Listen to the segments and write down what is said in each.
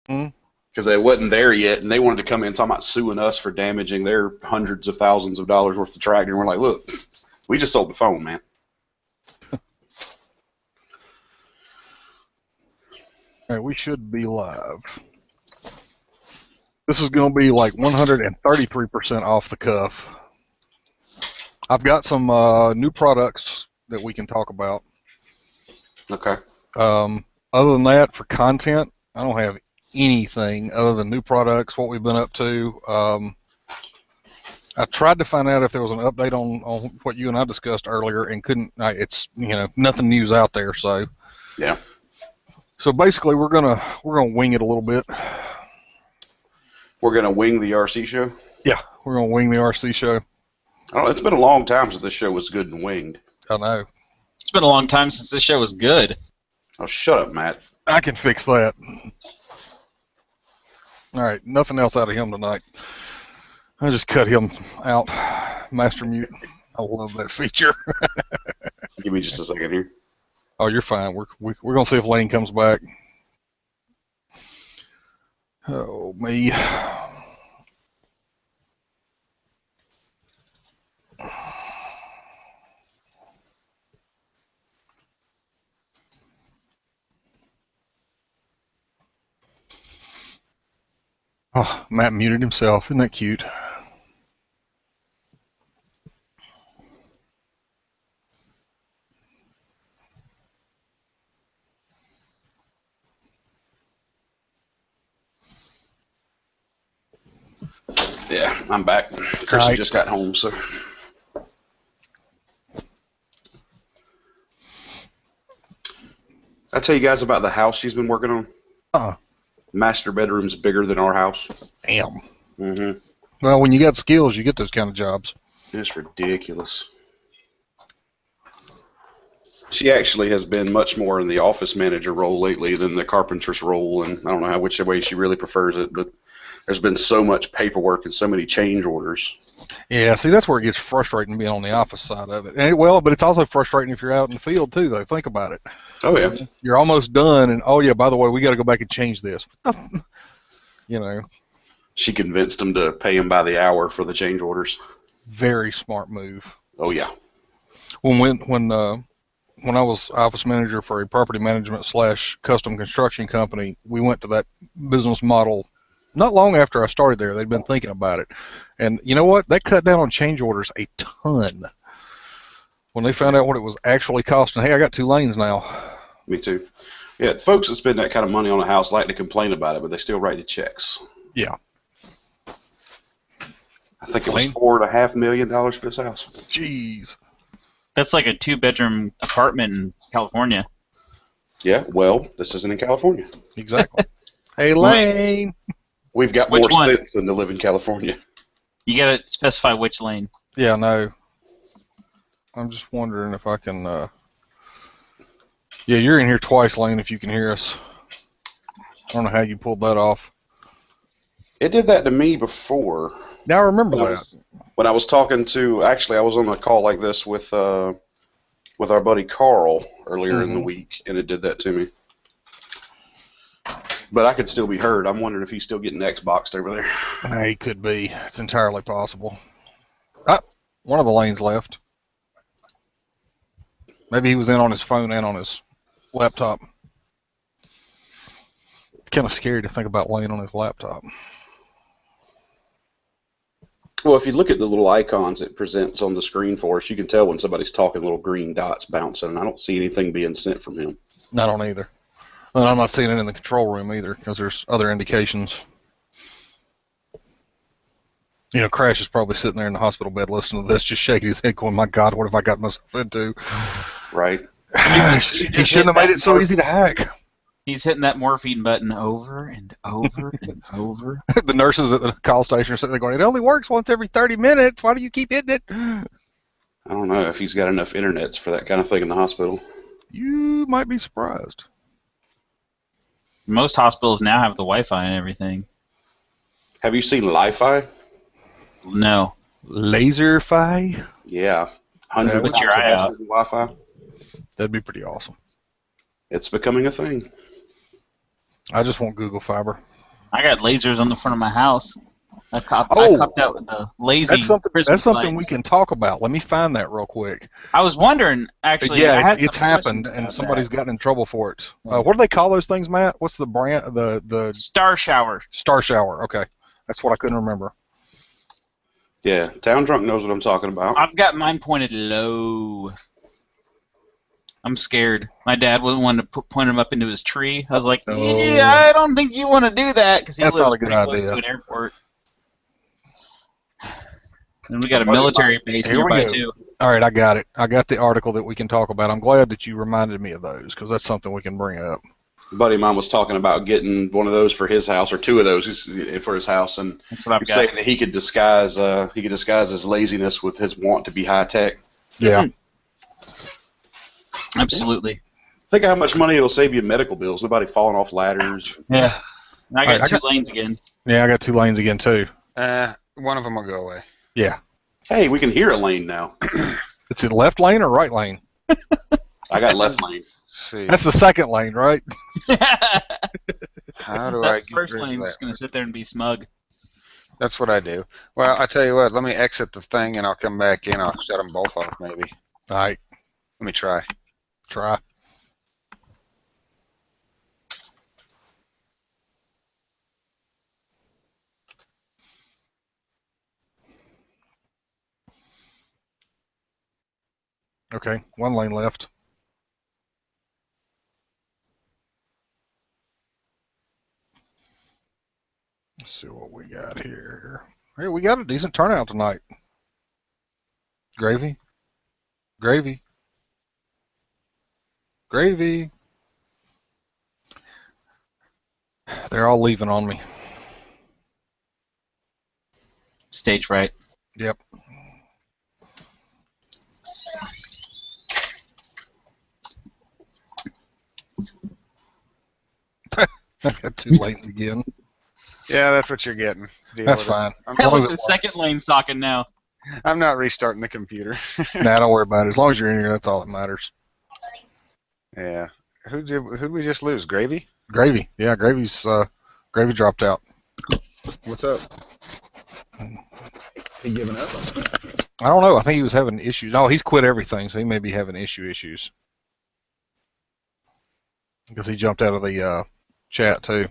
because they wasn't there yet, and they wanted to come in talking about suing us for damaging their hundreds of thousands of dollars worth of tractor. And we're like, look, we just sold the phone, man. All right, we should be live. This is going to be like 133% off the cuff. I've got some new products that we can talk about. Okay. Other than that, for content, I don't have anything other than new products, what we've been up to. I tried to find out if there was an update on what you and I discussed earlier, and couldn't. It's nothing news out there. So yeah. So basically, we're gonna wing it a little bit. We're gonna wing the RC show. Yeah, we're gonna wing the RC show. It's been a long time since this show was good and winged. I know. It's been a long time since this show was good. Oh, shut up, Matt. I can fix that. All right, nothing else out of him tonight. I just cut him out. Master mute. I love that feature. Give me just a second here. Oh, you're fine. We're gonna see if Lane comes back. Oh me. Oh, Matt muted himself. Isn't that cute? Yeah, I'm back. Chrissy just got home, so. I tell you guys about the house she's been working on. Master bedroom's bigger than our house. Damn. Mm-hmm. Well, when you got skills, you get those kind of jobs. It's ridiculous. She actually has been much more in the office manager role lately than the carpenter's role, and I don't know which way she really prefers it, but there's been so much paperwork and so many change orders. Yeah, see, that's where it gets frustrating being on the office side of it. And, well, but it's also frustrating if you're out in the field, too, though. Think about it. Oh, yeah. You're almost done, and, oh, yeah, by the way, we got to go back and change this. You know. She convinced them to pay him by the hour for the change orders. Very smart move. Oh, yeah. When I was office manager for a property management / custom construction company, we went to that business model not long after I started there. They'd been thinking about it. And you know what? That cut down on change orders a ton. When they found out what it was actually costing, hey, I got 2 lanes now. Me too. Yeah, folks that spend that kind of money on a house like to complain about it, but they still write the checks. Yeah. I think it was $4.5 million for this house. Jeez. That's like a 2-bedroom apartment in California. Yeah, well, this isn't in California. Exactly. Hey, Lane. We've got more sense than to live in California. You got to specify which lane. Yeah, no. I'm just wondering if I can... Yeah, you're in here twice, Lane, if you can hear us. I don't know how you pulled that off. It did that to me before. Now I remember that. When I was talking to... Actually, I was on a call like this with our buddy Carl earlier in the week, and it did that to me. But I could still be heard. I'm wondering if he's still getting Xboxed over there. He could be. It's entirely possible. Ah, one of the lanes left. Maybe he was in on his phone and on his laptop. It's kind of scary to think about Lane on his laptop. Well, if you look at the little icons it presents on the screen for us, you can tell when somebody's talking, little green dots bouncing, and I don't see anything being sent from him. I don't either. And I'm not seeing it in the control room either, because there's other indications. You know, Crash is probably sitting there in the hospital bed listening to this, just shaking his head going, my God, what have I got myself into? Right. He shouldn't have made it so easy to hack. He's hitting that morphine button over and over and over. The nurses at the call station are sitting there going, it only works once every 30 minutes. Why do you keep hitting it? I don't know if he's got enough internets for that kind of thing in the hospital. You might be surprised. Most hospitals now have the Wi-Fi and everything. Have you seen Li-Fi? No. Laser-fi? Yeah. 100 With your eye out. Wi-Fi. That'd be pretty awesome. It's becoming a thing. I just want Google Fiber. I got lasers on the front of my house. I copped out with the lazy That's something. Christmas That's something light. we can talk about. Let me find that real quick. I was wondering, But actually, yeah, I had it's some questions happened, and about somebody's that. gotten in trouble for it. Yeah. What do they call those things, Matt? What's the brand? The Star shower. Star Shower. Okay, that's what I couldn't remember. Yeah, Town Drunk knows what I'm talking about. I've got mine pointed low. I'm scared. My dad wasn't wanting to point him up into his tree. I was like, yeah, I don't think you want to do that because he That's lives not a good pretty close idea. to an airport. And we got a military base Here we nearby go. too. All right, I got it. I got the article that we can talk about. I'm glad that you reminded me of those because that's something we can bring up. A buddy of mine was talking about getting one of those for his house, or two of those for his house, and That's what I've got. saying that he could disguise his laziness with his want to be high tech. Yeah. Absolutely. Think of how much money it'll save you in medical bills. Nobody falling off ladders. Yeah. I got Right, two lanes again. Yeah, I got 2 lanes again too. One of them will go away. Yeah. Hey, we can hear a lane now. It's in left lane or right lane? I got left lane. Let's see. That's the second lane, right? How do I That get first rid of lane's that? just going to sit there and be smug. That's what I do. Well, I tell you what. Let me exit the thing, and I'll come back in. I'll shut them both off, maybe. All right, Let me try. try. Okay, 1 lane left. Let's see what we got here. Hey, we got a decent turnout tonight. Gravy. Gravy. Gravy. They're all leaving on me. Stage fright. Yep. I got 2 lanes again. Yeah, that's what you're getting. Deal That's with it. fine. I'm, Hell, long look, as the second lane's talking now. I'm not restarting the computer. Nah, don't worry about it. As long as you're in here, that's all that matters. Yeah. Who'd we just lose? Gravy? Gravy. Yeah, Gravy dropped out. What's up? He giving up? I don't know. I think he was having issues. No, he's quit everything, so he may be having issues. Because he jumped out of the chat too.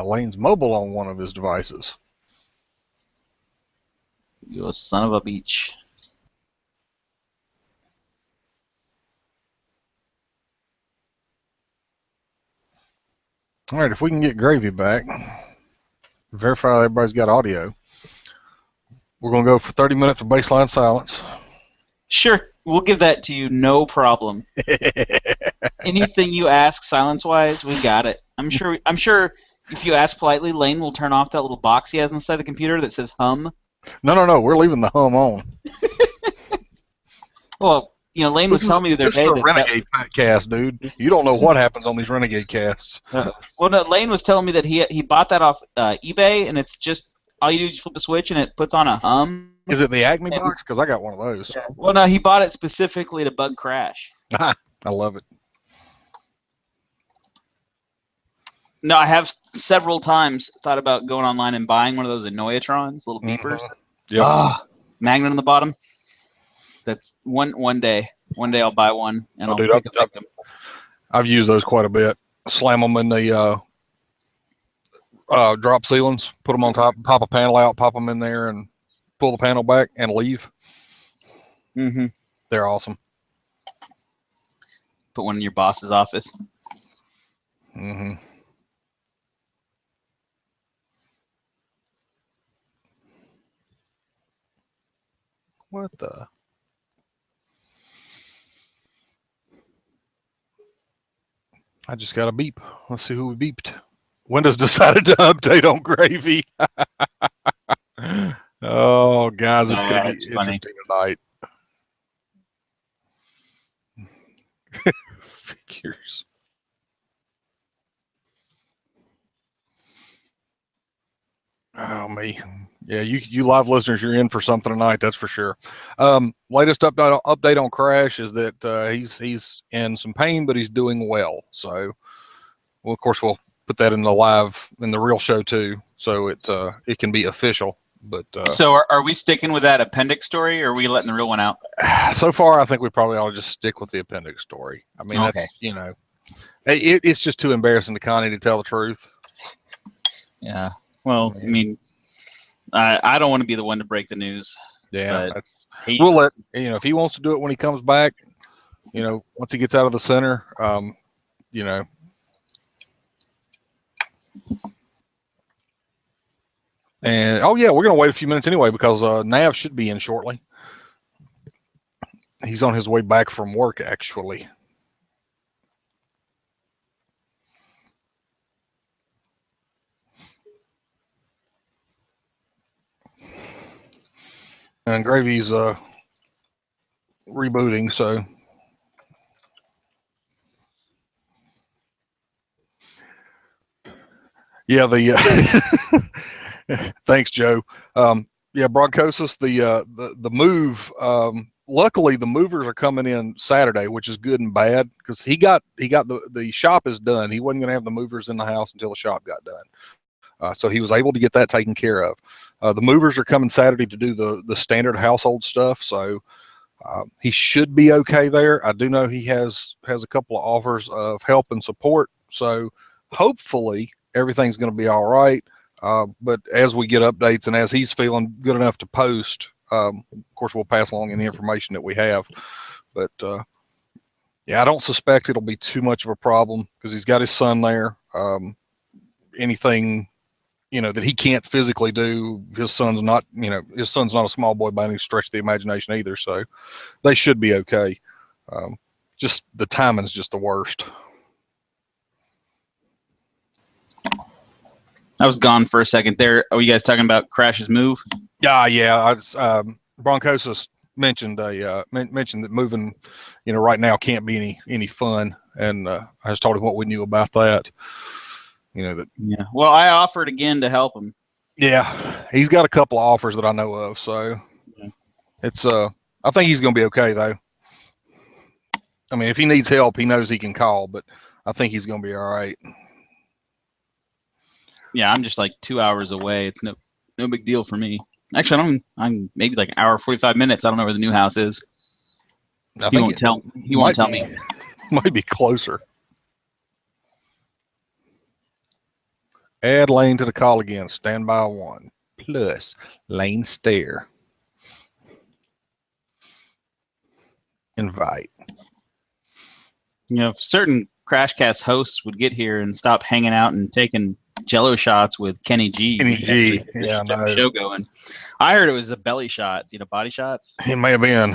Lane's mobile on one of his devices. You a son of a beach. All right, if we can get Gravy back, verify everybody's got audio. We're going to go for 30 minutes of baseline silence. Sure, we'll give that to you, no problem. Anything you ask silence-wise, we got it. I'm sure if you ask politely, Lane will turn off that little box he has inside the computer that says hum. No, we're leaving the hum on. Well, Lane was telling me the other This day is a that Renegade cast, dude. You don't know what happens on these Renegade casts. well, no, Lane was telling me that he bought that off eBay, and it's just all you do is you flip a switch and it puts on a hum. Is it the Acme box? Because I got one of those. Yeah. Well, no, he bought it specifically to bug Crash. I love it. No, I have several times thought about going online and buying one of those Annoyatrons, little beepers. Yep. Magnet on the bottom. That's one day. One day I'll buy one and I'll dude, take a victim. I've used those quite a bit. Slam them in the drop ceilings, put them on top, pop a panel out, pop them in there, and pull the panel back and leave. Mm-hmm. They're awesome. Put one in your boss's office. Mm-hmm. What the? I just got a beep. Let's see who we beeped. Windows decided to update on Gravy. Oh, guys, it's going to be interesting tonight. Figures. Oh me, yeah. You live listeners, you're in for something tonight. That's for sure. Latest update on Crash is that he's in some pain, but he's doing well. So, well, of course, we'll put that in the real show too, so it can be official. But So are we sticking with that appendix story, or are we letting the real one out? so far, I think we probably ought to just stick with the appendix story. I mean, Okay. that's it's just too embarrassing to Connie to tell the truth. Yeah. Well, I mean, I don't want to be the one to break the news. Yeah, But we'll let if he wants to do it when he comes back. Once he gets out of the center, And oh yeah, we're gonna wait a few minutes anyway because Nav should be in shortly. He's on his way back from work actually. And Gravy's rebooting, so yeah. Thanks, Joe. Yeah, Broncosis. The move. Luckily, the movers are coming in Saturday, which is good and bad because he got the shop is done. He wasn't going to have the movers in the house until the shop got done. So he was able to get that taken care of. The movers are coming Saturday to do the standard household stuff. So he should be okay there. I do know he has a couple of offers of help and support. So hopefully everything's going to be all right. But as we get updates and as he's feeling good enough to post, of course, we'll pass along any information that we have. But yeah, I don't suspect it'll be too much of a problem because he's got his son there. Anything that he can't physically do, his son's not a small boy by any stretch of the imagination either. So they should be okay. Just the timing's just the worst. I was gone for a second there. Are you guys talking about Crash's move? Yeah. Broncosis mentioned mentioned that moving, right now can't be any fun, and I just told him what we knew about that. That. Yeah. Well, I offered again to help him. Yeah, he's got a couple of offers that I know of, so it's I think he's going to be okay though. I mean, if he needs help, he knows he can call, but I think he's going to be all right. Yeah, I'm just like 2 hours away. It's no big deal for me. Actually, I'm maybe like an hour 45 minutes. I don't know where the new house is. He won't tell me. Might be closer. Add Lane to the call again. Stand by 1 plus Lane stare. Invite. If certain CrashCast hosts would get here and stop hanging out and taking Jello shots with Kenny G. Yeah, no. Show going. I heard it was a belly shots, body shots. It may have been.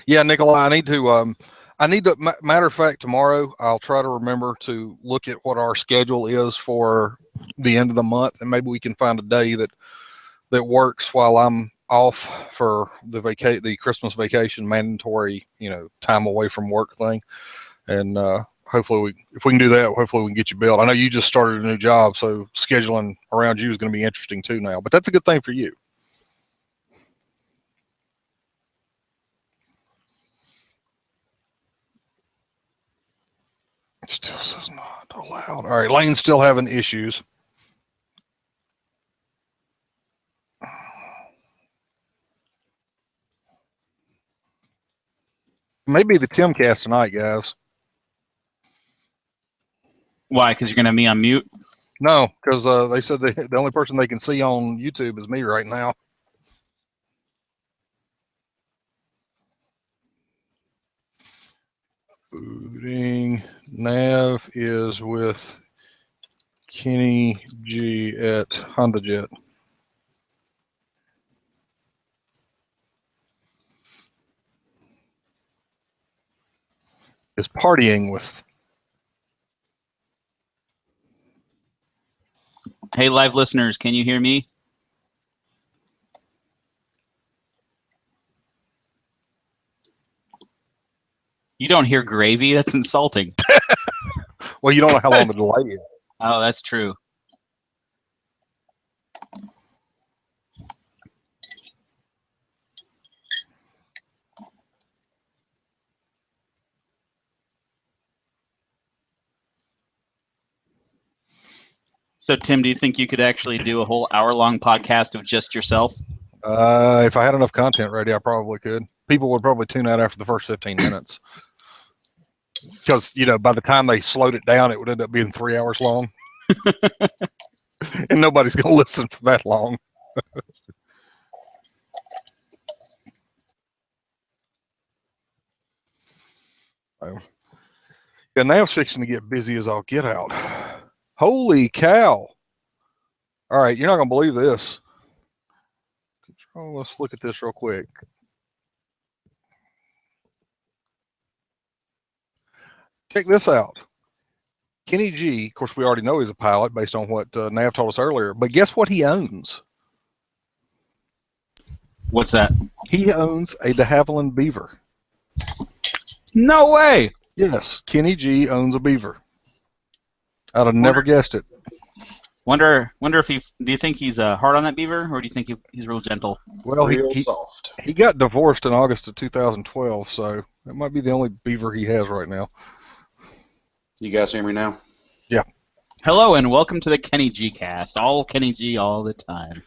Yeah, Nikolai, I need to. Matter of fact, tomorrow I'll try to remember to look at what our schedule is for the end of the month, and maybe we can find a day that works while I'm off for the Christmas vacation mandatory, time away from work thing. And hopefully if we can do that, hopefully we can get you billed. I know you just started a new job, so scheduling around you is going to be interesting too now, but that's a good thing for you. It still says not allowed. All right, Lane's still having issues. Maybe the Timcast tonight, guys. Why? Because you're going to have me on mute? No, because they said the only person they can see on YouTube is me right now. Booting. Nav is with Kenny G at Honda Jet. Is partying with. Hey, live listeners, can you hear me? You don't hear gravy? That's insulting. Well, you don't know how long the delay is. Oh, that's true. So, Tim, do you think you could actually do a whole hour-long podcast of just yourself? If I had enough content ready, I probably could. People would probably tune out after the first 15 minutes. Because, by the time they slowed it down, it would end up being 3 hours long. And nobody's going to listen for that long. Yeah, now it's fixing to get busy as I'll get out. Holy cow. All right, you're not going to believe this. Let's look at this real quick. Check this out. Kenny G, of course, we already know he's a pilot based on what Nav told us earlier, but guess what he owns? What's that? He owns a de Havilland Beaver. No way! Yes, Kenny G owns a beaver. I'd have never guessed it. Wonder if do you think he's hard on that beaver, or do you think he's real gentle? Well, Real soft. he got divorced in August of 2012, so that might be the only beaver he has right now. You guys hear me now? Yeah. Hello and welcome to the Kenny G cast. All Kenny G all the time.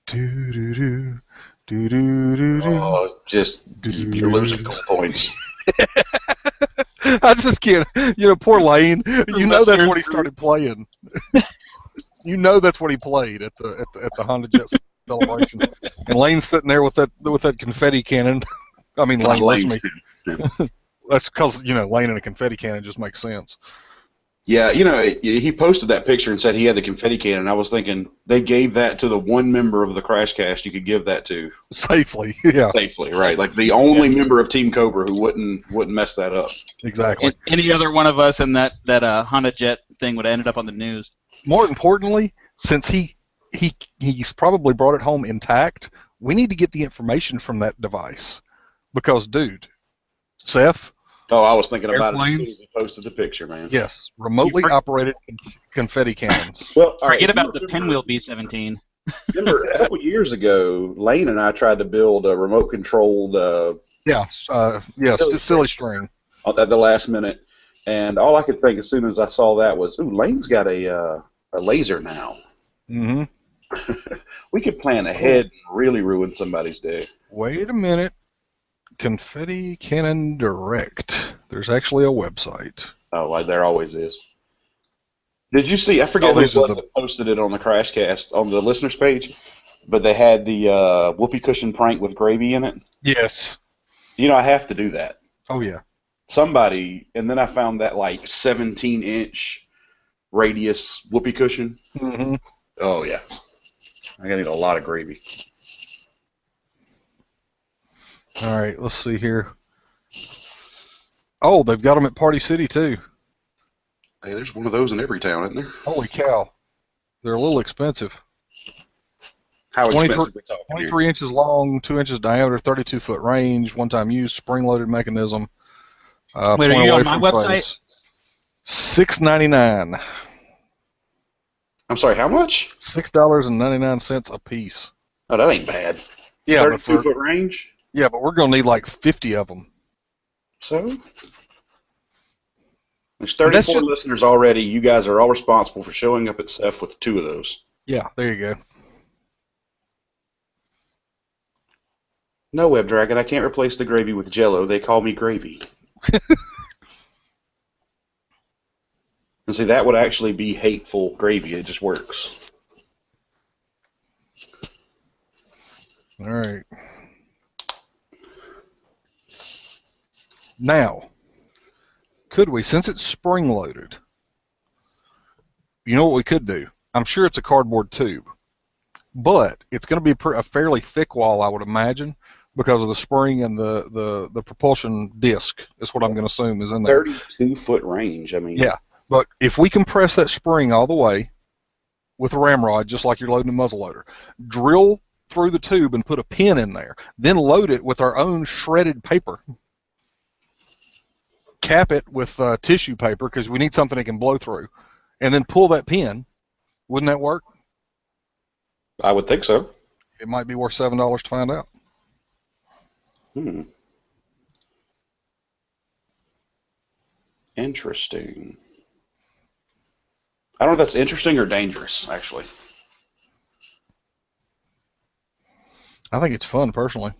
Do-do-do, do-do-do-do. Oh, just you're losing goal points. I just can't. Poor Lane. You know that's what he started playing. You know that's what he played at the Honda Jet celebration. And Lane's sitting there with that confetti cannon. I mean, Lane, listen to me. That's because Lane and a confetti cannon just makes sense. Yeah, he posted that picture and said he had the confetti cannon. I was thinking they gave that to the one member of the CrashCast you could give that to safely. Yeah, safely, right? Like the only member of Team Cobra who wouldn't mess that up. Exactly. Any other one of us in that Honda Jet thing would have ended up on the news. More importantly, since he's probably brought it home intact, we need to get the information from that device because, dude, Seth. Oh, I was thinking about airplanes. it as soon as he posted the picture, man. Yes, remotely operated confetti cannons. Well, forget about the Pinwheel B-17. Remember, a couple years ago, Lane and I tried to build a remote-controlled. Silly string. At the last minute, and all I could think as soon as I saw that was, "Ooh, Lane's got a laser now." Mm-hmm. We could plan ahead and really ruin somebody's day. Wait a minute. Confetti Cannon Direct. There's actually a website. Oh, well, there always is. Did you see? I forget who that posted it on the CrashCast on the listeners page, but they had the whoopee cushion prank with gravy in it. Yes. I have to do that. Oh yeah. Somebody, and then I found that 17-inch radius whoopee cushion. Mm-hmm. Oh yeah. I gotta need a lot of gravy. All right, let's see here. Oh, they've got them at Party City too. Hey, there's one of those in every town, isn't there? Holy cow. They're a little expensive. How expensive are we talking 23 inches long, 2 inches diameter, 32-foot range, one-time use, spring-loaded mechanism. Wait, are you on my website? $6.99. I'm sorry, how much? $6.99 a piece. Oh, that ain't bad. Yeah, 32-foot range? Yeah, but we're going to need 50 of them. So? There's 34 listeners already. You guys are all responsible for showing up at SEF with 2 of those. Yeah, there you go. No, WebDragon, I can't replace the gravy with Jell-O. They call me gravy. And see, that would actually be hateful gravy. It just works. All right. Now, could we, since it's spring-loaded, you know what we could do? I'm sure it's a cardboard tube, but it's going to be a fairly thick wall, I would imagine, because of the spring and the propulsion disc is what I'm going to assume is in there. 32-foot range, I mean. Yeah, but if we compress that spring all the way with a ramrod, just like you're loading a muzzleloader, drill through the tube and put a pin in there, then load it with our own shredded paper. cap it with tissue paper because we need something it can blow through, and then pull that pin. Wouldn't that work? I would think so. It might be worth $7 to find out. Interesting. I don't know if that's interesting or dangerous, actually. I think it's fun, personally.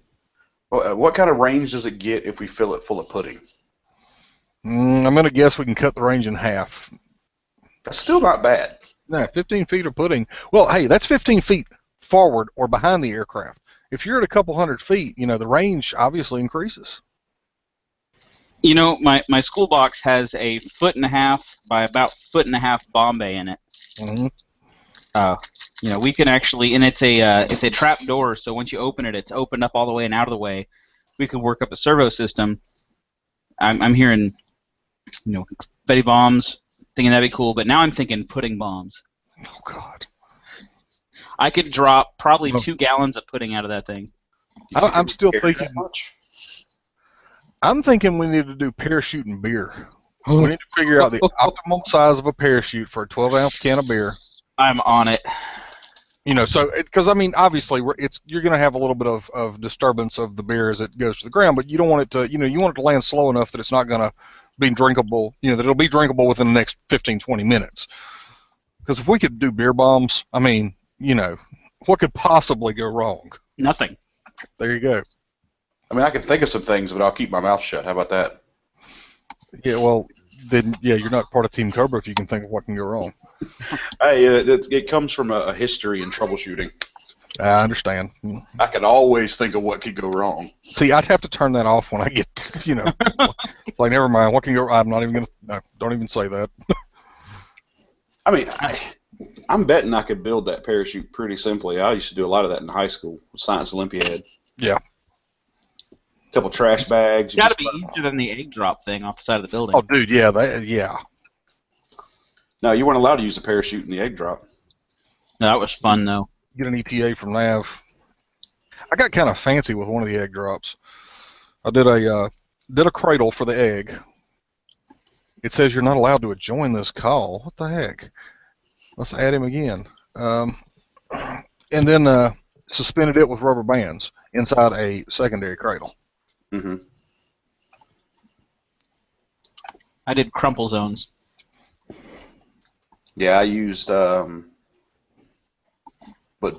Well, what kind of range does it get if we fill it full of pudding? I'm going to guess we can cut the range in half. That's still not bad. No, 15 feet of pudding. Well, hey, that's 15 feet forward or behind the aircraft. If you're at a couple hundred feet, the range obviously increases. My school box has a 1.5 by about 1.5 bomb bay in it. Mm-hmm. We can actually, and it's a trap door, so once you open it, it's opened up all the way and out of the way. We could work up a servo system. I'm hearing, Betty bombs, thinking that'd be cool, but now I'm thinking pudding bombs. Oh God! I could drop probably 2 gallons of pudding out of that thing. I'm still thinking. I'm thinking we need to do parachuting beer. We need to figure out the optimal size of a parachute for a 12-ounce can of beer. I'm on it. Because obviously you're going to have a little bit of disturbance of the beer as it goes to the ground, but you don't want it to, you want it to land slow enough that it's not going to be drinkable. That it'll be drinkable within the next 15-20 minutes. Because if we could do beer bombs, what could possibly go wrong? Nothing. There you go. I can think of some things, but I'll keep my mouth shut. How about that? Yeah, well, then, you're not part of Team Cobra if you can think of what can go wrong. Hey, it comes from a history in troubleshooting. I understand. I can always think of what could go wrong. See, I'd have to turn that off when I get, it's like, never mind, what can go wrong? I'm not even going to, no, don't even say that. I'm betting I could build that parachute pretty simply. I used to do a lot of that in high school, Science Olympiad. Yeah. A couple trash bags. It's got to be easier than the egg drop thing off the side of the building. Oh, dude, yeah. No, you weren't allowed to use a parachute in the egg drop. No, that was fun, though. Get an ETA from Nav. I got kind of fancy with one of the egg drops. I did a cradle for the egg. It says you're not allowed to join this call. What the heck? Let's add him again. And then suspended it with rubber bands inside a secondary cradle. Mm-hmm. I did crumple zones. Yeah, I used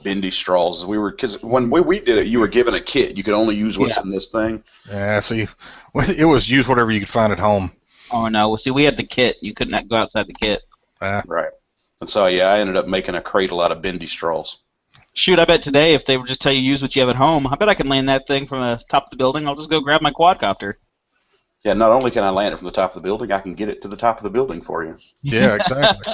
bendy straws. Because when we did it, you were given a kit. You could only use what's in this thing. Yeah, see, it was use whatever you could find at home. Oh no! Well, see, we had the kit. You couldn't go outside the kit. Right. And so I ended up making a cradle out of bendy straws. Shoot, I bet today if they would just tell you use what you have at home, I bet I can land that thing from the top of the building. I'll just go grab my quadcopter. Yeah, not only can I land it from the top of the building, I can get it to the top of the building for you. Yeah, exactly.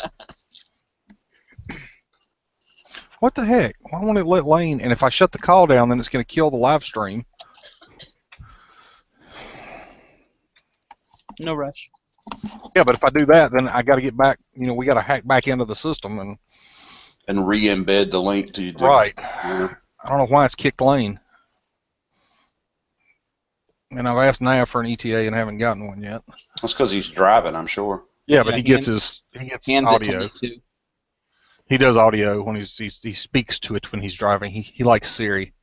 What the heck? Why won't it let Lane? And if I shut the call down, then it's going to kill the live stream. No rush. Yeah, but if I do that, then I got to get back. We got to hack back into the system and re-embed the link to. Right. Yeah. I don't know why it's kicked Lane. And I've asked Nav for an ETA and haven't gotten one yet. That's because he's driving, I'm sure. Yeah, but he gets audio. He does audio when he speaks to it when he's driving. He likes Siri.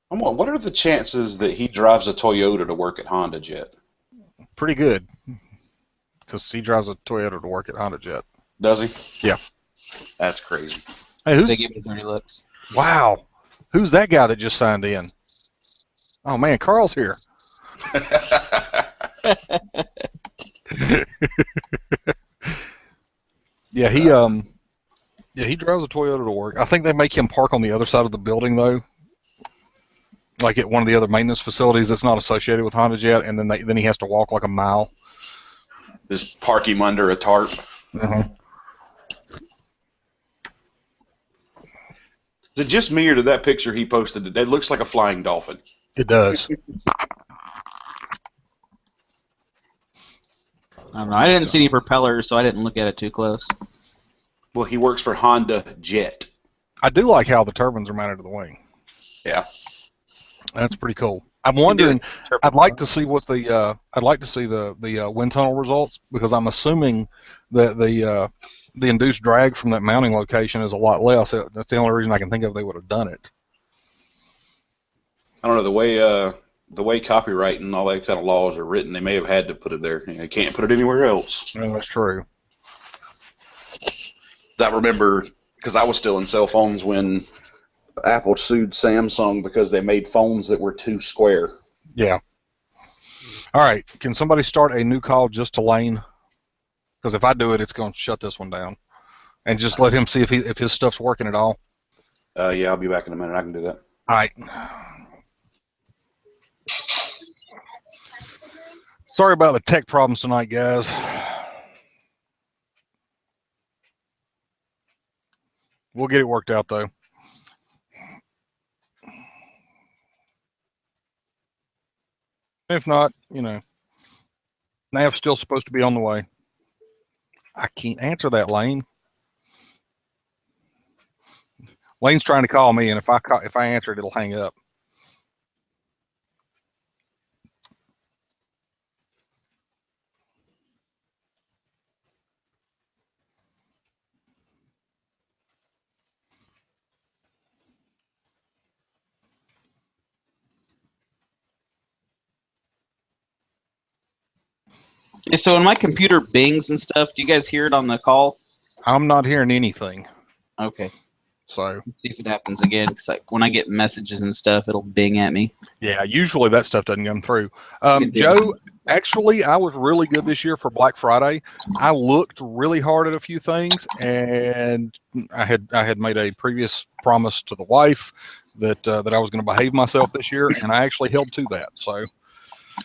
What are the chances that he drives a Toyota to work at Honda Jet? Pretty good, because he drives a Toyota to work at Honda Jet. Does he? Yeah. That's crazy. Hey, They give me dirty looks. Wow. Who's that guy that just signed in? Oh man, Carl's here. Yeah, he drives a Toyota to work. I think they make him park on the other side of the building though, like at one of the other maintenance facilities that's not associated with Honda Jet, and then he has to walk like a mile. Just park him under a tarp. Mm-hmm. Is it just me, or did that picture he posted today looks like a flying dolphin? It does. I don't know. I didn't see any propellers, so I didn't look at it too close. Well, he works for Honda Jet. I do like how the turbines are mounted to the wing. Yeah. That's pretty cool. I'm wondering. Interpret I'd like that. to see what the wind tunnel results, because I'm assuming that the induced drag from that mounting location is a lot less. That's the only reason I can think of they would have done it. I don't know the way copyright and all that kind of laws are written. They may have had to put it there. They can't put it anywhere else. Yeah, that's true. I remember because I was still in cell phones when Apple sued Samsung because they made phones that were too square. Yeah. All right. Can somebody start a new call just to Lane? Because if I do it, it's going to shut this one down. And just let him see if his stuff's working at all. Yeah, I'll be back in a minute. I can do that. All right. Sorry about the tech problems tonight, guys. We'll get it worked out, though. If not, Nav's still supposed to be on the way. I can't answer that, Lane. Lane's trying to call me, and if I answer it, it'll hang up. Yeah, so when my computer bings and stuff, do you guys hear it on the call? I'm not hearing anything. Okay. So See if it happens again. Because when I get messages and stuff, it'll bing at me. yeah, usually that stuff doesn't come through. It did. Joe, actually, I was really good this year for Black Friday. I looked really hard at a few things, and I had made a previous promise to the wife that I was going to behave myself this year, and I actually held to that. So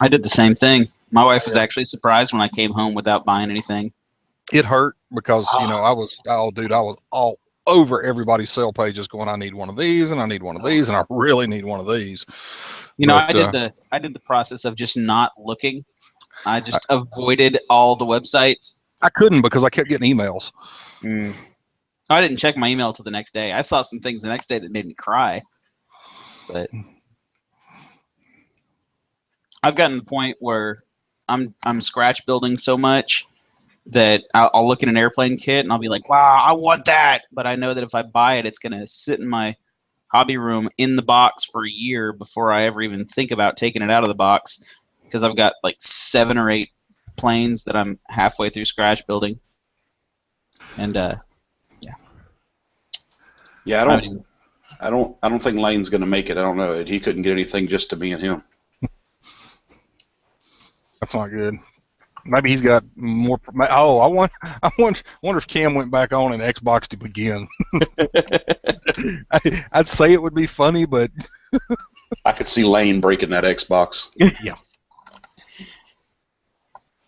I did the same thing. My wife was actually surprised when I came home without buying anything. it hurt because I was all over everybody's sale pages going, I need one of these, and I need one of these, and I really need one of these. I did the process of just not looking. I just avoided all the websites. I couldn't because I kept getting emails. I didn't check my email till the next day. I saw some things the next day that made me cry. But I've gotten to the point where I'm scratch building so much that I'll look at an airplane kit and I'll be like, wow, I want that. But I know that if I buy it, it's going to sit in my hobby room in the box for a year before I ever even think about taking it out of the box, because I've got like 7 or 8 planes that I'm halfway through scratch building. And Yeah, I don't think Lane's going to make it. I don't know. He couldn't get anything just to me and him. That's not good. Maybe he's got more. Oh, I wonder if Cam went back on an Xbox to begin. I'd say it would be funny, but I could see Lane breaking that Xbox. Yeah.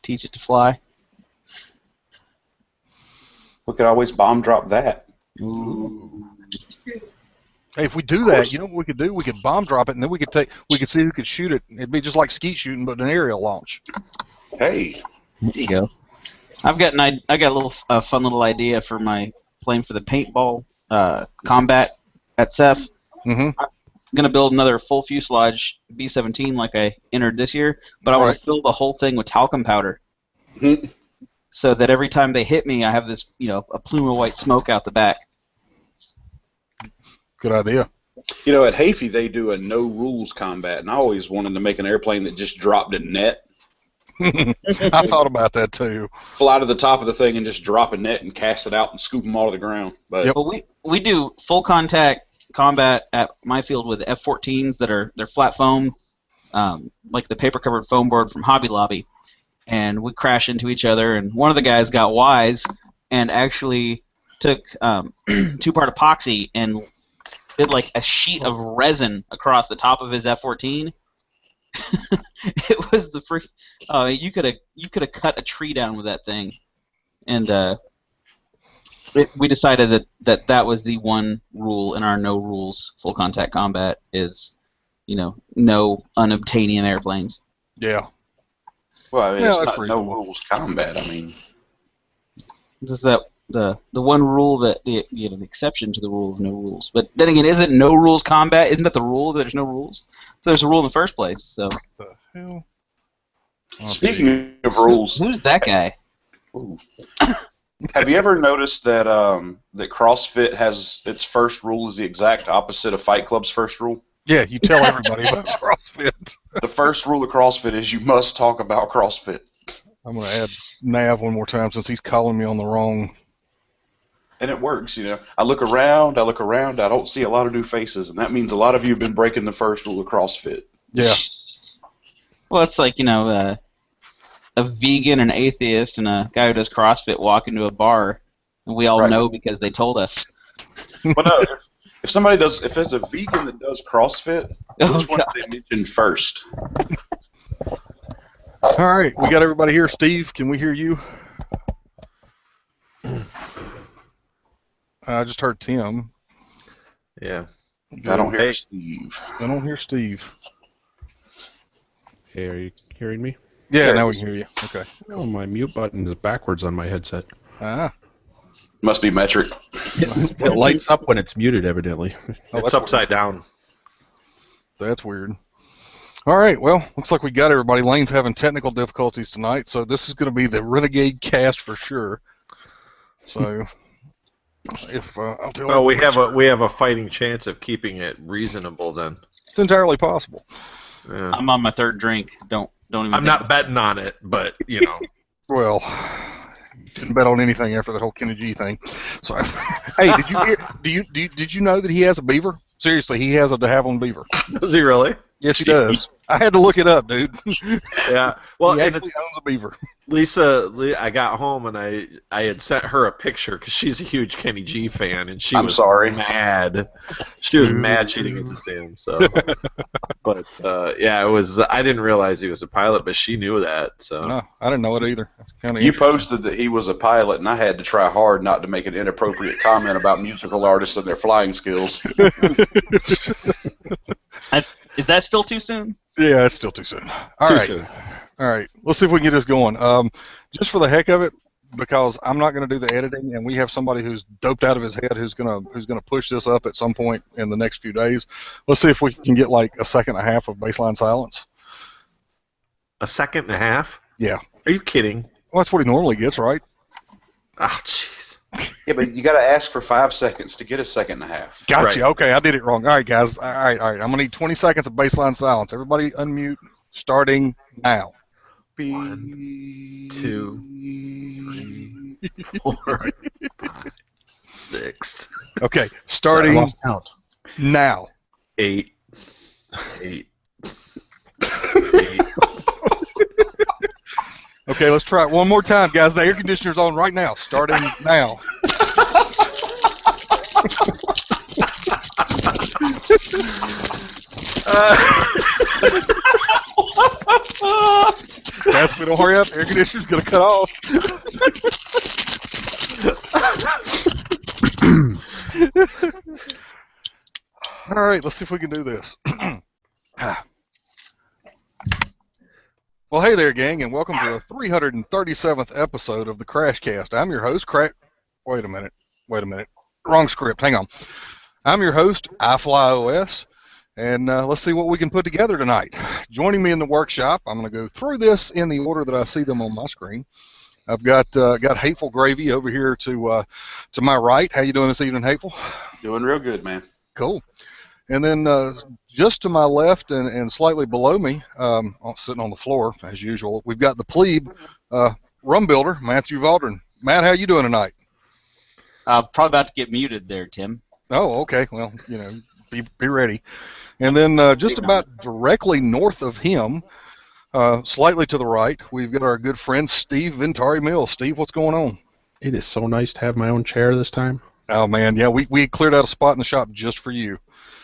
Teach it to fly. We could always bomb drop that. Ooh. Hey, if we do that, you know what we could do? We could bomb drop it, and then we could see who could shoot it. It'd be just like skeet shooting, but an aerial launch. Hey. There you go. I got a little fun little idea for my playing for the paintball combat at CEF. Mm-hmm. I'm gonna build another full fuselage B-17 like I entered this year, but I want to fill the whole thing with talcum powder, so that every time they hit me, I have this a plume of white smoke out the back. Good idea. At Hafey they do a no rules combat, and I always wanted to make an airplane that just dropped at net. I thought about that too. Fly to the top of the thing and just drop a net and cast it out and scoop them all to the ground. But Well, we do full contact combat at my field with F-14s they're flat foam, like the paper covered foam board from Hobby Lobby, and we crash into each other. And one of the guys got wise and actually took 2-part epoxy and did like a sheet of resin across the top of his F-14. It was the freak. You could have cut a tree down with that thing, and we decided that was the one rule in our no rules full contact combat is, no unobtainium airplanes. Yeah. Well, I mean, Yeah, it's that's not no rules combat. I mean, Just that the one rule that the exception to the rule of no rules. But then again, isn't no rules combat? Isn't that the rule that there's no rules? So there's a rule in the first place. So The hell? Oh, Speaking of rules, who's that guy? ooh, have you ever noticed that that CrossFit has its first rule is the exact opposite of Fight Club's first rule? Yeah, you tell everybody about CrossFit. The first rule of CrossFit is you must talk about CrossFit. I'm going to add Nav one more time since he's calling me on the wrong. And it works, you know. I look around, I don't see a lot of new faces, and that means a lot of you have been breaking the first rule of CrossFit. Yeah. Well, it's like, a vegan, an atheist, and a guy who does CrossFit walk into a bar, and we all Right. know because they told us. But no, if there's a vegan that does CrossFit, which one do they mention first? All right, we got everybody here. Steve, can we hear you? I just heard Tim. Yeah. I don't hear Hey. Steve. I don't hear Steve. Hey, are you hearing me? Yeah, Yeah. now we can hear you. Okay. Oh, my mute button is backwards on my headset. Ah. Must be metric. It lights up when it's muted, evidently. Oh, It's upside down. That's weird. All right, well, looks like we got everybody. Lane's having technical difficulties tonight, so this is going to be the Renegade cast for sure. So, if I'll tell Well, we everybody- have a fighting chance of keeping it reasonable then. it's entirely possible. Yeah. I'm on my third drink. Don't even. I'm think not about betting on it, but Well, didn't bet on anything after that whole Kenny G thing. So, hey, did you hear? Did you know that he has a beaver? Seriously, he has a de Havilland beaver. does he really? Yes, he does. I had to look it up, dude. Yeah. Well, He and actually owns a beaver. I got home and I had sent her a picture because she's a huge Kenny G fan, and she I'm was sorry. mad. She was mad she didn't get to see him. So, but yeah, it was. I didn't realize he was a pilot, but she knew that. So. No, I didn't know it either. That's kind of You posted that he was a pilot, and I had to try hard not to make an inappropriate comment about musical artists and their flying skills. Is that still too soon? Yeah, it's still too soon. All Too right. soon. All right, let's see if we can get this going. Just for the heck of it, because I'm not going to do the editing, and we have somebody who's doped out of his head who's gonna push this up at some point in the next few days. Let's see if we can get like a second and a half of baseline silence. A second and a half? Yeah. Are you kidding? Well, that's what he normally gets, right? Oh, jeez. Yeah, but you got to ask for 5 seconds to get a second and a half. Gotcha. Right. Okay, I did it wrong. All right, guys. All right. I'm gonna need 20 seconds of baseline silence. Everybody, unmute. Starting now. 1, 2, 3, 4, 5, 6, Okay, I starting lost count. now. 8, 8. Okay, let's try it one more time, guys. The air conditioner's on right now. Starting now. Guys, if we don't hurry up, the air conditioner's gonna cut off. All right, let's see if we can do this. Well, hey there, gang, and welcome to the 337th episode of the CrashCast. I'm your host, Wait a minute. Wrong script. Hang on. I'm your host, iFlyOS, and let's see what we can put together tonight. Joining me in the workshop, I'm going to go through this in the order that I see them on my screen. I've got Hateful Gravy over here to my right. How you doing this evening, Hateful? Doing real good, man. Cool. And then just to my left and slightly below me, sitting on the floor as usual, we've got the plebe rum builder, Matthew Valdron. Matt, how you doing tonight? Probably about to get muted there, Tim. Oh, okay. Well, be ready. And then just about directly north of him, slightly to the right, we've got our good friend Steve Ventari Mills. Steve, what's going on? It is so nice to have my own chair this time. Oh man, yeah, we cleared out a spot in the shop just for you.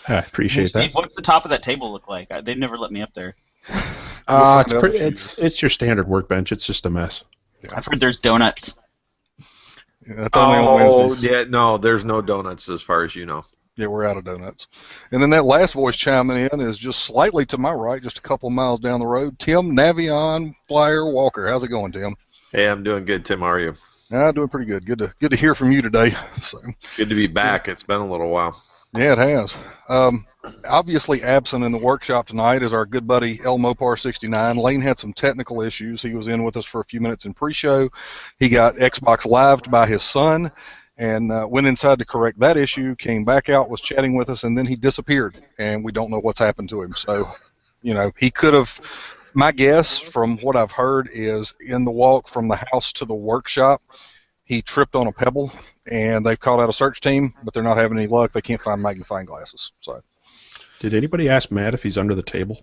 I appreciate Steve, that. what's the top of that table look like? They've never let me up there. It's your standard workbench. It's just a mess. I've heard there's donuts. Yeah, that's only on Wednesdays. yeah, no, there's no donuts as far as you know. Yeah, we're out of donuts. And then that last voice chiming in is just slightly to my right, just a couple miles down the road. Tim Navion Flyer Walker. How's it going, Tim? Hey, I'm doing good, Tim. How are you? Yeah, doing pretty good. Good to hear from you today. So, Good to be back. It's been a little while. yeah, it has. Obviously absent in the workshop tonight is our good buddy El Mopar69. Lane had some technical issues. He was in with us for a few minutes in pre-show. He got Xbox Lived by his son and went inside to correct that issue, came back out, was chatting with us, and then he disappeared, and we don't know what's happened to him. So, he could have, my guess from what I've heard is in the walk from the house to the workshop, he tripped on a pebble, and they've called out a search team, but they're not having any luck. They can't find magnifying glasses. So, Did anybody ask Matt if he's under the table?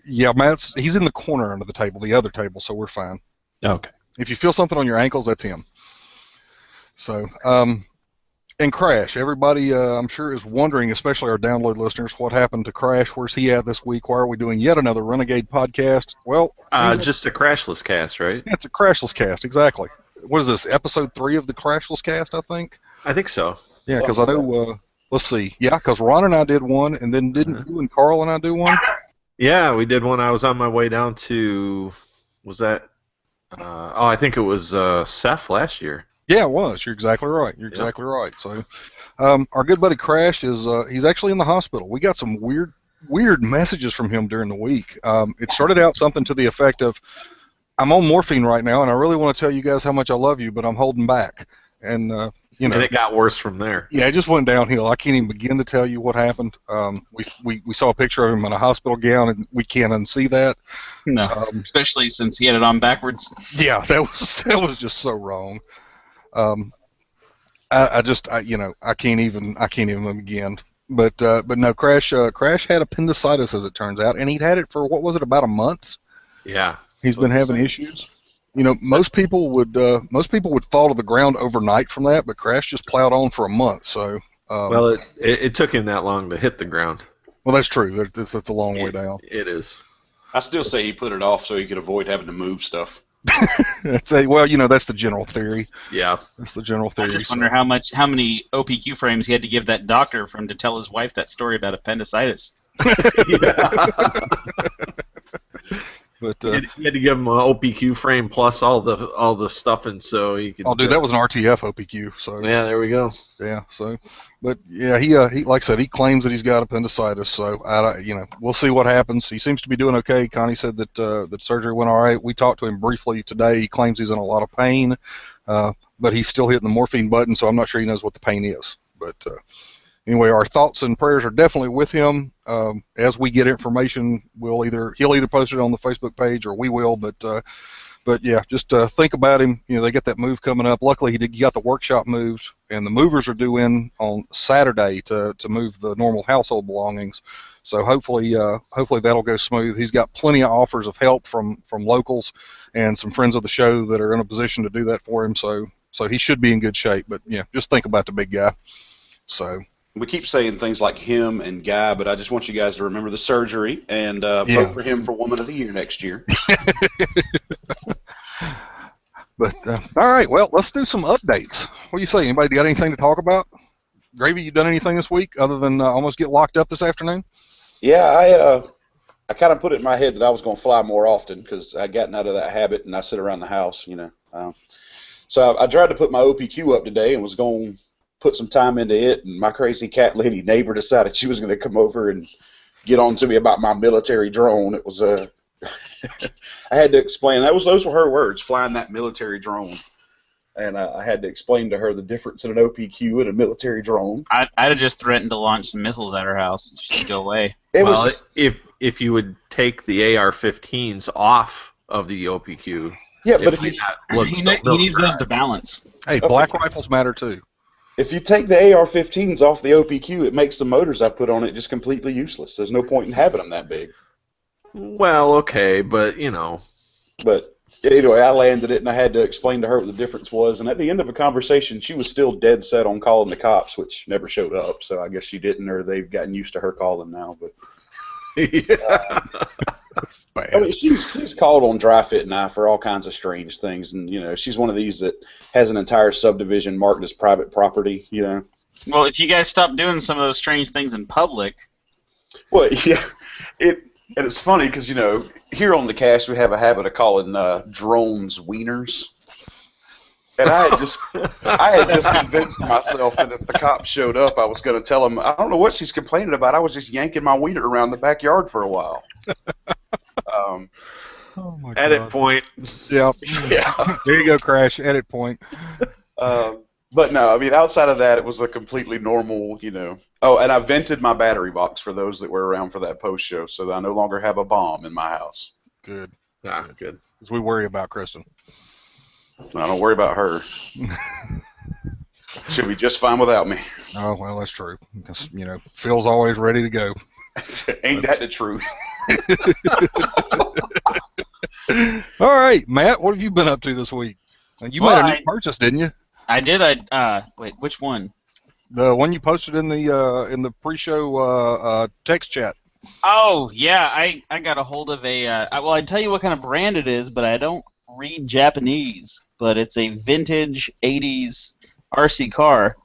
yeah, he's in the corner under the table, the other table, so we're fine. Okay. If you feel something on your ankles, that's him. So, and Crash, everybody, I'm sure is wondering, especially our download listeners, what happened to Crash? Where's he at this week? Why are we doing yet another Renegade podcast? Well, Just a crashless cast, right? it's a Crashless cast, exactly. What is this, episode 3 of the Crashless cast, I think? I think so. Yeah, because I know, let's see. Yeah, because Ron and I did one, and then didn't you and Carl and I do one? Yeah, we did one. I was on my way down to, was that, I think it was Seth last year. Yeah, it was. You're exactly right. Exactly right. So, our good buddy Crash he's actually in the hospital. We got some weird messages from him during the week. It started out something to the effect of, I'm on morphine right now, and I really want to tell you guys how much I love you, but I'm holding back. And, And it got worse from there. Yeah, it just went downhill. I can't even begin to tell you what happened. We saw a picture of him in a hospital gown, and we can't unsee that. No, especially since he had it on backwards. Yeah, that was just so wrong. I can't even begin. But no, Crash had appendicitis, as it turns out, and he'd had it for, what was it, about a month? Yeah. He's been having issues. Most people would fall to the ground overnight from that, but Crash just plowed on for a month. So, well, it took him that long to hit the ground. Well, that's true. That's a long way down. It is. I still say he put it off so he could avoid having to move stuff. That's the general theory. Yeah. That's the general theory. I just wonder how many OPQ frames he had to give that doctor for him to tell his wife that story about appendicitis. But you had to give him an OPQ frame plus all the stuff, and so he could. Oh, dude, that was an RTF OPQ. So yeah, there we go. Yeah. So, but yeah, he like I said, he claims that he's got appendicitis. So we'll see what happens. He seems to be doing okay. Connie said that surgery went all right. We talked to him briefly today. He claims he's in a lot of pain, but he's still hitting the morphine button. So I'm not sure he knows what the pain is. But anyway, our thoughts and prayers are definitely with him. As we get information, he'll either post it on the Facebook page or we will. But yeah, just think about him. They got that move coming up. Luckily, he got the workshop moved, and the movers are due in on Saturday to move the normal household belongings. So hopefully that'll go smooth. He's got plenty of offers of help from locals and some friends of the show that are in a position to do that for him. So he should be in good shape. But yeah, just think about the big guy. So. We keep saying things like him and Guy, but I just want you guys to remember the surgery and vote for him for Woman of the Year next year. But all right, well, let's do some updates. What do you say? Anybody got anything to talk about? Gravy, you done anything this week other than almost get locked up this afternoon? Yeah, I kind of put it in my head that I was going to fly more often because I'd gotten out of that habit and I sit around the house, So I tried to put my OPQ up today and was going to put some time into it, and my crazy cat lady neighbor decided she was going to come over and get on to me about my military drone. It was I had to explain. Those were her words, flying that military drone. And I had to explain to her the difference in an OPQ and a military drone. I'd have just threatened to launch some missiles at her house. She'd go away. If you would take the AR-15s off of the OPQ. Yeah, but if he needs those to balance. Hey, black rifles matter too. If you take the AR-15s off the OPQ, it makes the motors I put on it just completely useless. There's no point in having them that big. Well, okay, but But anyway, I landed it, and I had to explain to her what the difference was. And at the end of a conversation, she was still dead set on calling the cops, which never showed up. So I guess she didn't, or they've gotten used to her calling now. But That's bad. I mean, she's called on Dry Fit and I for all kinds of strange things, and she's one of these that has an entire subdivision marked as private property. Well, if you guys stop doing some of those strange things in public. Well, yeah, and it's funny because here on the cast we have a habit of calling drones wieners. And I had just convinced myself that if the cops showed up, I was going to tell them, I don't know what she's complaining about. I was just yanking my weeder around the backyard for a while. Oh my Edit God. point. Yep. Yeah. There you go, Crash. Edit point. But no, I mean, outside of that, it was a completely normal, Oh, and I vented my battery box for those that were around for that post show, so that I no longer have a bomb in my house. Good. Ah, good. Because we worry about Kristen. I don't worry about her. She'll be just fine without me. Oh, well, that's true. Because, Phil's always ready to go. Ain't that the truth? All right, Matt, what have you been up to this week? You made a new purchase, didn't you? I did. Wait, which one? The one you posted in the pre-show text chat. Oh yeah, I got a hold of well, I tell you what kind of brand it is, but I don't read Japanese. But it's a vintage '80s RC car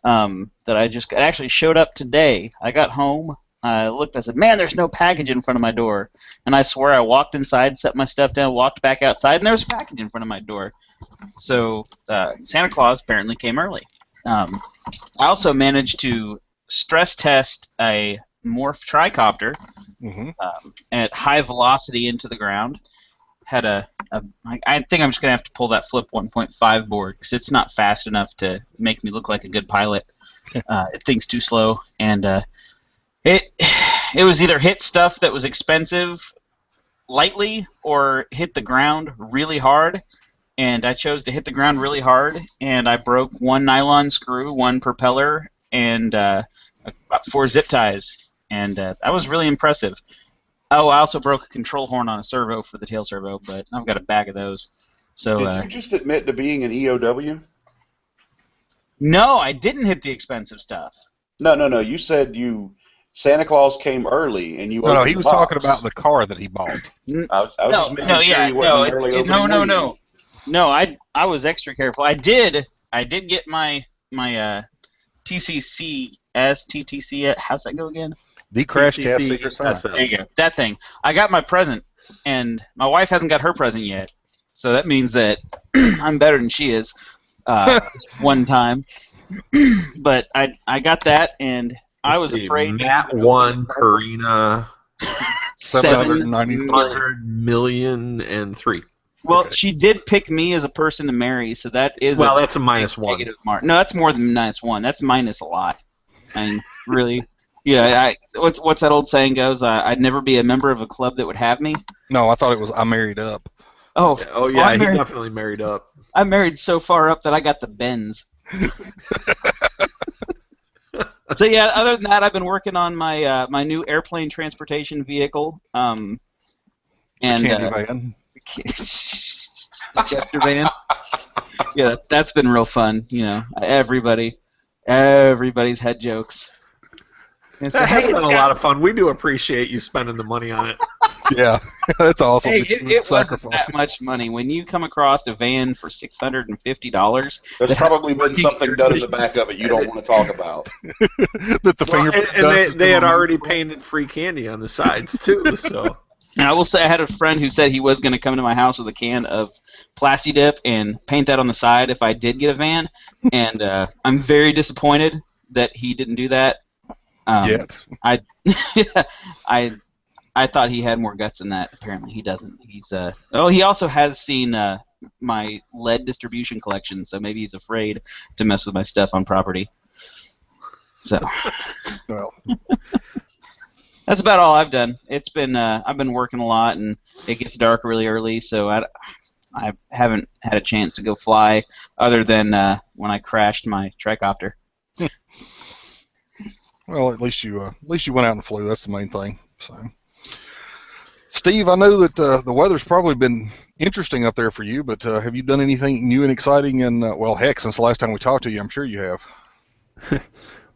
that it actually showed up today. I got home. I looked. I said, "Man, there's no package in front of my door." And I swear, I walked inside, set my stuff down, walked back outside, and there was a package in front of my door. So Santa Claus apparently came early. I also managed to stress test a Morph tricopter at high velocity into the ground. Had I think I'm just gonna have to pull that Flip 1.5 board because it's not fast enough to make me look like a good pilot. It thinks too slow, and it was either hit stuff that was expensive lightly or hit the ground really hard. And I chose to hit the ground really hard, and I broke one nylon screw, one propeller, and about 4 zip ties. And that was really impressive. Oh, I also broke a control horn on a servo for the tail servo, but I've got a bag of those. So did you just admit to being an EOW? No, I didn't hit the expensive stuff. No. You said Santa Claus came early, and you. No, he was talking about the car that he bought. I was just making sure you wasn't an early opening week. No, I was extra careful. I did get my TTCS. How's that go again? The CrashCast Secret Santa. There you go. That thing. I got my present, and my wife hasn't got her present yet. So that means that I'm better than she is. One time, but I got that, and I was afraid. Matt won Karina 793. Well, okay. She did pick me as a person to marry, so that is that's a -1. No, that's more than -1. That's minus a lot. I mean, really, yeah. What's that old saying goes? I'd never be a member of a club that would have me. No, I thought it was I married up. Oh yeah, he definitely married up. I married so far up that I got the Benz. So yeah, other than that, I've been working on my my new airplane transportation vehicle. And Candy van. Chester van. Yeah, that's been real fun. Everybody's had jokes. And so, That has been a lot of fun. We do appreciate you spending the money on it. Yeah, that's awesome. Hey, it wasn't that much money. When you come across a van for $650, there's probably been something done in the back of it you don't want to talk about. They had already painted free candy on the sides too. So. And I will say I had a friend who said he was going to come to my house with a can of Plasti Dip and paint that on the side if I did get a van. And I'm very disappointed that he didn't do that. Yet. I thought he had more guts than that. Apparently he doesn't. He also has seen my lead distribution collection, so maybe he's afraid to mess with my stuff on property. So. Well. That's about all I've done. It's been I've been working a lot, and it gets dark really early, so I haven't had a chance to go fly, other than when I crashed my tricopter. Well, at least you went out and flew. That's the main thing. So, Steve, I know that the weather's probably been interesting up there for you, but have you done anything new and exciting? And heck, since the last time we talked to you, I'm sure you have.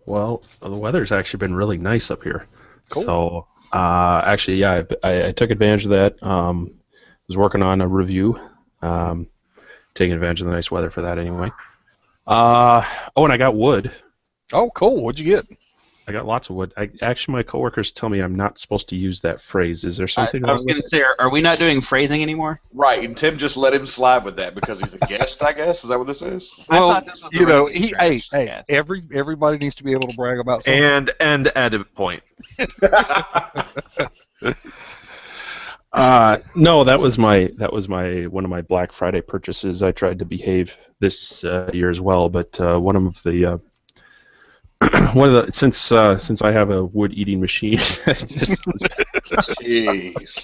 Well, the weather's actually been really nice up here. Cool. So, actually, yeah, I took advantage of that. Was working on a review, taking advantage of the nice weather for that anyway. And I got wood. Oh, cool. What'd you get? I got lots of wood. Actually, my coworkers tell me I'm not supposed to use that phrase. Is there I something was wrong going with to say, are we not doing phrasing anymore? Right, and Tim just let him slide with that because he's a guest, I guess. Is that what this is? I Well, thought this was a you know, radio hey, trash. everybody needs to be able to brag about something. And edit point. No, that was my one of my Black Friday purchases. I tried to behave this year as well, but one of the since I have a wood eating machine, Jeez.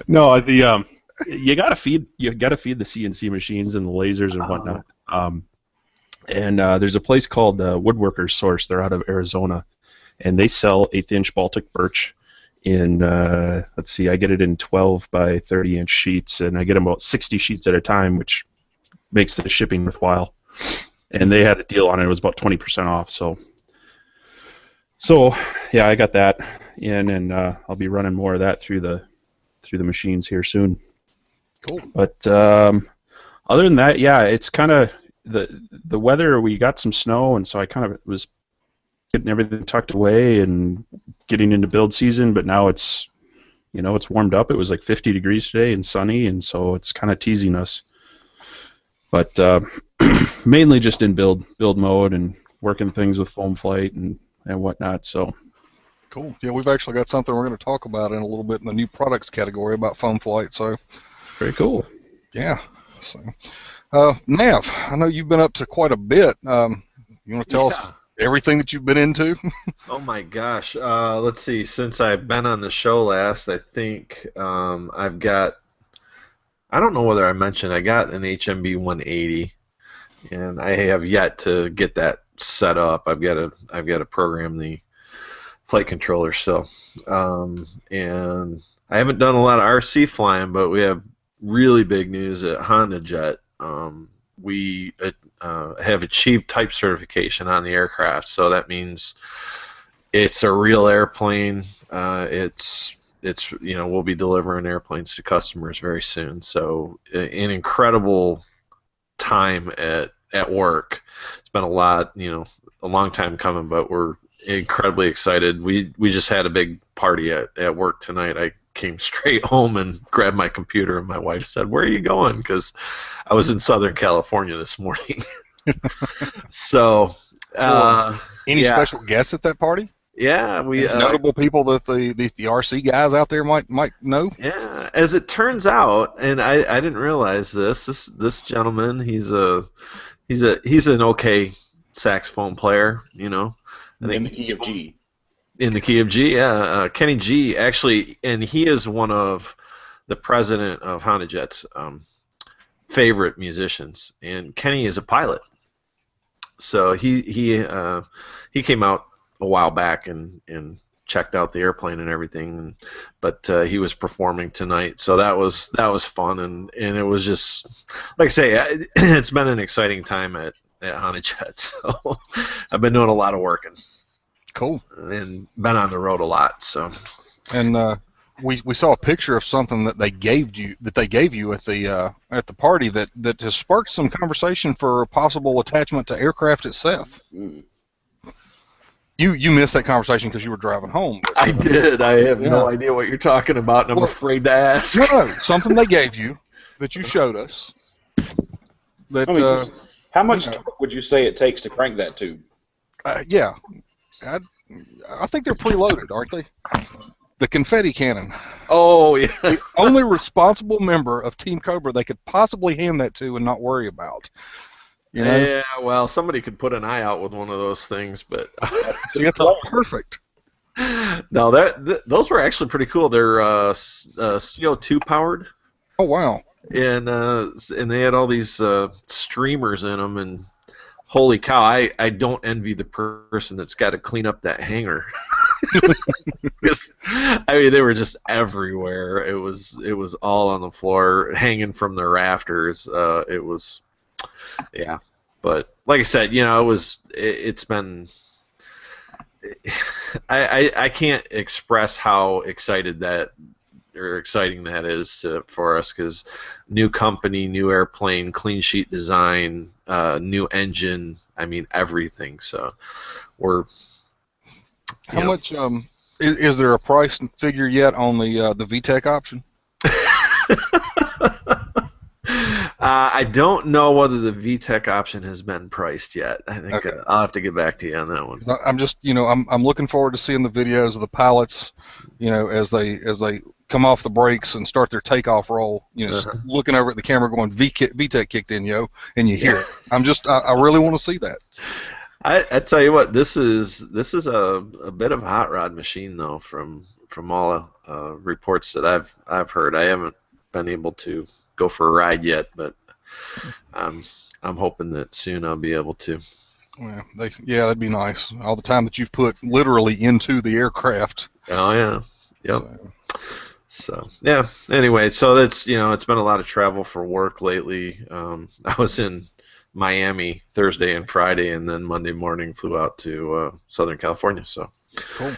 no, you gotta feed the CNC machines and the lasers and whatnot. And there's a place called Woodworkers Source. They're out of Arizona, and they sell 1/8-inch Baltic birch in let's see, I get it in 12 by 30-inch sheets, and I get them about 60 sheets at a time, which makes the shipping worthwhile. And they had a deal on it; it was about 20% off. So yeah, I got that in, and I'll be running more of that through the machines here soon. Cool. But other than that, yeah, it's kind of the weather. We got some snow, and so I kind of was getting everything tucked away and getting into build season. But now it's warmed up. It was like 50 degrees today and sunny, and so it's kind of teasing us. But mainly just in build mode and working things with foam flight and whatnot. So Cool. Yeah, we've actually got something we're going to talk about in a little bit in the new products category about foam flight. So very cool. Yeah. So, Nav, I know you've been up to quite a bit. You want to tell us everything that you've been into? Oh my gosh. Let's see. Since I've been on the show last, I think I've got. I don't know whether I mentioned I got an HMB 180, and I have yet to get that set up. I've got to program the flight controller still, and I haven't done a lot of RC flying, but we have really big news at Honda Jet. We have achieved type certification on the aircraft, so that means it's a real airplane. We'll be delivering airplanes to customers very soon. So an incredible time at work. It's been a long time coming, but we're incredibly excited. We just had a big party at work tonight. I came straight home and grabbed my computer, and my wife said, "Where are you going?" Because I was in Southern California this morning. So, any special guests at that party? Yeah, we notable people that the RC guys out there might know. Yeah, as it turns out, and I didn't realize this gentleman, he's an okay saxophone player, I think in the key of G. In the key of G, yeah. Kenny G, actually, and he is one of the president of Honda Jet's favorite musicians, and Kenny is a pilot. So he came out a while back and checked out the airplane and everything, but he was performing tonight, so that was fun, and it was just, like I say, it's been an exciting time at Honda Jet. So I've been doing a lot of working. Cool. And been on the road a lot. So. And we saw a picture of something that they gave you at the party that has sparked some conversation for a possible attachment to aircraft itself. Mm. You missed that conversation because you were driving home. But, I did. I have no idea what you're talking about, and I'm afraid to ask. No, something they gave you that you showed us. That how much torque would you say it takes to crank that tube? Yeah, I think they're preloaded, aren't they? The confetti cannon. Oh yeah. The only responsible member of Team Cobra they could possibly hand that to and not worry about. Yeah, well, somebody could put an eye out with one of those things, but perfect. No, those were actually pretty cool. They're CO2 powered. Oh wow! And they had all these streamers in them, and holy cow, I don't envy the person that's got to clean up that hangar. They were just everywhere. It was all on the floor, hanging from the rafters. It was. Yeah, but like I said, it's been. I can't express how exciting that is for us, because new company, new airplane, clean sheet design, new engine. I mean everything. So we're How much? Is there a price figure yet on the VTEC option? I don't know whether the VTEC option has been priced yet. I think Okay. I'll have to get back to you on that one. I'm just, I'm looking forward to seeing the videos of the pilots, as they come off the brakes and start their takeoff roll, looking over at the camera going, VTEC kicked in, yo, and you hear it. I really want to see that. I tell you what, this is a bit of a hot rod machine though, from all reports that I've heard. I haven't been able to go for a ride yet, but I'm hoping that soon I'll be able to. Yeah, that'd be nice. All the time that you've put literally into the aircraft. Oh yeah, yep. So yeah. Anyway, so that's it's been a lot of travel for work lately. I was in Miami Thursday and Friday, and then Monday morning flew out to Southern California. So cool.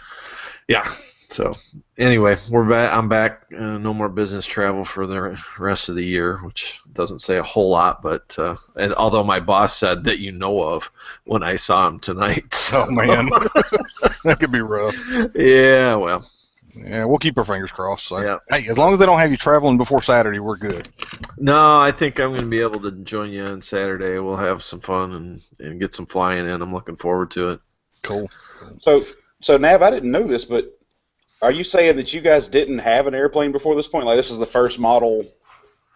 Yeah. So anyway, we're back. I'm back. No more business travel for the rest of the year, which doesn't say a whole lot. But and although my boss said that of when I saw him tonight. So. Oh man, that could be rough. Yeah. Well. Yeah, we'll keep our fingers crossed. So. Yeah. Hey, as long as they don't have you traveling before Saturday, we're good. No, I think I'm going to be able to join you on Saturday. We'll have some fun and get some flying in. I'm looking forward to it. Cool. So Nav, I didn't know this, but are you saying that you guys didn't have an airplane before this point? Like this is the first model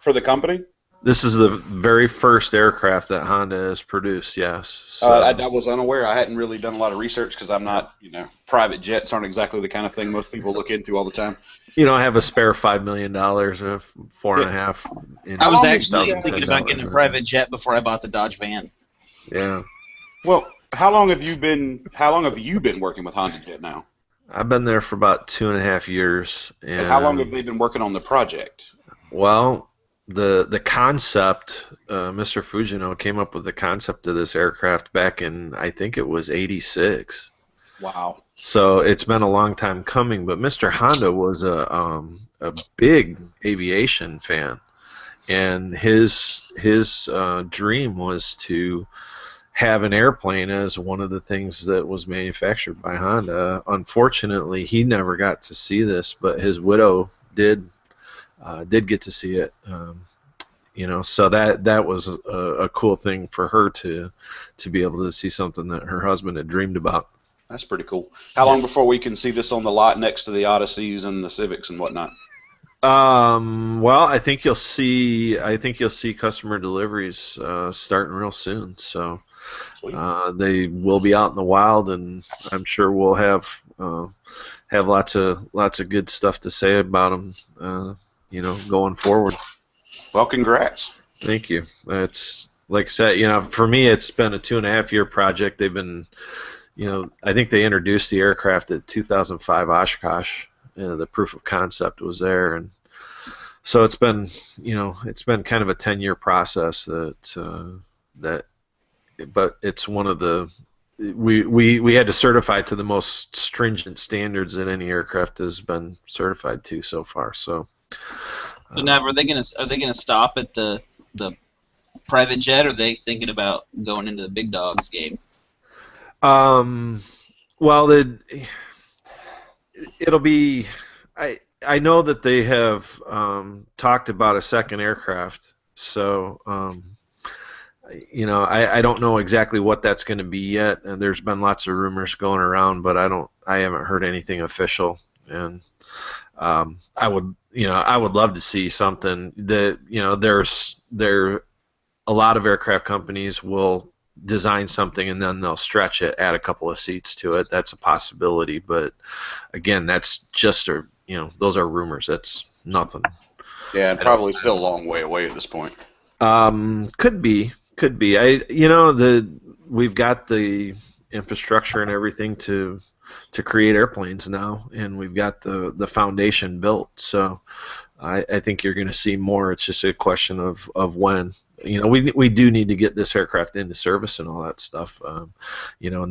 for the company? This is the very first aircraft that Honda has produced, yes. So. I was unaware. I hadn't really done a lot of research because I'm not, private jets aren't exactly the kind of thing most people look into all the time. I have a spare $5 million of 4.5. I was actually thinking about getting a private jet before I bought the Dodge van. Yeah. Well, how long have you been working with Honda Jet now? I've been there for about 2.5 years. And how long have they been working on the project? Well, the concept, Mr. Fujino came up with the concept of this aircraft back in, I think it was 86. Wow. So it's been a long time coming, but Mr. Honda was a big aviation fan, and his dream was to have an airplane as one of the things that was manufactured by Honda. Unfortunately, he never got to see this, but his widow did get to see it. So that was a cool thing for her to be able to see something that her husband had dreamed about. That's pretty cool. How long before we can see this on the lot next to the Odysseys and the Civics and whatnot? Well, I think you'll see customer deliveries starting real soon. So they will be out in the wild, and I'm sure we'll have lots of good stuff to say about them. Going forward. Well, congrats. Thank you. It's like I said, for me, it's been a 2.5-year project. They've been, I think they introduced the aircraft at 2005 Oshkosh. The proof of concept was there, and so it's been kind of a 10-year process but it's one of the we had to certify to the most stringent standards that any aircraft has been certified to so far. So now, are they gonna stop at the private jet, or are they thinking about going into the big dogs game? Well, it'll be. I know that they have talked about a second aircraft, so I don't know exactly what that's going to be yet, and there's been lots of rumors going around, but I haven't heard anything official, and I would love to see something that there a lot of aircraft companies will design something and then they'll stretch it, add a couple of seats to it. That's a possibility, but again, that's just those are rumors. That's nothing. Yeah, and probably still a long way away at this point. Could be. We've got the infrastructure and everything to create airplanes now, and we've got the foundation built. So I think you're going to see more. It's just a question of when. We do need to get this aircraft into service and all that stuff. And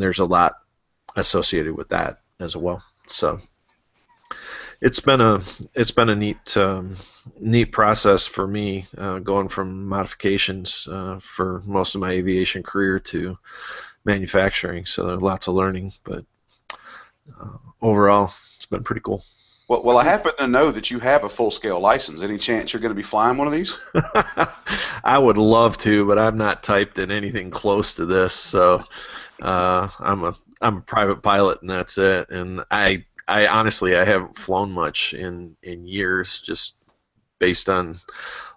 there's a lot associated with that as well. So it's been a neat process for me, going from modifications for most of my aviation career to manufacturing. So there's lots of learning, but overall, it's been pretty cool. Well, I happen to know that you have a full-scale license. Any chance you're going to be flying one of these? I would love to, but I'm not typed in anything close to this. So I'm a private pilot, and that's it. And I honestly I haven't flown much in years, just based on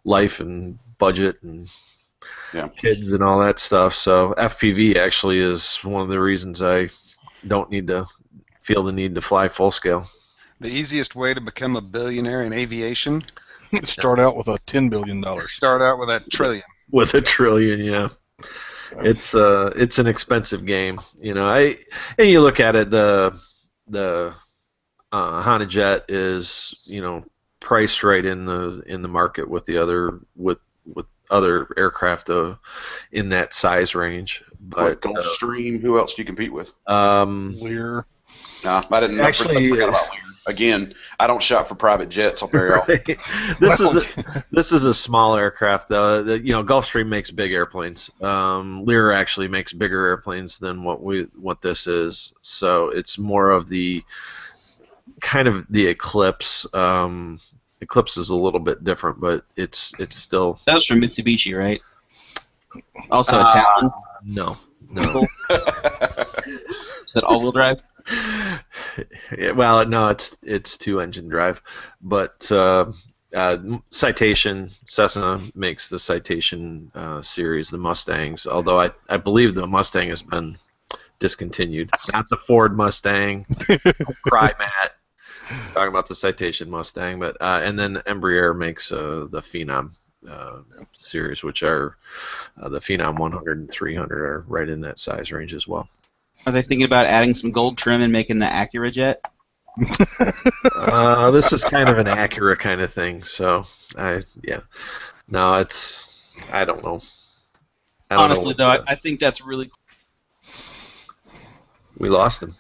life and budget and kids and all that stuff. So FPV actually is one of the reasons I don't feel the need to fly full scale. The easiest way to become a billionaire in aviation? Start out with a $10 billion. Start out with that trillion. With a trillion, yeah. It's an expensive game, you know. And you look at it, the Honda Jet is, you know, priced right in the market with the other with other aircraft in that size range. But Gulfstream, who else do you compete with? Lear. No, I didn't. Actually, I forgot about Lear. Again, I don't shop for private jets very often. This is a small aircraft though. You know, Gulfstream makes big airplanes. Lear actually makes bigger airplanes than what this is. So it's more of the kind of the Eclipse. Eclipse is a little bit different, but it's still. That was from Mitsubishi, right? Also a Talon. No. Is that all-wheel drive? Yeah, well, no, it's two-engine drive, but Citation Cessna makes the Citation series, the Mustangs. Although I believe the Mustang has been discontinued, not the Ford Mustang. Cry, Matt. Talking about the Citation Mustang, but and then Embraer makes the Phenom series, which are the Phenom 100 and 300 are right in that size range as well. Are they thinking about adding some gold trim and making the Acura jet? This is kind of an Acura kind of thing, so I don't know. Honestly, though, I think that's really cool. We lost him.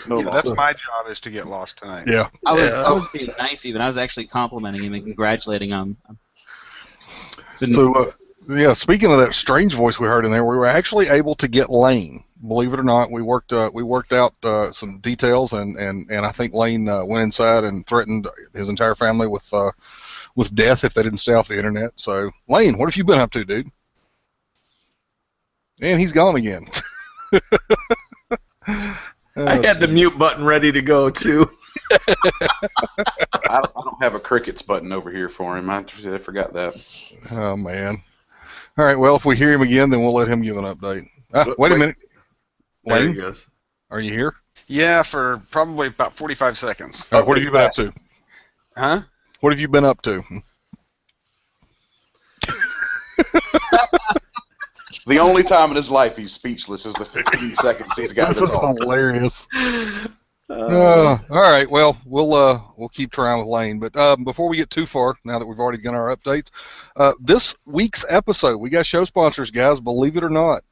That's my job, is to get lost tonight. Yeah. I was being nice even. I was actually complimenting him and congratulating him. So, speaking of that strange voice we heard in there, we were actually able to get Lane. Believe it or not, we worked out some details, and I think Lane went inside and threatened his entire family with death if they didn't stay off the internet. So, Lane, what have you been up to, dude? And he's gone again. I had the mute button ready to go too. I don't have a crickets button over here for him. I forgot that. Oh man. All right. Well, if we hear him again, then we'll let him give an update. Wait a minute. There Lane, he goes. are you here? Yeah, for probably about 45 seconds. All right, what have you been up to? Huh? What have you been up to? The only time in his life he's speechless is the 15 seconds he's got This to is talk. hilarious. All right, well, we'll keep trying with Lane, but before we get too far, now that we've already done our updates, this week's episode, we got show sponsors, guys, believe it or not.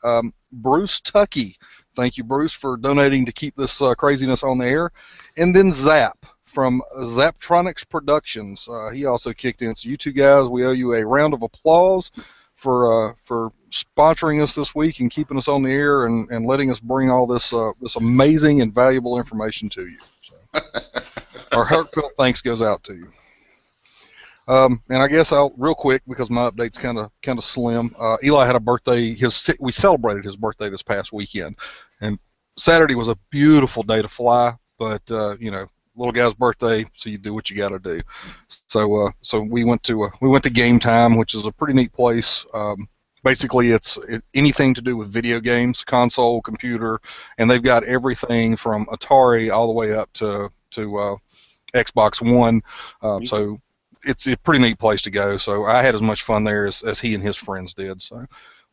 Bruce Tuckey, thank you, Bruce, for donating to keep this craziness on the air, and then Zap from Zaptronics Productions. He also kicked in. So you two guys, we owe you a round of applause for sponsoring us this week and keeping us on the air and letting us bring all this this amazing and valuable information to you. So, our heartfelt thanks goes out to you. And I guess I'll real quick, because my update's kind of slim. Eli had a birthday. We celebrated his birthday this past weekend, and Saturday was a beautiful day to fly. But little guy's birthday, so you do what you got to do. So we went to Game Time, which is a pretty neat place. Basically, it's anything to do with video games, console, computer, and they've got everything from Atari all the way up to Xbox One. So it's a pretty neat place to go. So I had as much fun there as he and his friends did. So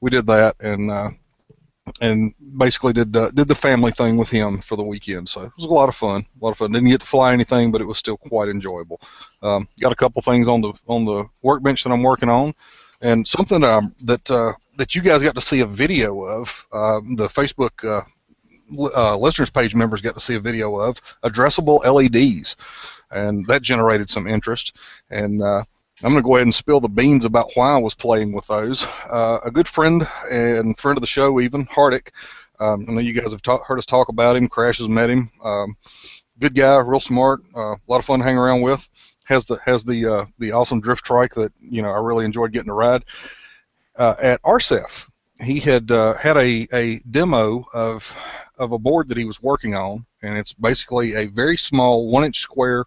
we did that and basically did the family thing with him for the weekend. So it was a lot of fun. Didn't get to fly anything, but it was still quite enjoyable. Got a couple things on the workbench that I'm working on. And something that you guys got to see a video of, the Facebook listeners page members got to see a video of addressable LEDs, and that generated some interest. And I'm going to go ahead and spill the beans about why I was playing with those. A good friend and friend of the show, even Hardick, I know you guys have heard us talk about him. Crash has met him. Good guy, real smart, a lot of fun to hang around with. Has the awesome drift trike that I really enjoyed getting to ride. At RCEF, he had had a demo of a board that he was working on, and it's basically a very small 1-inch square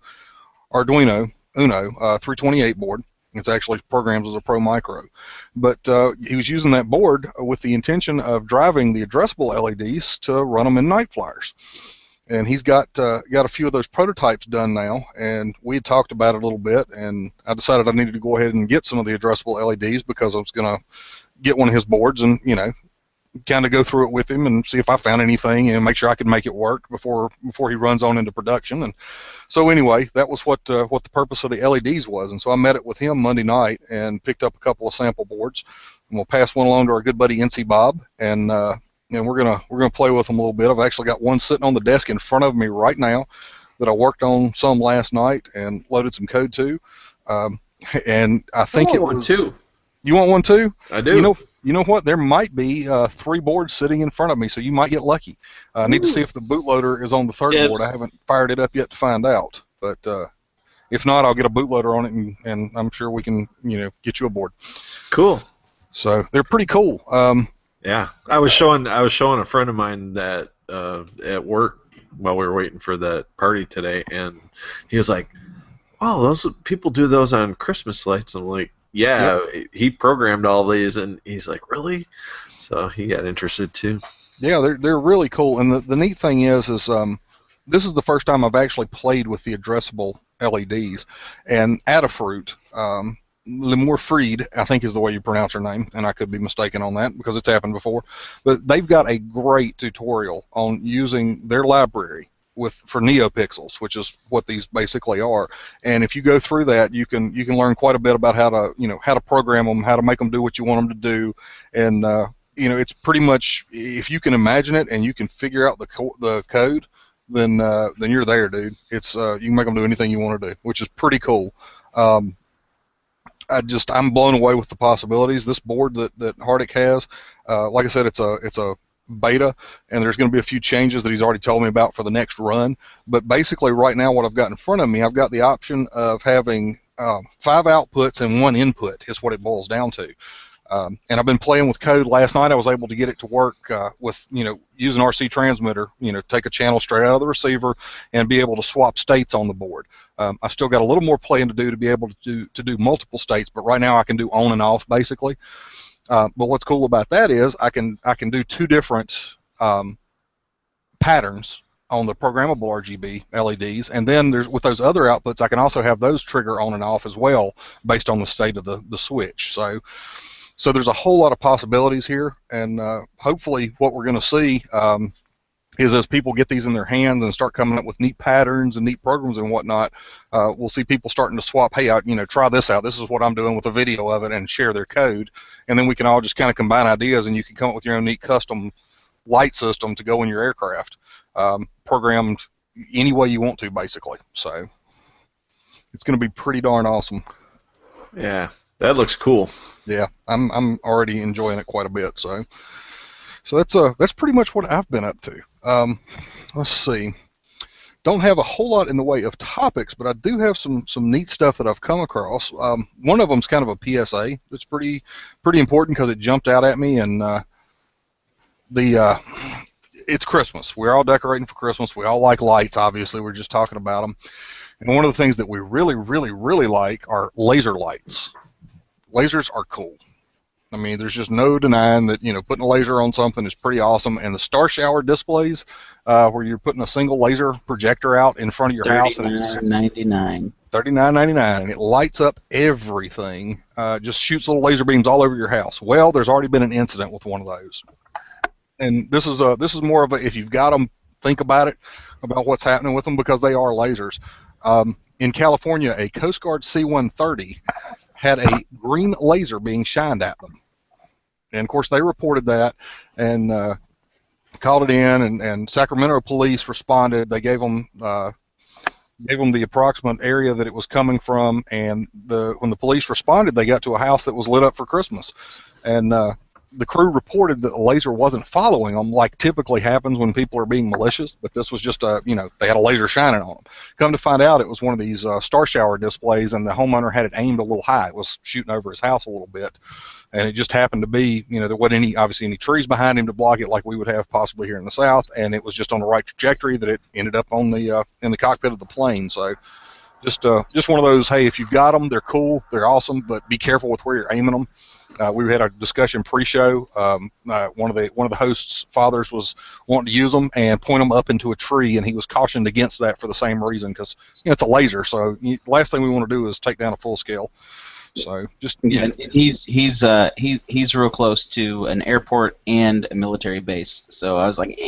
Arduino Uno 328 board. It's actually programmed as a Pro Micro, but he was using that board with the intention of driving the addressable LEDs to run them in night flyers. And he's got a few of those prototypes done now, and we had talked about it a little bit, and I decided I needed to go ahead and get some of the addressable LEDs because I was going to get one of his boards and kind of go through it with him and see if I found anything and make sure I could make it work before he runs on into production. And so anyway, that was what the purpose of the LEDs was. And so I met it with him Monday night and picked up a couple of sample boards, and we'll pass one along to our good buddy NC Bob, and we're gonna play with them a little bit. I've actually got one sitting on the desk in front of me right now that I worked on some last night and loaded some code to. And I think I want one too. You want one too? I do. You know what? There might be 3 boards sitting in front of me, so you might get lucky. I need to see if the bootloader is on the 3rd board. I haven't fired it up yet to find out, but if not, I'll get a bootloader on it, and I'm sure we can get you a board. Cool. So they're pretty cool. Yeah, I was showing a friend of mine that at work while we were waiting for that party today, and he was like, "Oh, those people do those on Christmas lights." I'm like, "Yeah, yep. He programmed all these," and he's like, "Really?" So he got interested too. Yeah, they're really cool, and the neat thing is this is the first time I've actually played with the addressable LEDs, and Adafruit. Lemore Freed, I think is the way you pronounce her name, and I could be mistaken on that because it's happened before. But they've got a great tutorial on using their library for NeoPixels, which is what these basically are. And if you go through that, you can learn quite a bit about how to program them, how to make them do what you want them to do, and it's pretty much, if you can imagine it and you can figure out the code, then you're there, dude. It's you can make them do anything you want to do, which is pretty cool. I'm blown away with the possibilities. This board that Hardick has, like I said, it's a beta, and there's going to be a few changes that he's already told me about for the next run. But basically, right now, what I've got in front of me, I've got the option of having 5 outputs and 1 input is what it boils down to. And I've been playing with code. Last night I was able to get it to work with, use an RC transmitter, take a channel straight out of the receiver and be able to swap states on the board. I still got a little more playing to do to be able to do multiple states, but right now I can do on and off basically. But what's cool about that is I can do 2 different patterns on the programmable RGB LEDs, and then with those other outputs I can also have those trigger on and off as well based on the state of the switch. So there's a whole lot of possibilities here, and hopefully what we're going to see is as people get these in their hands and start coming up with neat patterns and neat programs and whatnot, we'll see people starting to swap, hey, try this out. This is what I'm doing with a video of it, and share their code, and then we can all just kind of combine ideas, and you can come up with your own neat custom light system to go in your aircraft, programmed any way you want to, basically. So it's going to be pretty darn awesome. Yeah. That looks cool. Yeah, I'm already enjoying it quite a bit. So that's pretty much what I've been up to. Let's see. Don't have a whole lot in the way of topics, but I do have some neat stuff that I've come across. One of them's kind of a PSA. It's pretty important because it jumped out at me, and it's Christmas. We're all decorating for Christmas. We all like lights. Obviously, we're just talking about them. And one of the things that we really, really, really like are laser lights. Lasers are cool. I mean, there's just no denying that, putting a laser on something is pretty awesome. And the Star Shower displays, where you're putting a single laser projector out in front of your house, and it's $39.99, and it lights up everything. Just shoots little laser beams all over your house. Well, there's already been an incident with one of those. And this is more of a, if you've got them, think about it, about what's happening with them, because they are lasers. In California, a Coast Guard C-130 had a green laser being shined at them. And, of course, they reported that and called it in, and Sacramento police responded. They gave them the approximate area that it was coming from, and when the police responded, they got to a house that was lit up for Christmas. And the crew reported that the laser wasn't following them, like typically happens when people are being malicious. But this was just they had a laser shining on them. Come to find out, it was one of these star shower displays, and the homeowner had it aimed a little high. It was shooting over his house a little bit, and it just happened to be, there wasn't any trees behind him to block it like we would have possibly here in the south, and it was just on the right trajectory that it ended up on the in the cockpit of the plane. So. Just one of those, hey, if you've got them, they're cool, they're awesome, but be careful with where you're aiming them. We had a discussion pre-show. One of the hosts' fathers was wanting to use them and point them up into a tree, and he was cautioned against that for the same reason, because it's a laser. So the last thing we want to do is take down a full scale. So just he's real close to an airport and a military base. So I was like,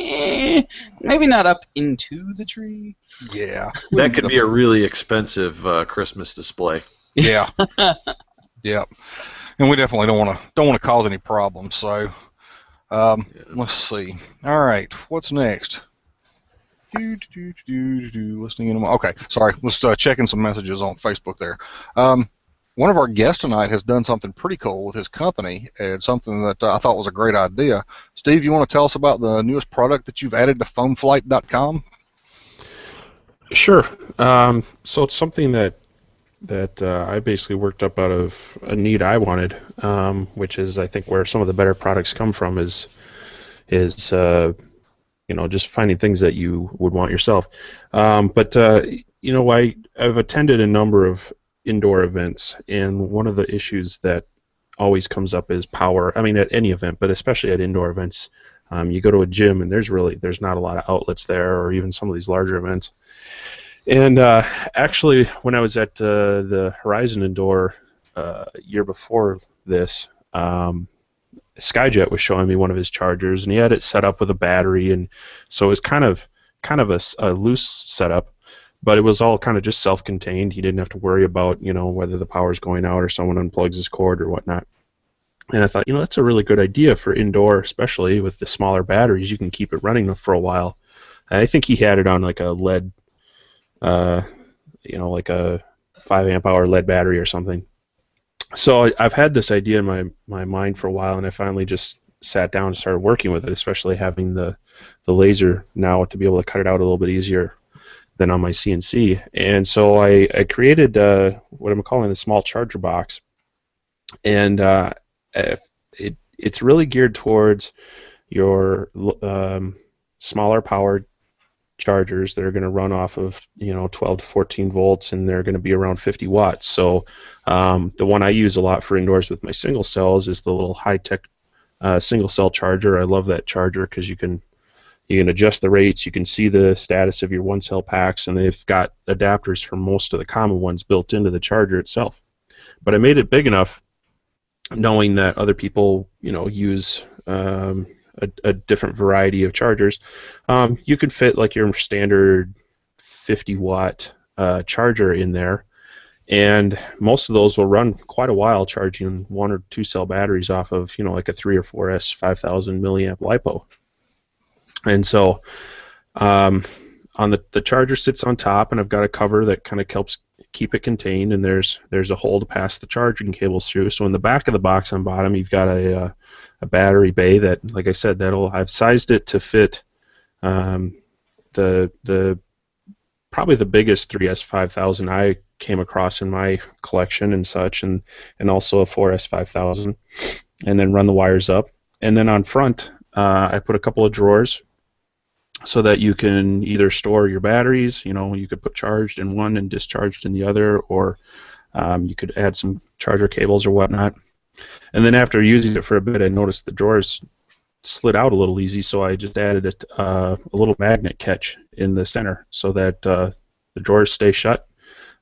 maybe not up into the tree. Yeah, that could be a really expensive Christmas display. Yeah, yeah, and we definitely don't want to cause any problems. So let's see. All right, what's next? Listening in. Okay, sorry. Let's checking some messages on Facebook there. One of our guests tonight has done something pretty cool with his company, and something that I thought was a great idea. Steve, you want to tell us about the newest product that you've added to foamflight.com? Sure. So it's something that I basically worked up out of a need I wanted, which is, I think, where some of the better products come from is just finding things that you would want yourself. I've attended a number of indoor events, and one of the issues that always comes up is power. I mean, at any event, but especially at indoor events. You go to a gym, and there's not a lot of outlets there, or even some of these larger events. And actually, when I was at the Horizon Indoor year before this, Skyjet was showing me one of his chargers, and he had it set up with a battery, and so it was kind of a loose setup. But it was all kind of just self-contained. He didn't have to worry about, whether the power's going out or someone unplugs his cord or whatnot. And I thought, that's a really good idea for indoor, especially with the smaller batteries. You can keep it running for a while. I think he had it on like a lead, like a 5 amp hour lead battery or something. So I've had this idea in my mind for a while, and I finally just sat down and started working with it, especially having the laser now to be able to cut it out a little bit easier than on my CNC. And so I created what I'm calling a small charger box, and it's really geared towards your smaller powered chargers that are going to run off of 12 to 14 volts, and they're going to be around 50 watts. So the one I use a lot for indoors with my single cells is the little high-tech single cell charger. I love that charger because you can adjust the rates, you can see the status of your one cell packs, and they've got adapters for most of the common ones built into the charger itself. But I made it big enough, knowing that other people use a different variety of chargers. You could fit like your standard 50 watt charger in there, and most of those will run quite a while charging 1 or 2 cell batteries off of like a 3 or 4S 5000 milliamp LiPo. And so on the charger sits on top, and I've got a cover that kind of helps keep it contained, and there's a hole to pass the charging cables through. So in the back of the box on bottom, you've got a battery bay that, like I said, I've sized it to fit the probably the biggest 3S 5000 I came across in my collection and such, and also a 4S 5000, and then run the wires up. And then on front, I put a couple of drawers so that you can either store your batteries, you could put charged in one and discharged in the other, or you could add some charger cables or whatnot. And then after using it for a bit, I noticed the drawers slid out a little easy, so I just added a little magnet catch in the center so that the drawers stay shut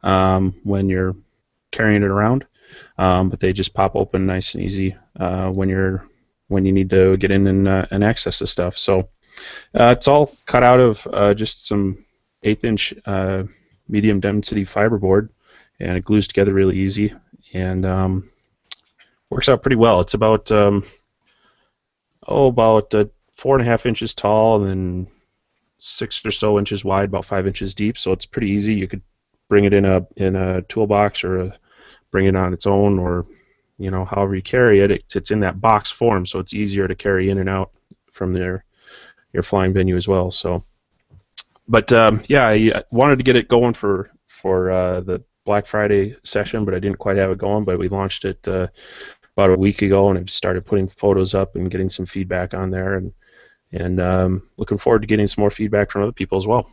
when you're carrying it around, but they just pop open nice and easy when you need to get in and access the stuff. So it's all cut out of just some 1/8 inch medium density fiberboard, and it glues together really easy, and works out pretty well. It's about 4.5 inches tall, and then 6 or so inches wide, about 5 inches deep. So it's pretty easy. You could bring it in a toolbox, or bring it on its own, or however you carry it, it's in that box form, so it's easier to carry in and out from your flying venue as well. So, but yeah, I wanted to get it going for the Black Friday session, but I didn't quite have it going. But we launched it about a week ago, and I've started putting photos up and getting some feedback on there, and looking forward to getting some more feedback from other people as well.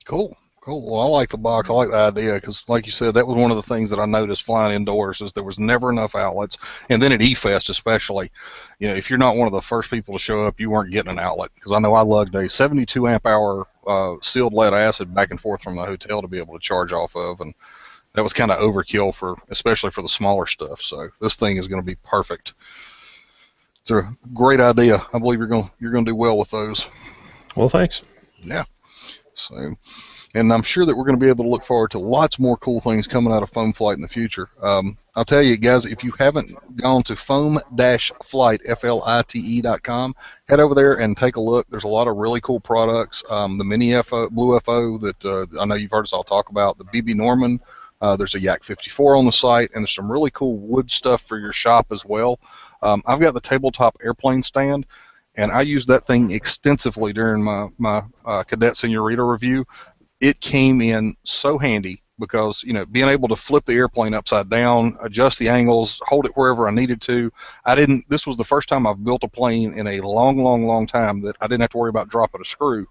Cool. Well, I like the box. I like the idea because, like you said, that was one of the things that I noticed flying indoors is there was never enough outlets. And then at E-Fest especially, if you're not one of the first people to show up, you weren't getting an outlet. Because I know I lugged a 72 amp hour sealed lead acid back and forth from the hotel to be able to charge off of, and that was kind of overkill especially for the smaller stuff. So this thing is going to be perfect. It's a great idea. I believe you're going to do well with those. Well, thanks. Yeah. So. And I'm sure that we're going to be able to look forward to lots more cool things coming out of Foam Flight in the future. I'll tell you, guys, if you haven't gone to foam-flight, FLITE.com, head over there and take a look. There's a lot of really cool products. The Mini FO, Blue FO that I know you've heard us all talk about, the BB Norman. There's a Yak 54 on the site, and there's some really cool wood stuff for your shop as well. I've got the tabletop airplane stand, and I used that thing extensively during my Cadet Senorita review. It came in so handy because, being able to flip the airplane upside down, adjust the angles, hold it wherever I needed to. This was the first time I've built a plane in a long, long, long time that I didn't have to worry about dropping a screw,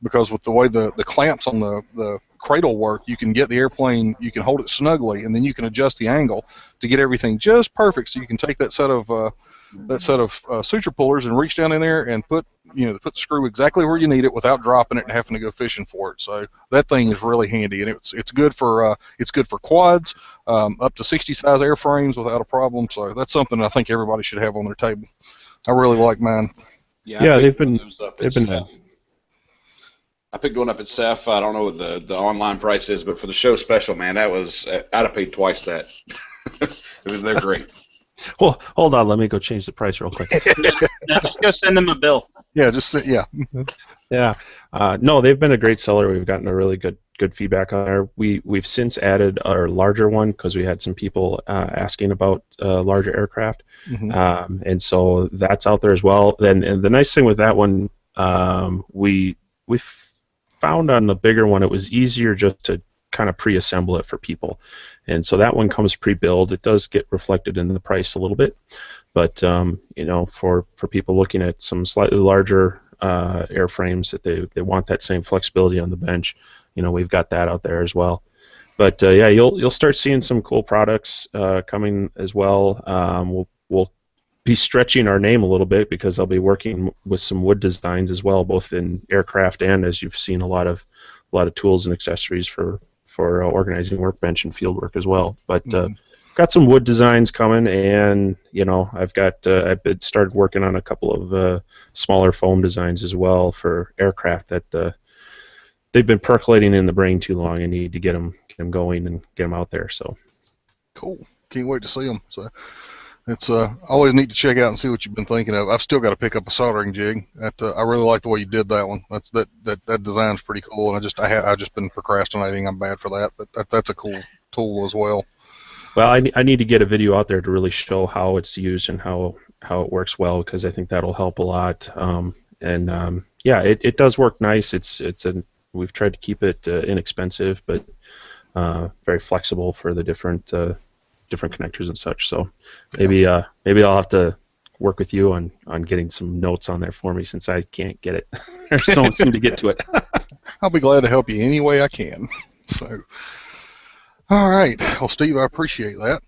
because with the way the clamps on the cradle work, you can get the airplane, you can hold it snugly, and then you can adjust the angle to get everything just perfect, so you can take that set of suture pullers and reach down in there and put the screw exactly where you need it without dropping it and having to go fishing for it. So that thing is really handy, and it's good for quads, up to 60 size airframes without a problem. So that's something I think everybody should have on their table. I really like mine. Yeah, they've been. I picked one up at Ceph. I don't know what the online price is, but for the show special, man, I'd have paid twice that. They're great. Well, hold on. Let me go change the price real quick. Now just go send them a bill. Yeah, Yeah. No, they've been a great seller. We've gotten a really good feedback on there. We've since added our larger one because we had some people asking about larger aircraft, and so that's out there as well. And the nice thing with that one, we found on the bigger one, it was easier just to kind of pre-assemble it for people, and so that one comes pre-built. It does get reflected in the price a little bit, but for people looking at some slightly larger airframes that they want that same flexibility on the bench, we've got that out there as well. But yeah, you'll start seeing some cool products coming as well. We'll be stretching our name a little bit because I'll be working with some wood designs as well, both in aircraft and, as you've seen, a lot of tools and accessories for organizing workbench and field work as well. But got some wood designs coming, and I've started working on a couple of smaller foam designs as well for aircraft that they've been percolating in the brain too long. I need to get them going and get them out there. So cool. Can't wait to see them. So it's always neat to check out and see what you've been thinking of. I've still got to pick up a soldering jig. I really like the way you did that one. That design's pretty cool, and I've just been procrastinating. I'm bad for that, but that's a cool tool as well. Well, I need to get a video out there to really show how it's used and how it works well, because I think that'll help a lot. Yeah, it does work nice. We've tried to keep it inexpensive, but very flexible for the different connectors and such. So maybe I'll have to work with you on getting some notes on there for me, since I can't get it. Or someone seem to get to it. I'll be glad to help you any way I can. So, all right. Well, Steve, I appreciate that.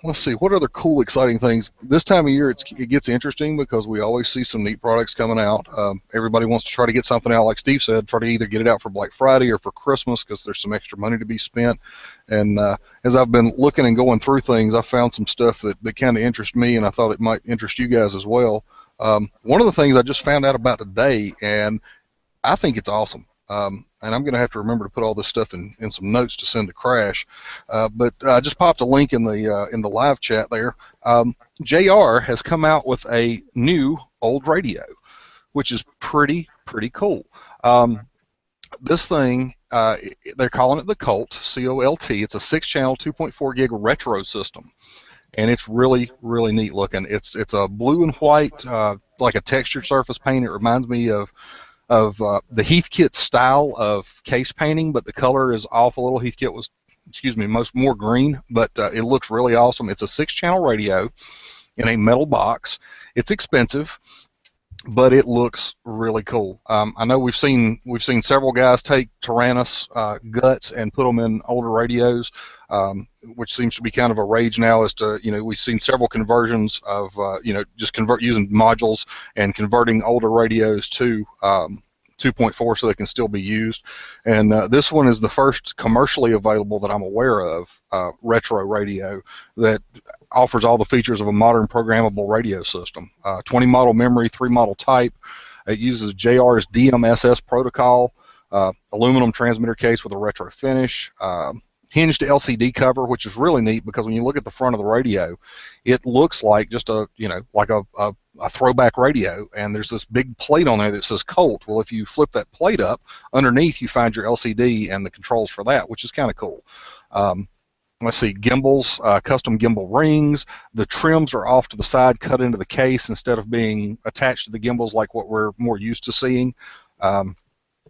Let's see, what other cool, exciting things? This time of year, it gets interesting because we always see some neat products coming out. Everybody wants to try to get something out, like Steve said, try to either get it out for Black Friday or for Christmas, because there's some extra money to be spent. And as I've been looking and going through things, I found some stuff that kind of interests me, and I thought it might interest you guys as well. One of the things I just found out about today, and I think it's awesome. And I'm going to have to remember to put all this stuff in some notes to send to Crash. But I just popped a link in the live chat there. JR has come out with a new old radio, which is pretty cool. This thing they're calling it the Colt, C-O-L-T. It's a 6-channel, 2.4 gig retro system, and it's really, really neat looking. It's a blue and white, like a textured surface paint. It reminds me of the Heathkit style of case painting, but the color is off a little. Heathkit was, more green, but it looks really awesome. It's a 6-channel radio in a metal box. It's expensive, but it looks really cool. I know we've seen several guys take Tyrannus guts and put them in older radios, which seems to be kind of a rage now. As to we've seen several conversions of just using modules and converting older radios to 2.4 so they can still be used. And this one is the first commercially available that I'm aware of retro radio that offers all the features of a modern programmable radio system. 20 model memory, 3 model type. It uses JR's DMSS protocol, aluminum transmitter case with a retro finish, hinged LCD cover, which is really neat because when you look at the front of the radio, it looks like just a throwback radio, and there's this big plate on there that says Colt. Well, if you flip that plate up, underneath you find your LCD and the controls for that, which is kind of cool. Let's see, gimbals, custom gimbal rings. The trims are off to the side, cut into the case instead of being attached to the gimbals like what we're more used to seeing.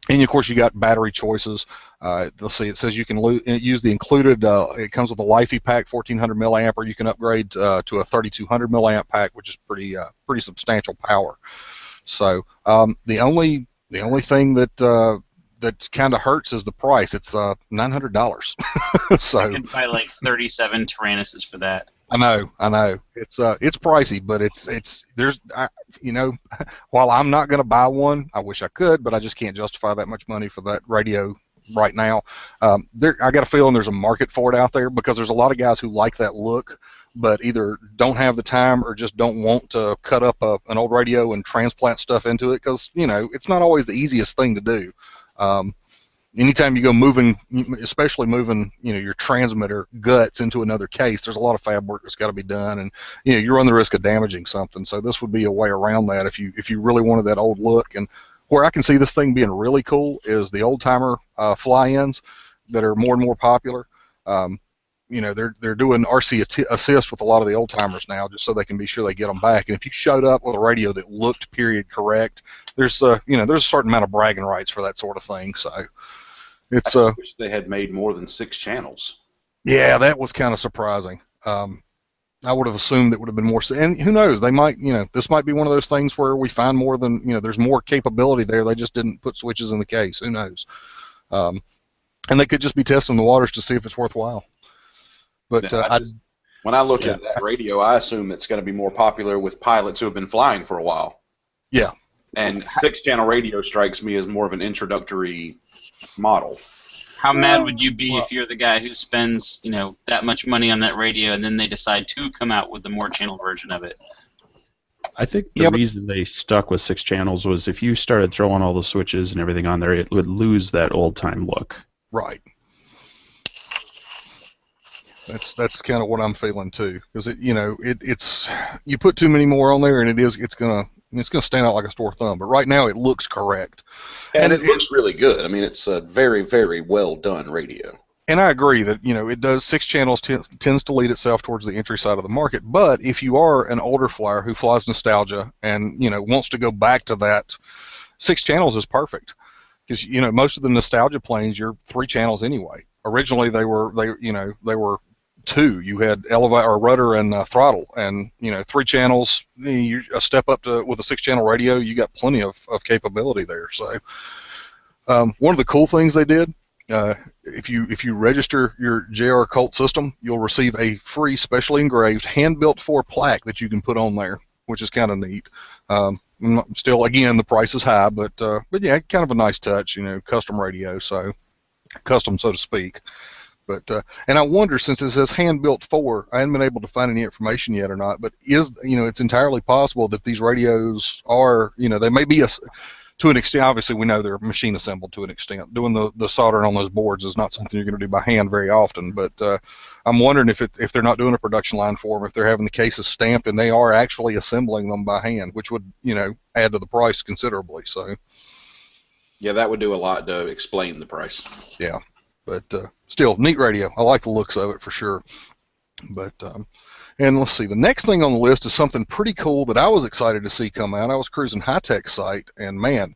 And of course, you got battery choices. Let's see, it says you can use the included. It comes with a Lifey pack, 1400 milliamp, or you can upgrade to a 3200 milliamp pack, which is pretty substantial power. So the only thing that kind of hurts is the price. It's $900. So I could buy like 37 Tyrannuses for that. I know. It's pricey, but while I'm not going to buy one, I wish I could, but I just can't justify that much money for that radio right now. I got a feeling there's a market for it out there because there's a lot of guys who like that look, but either don't have the time or just don't want to cut up an old radio and transplant stuff into it because it's not always the easiest thing to do. Anytime you go moving, especially moving, your transmitter guts into another case, there's a lot of fab work that's got to be done, and you run the risk of damaging something. So this would be a way around that if you really wanted that old look. And where I can see this thing being really cool is the old timer fly-ins that are more and more popular. They're doing RC assist with a lot of the old timers now, just so they can be sure they get them back. And if you showed up with a radio that looked period correct, there's a certain amount of bragging rights for that sort of thing. So it's I wish they had made more than 6 channels. Yeah, that was kind of surprising. I would have assumed it would have been more. And who knows? They might, this might be one of those things where we find more than, there's more capability there. They just didn't put switches in the case. Who knows? And they could just be testing the waters to see if it's worthwhile. But when I look at that radio, I assume it's going to be more popular with pilots who have been flying for a while. Yeah. And 6-channel radio strikes me as more of an introductory model. How mad would you be if you're the guy who spends, that much money on that radio and then they decide to come out with the more channel version of it? I think the reason they stuck with 6 channels was if you started throwing all the switches and everything on there, it would lose that old-time look. Right. That's kind of what I'm feeling too, because it's you put too many more on there and it's gonna stand out like a sore thumb. But right now it looks correct, and it looks really good. I mean, it's a very, very well done radio. And I agree that it does 6 channels tends to lead itself towards the entry side of the market. But if you are an older flyer who flies nostalgia and wants to go back to that, 6 channels is perfect because most of the nostalgia planes you're 3 channels anyway. Originally they were 2. You had elevator or rudder and throttle, and 3 channels. You a step up to with a 6-channel radio, you got plenty of capability there. So one of the cool things they did, if you register your JR Colt system, you'll receive a free specially engraved hand-built for plaque that you can put on there, which is kind of neat. Still, again, the price is high, but yeah, kind of a nice touch. Custom radio, so custom, so to speak. But and I wonder, since it says hand-built for, I haven't been able to find any information yet or not. But it's entirely possible that these radios are, they may be to an extent. Obviously, we know they're machine assembled to an extent. Doing the soldering on those boards is not something you're going to do by hand very often. But I'm wondering if they're not doing a production line for them, if they're having the cases stamped and they are actually assembling them by hand, which would add to the price considerably. So. Yeah, that would do a lot to explain the price. Yeah, but still, neat radio. I like the looks of it for sure. But and let's see, the next thing on the list is something pretty cool that I was excited to see come out. I was cruising High-Tech's site, and man,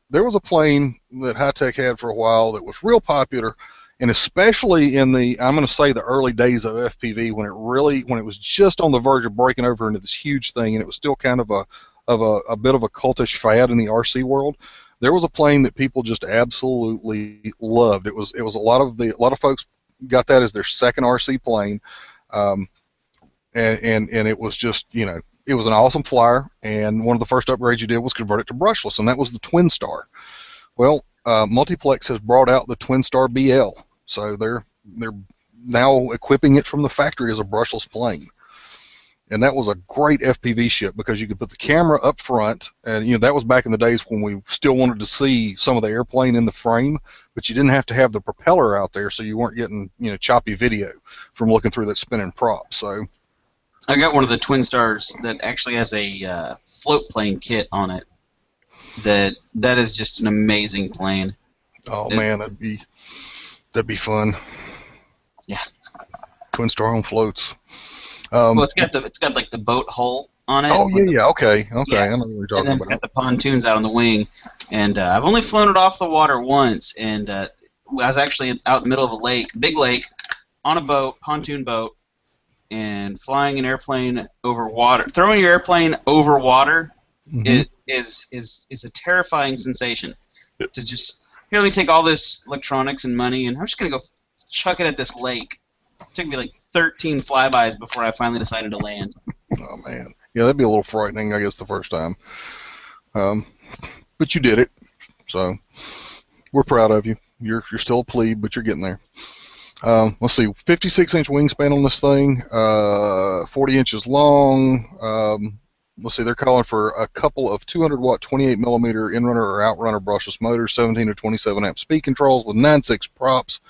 there was a plane that High-Tech had for a while that was real popular, and especially in the, I'm going to say the early days of FPV, when it was just on the verge of breaking over into this huge thing, and it was still kind of a bit of a cultish fad in the RC world. There was a plane that people just absolutely loved. It was a lot of folks got that as their second RC plane, and it was just, it was an awesome flyer, and one of the first upgrades you did was convert it to brushless, and that was the Twin Star. Well, Multiplex has brought out the Twin Star BL, so they're now equipping it from the factory as a brushless plane. And that was a great FPV ship because you could put the camera up front, and that was back in the days when we still wanted to see some of the airplane in the frame, but you didn't have to have the propeller out there, so you weren't getting choppy video from looking through that spinning prop. So I got one of the Twin Stars that actually has a float plane kit on it. That is just an amazing plane. Oh man, that'd be fun. Yeah. Twin Star on floats. Well, it's got like the boat hull on it. Oh yeah, okay. Yeah. I know what you're talking And then about. got the pontoons out on the wing, and I've only flown it off the water once, and I was actually out in the middle of a lake, big lake, on a boat, pontoon boat, and flying an airplane over water. Throwing your airplane over water is a terrifying sensation. To just, here, let me take all this electronics and money, and I'm just gonna go chuck it at this lake. It took me like 13 flybys before I finally decided to land. Oh man, yeah, that'd be a little frightening, I guess, the first time. But you did it, so we're proud of you. You're still a plebe, but you're getting there. Let's see, 56-inch wingspan on this thing, 40 inches long. Let's see, they're calling for a couple of 200-watt, 28-millimeter in-runner or outrunner brushless motors, 17 to 27-amp speed controls with 9.6 props,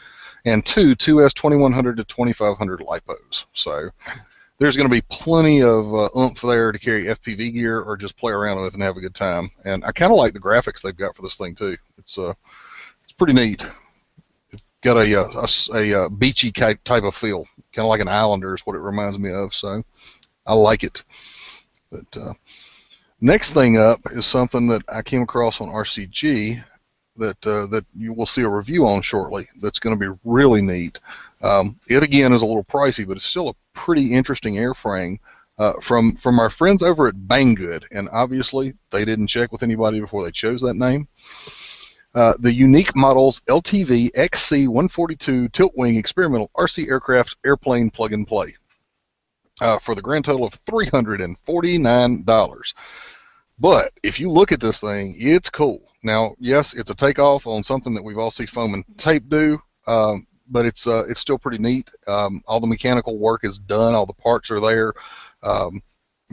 and two 2S 2100 to 2500 lipos. So there's going to be plenty of oomph there to carry FPV gear or just play around with and have a good time. And I kind of like the graphics they've got for this thing too. It's pretty neat. It's got a beachy type of feel, kind of like an Islander is what it reminds me of. So I like it. But next thing up is something that I came across on RCG that you will see a review on shortly. That's going to be really neat. It again is a little pricey, but it's still a pretty interesting airframe from our friends over at Banggood, and obviously they didn't check with anybody before they chose that name. The Unique Models LTV XC142 Tilt Wing Experimental RC Aircraft Airplane Plug and Play for the grand total of $349. But if you look at this thing, it's cool. Now, yes, it's a takeoff on something that we've all seen foam and tape do, but it's still pretty neat. All the mechanical work is done. All the parts are there.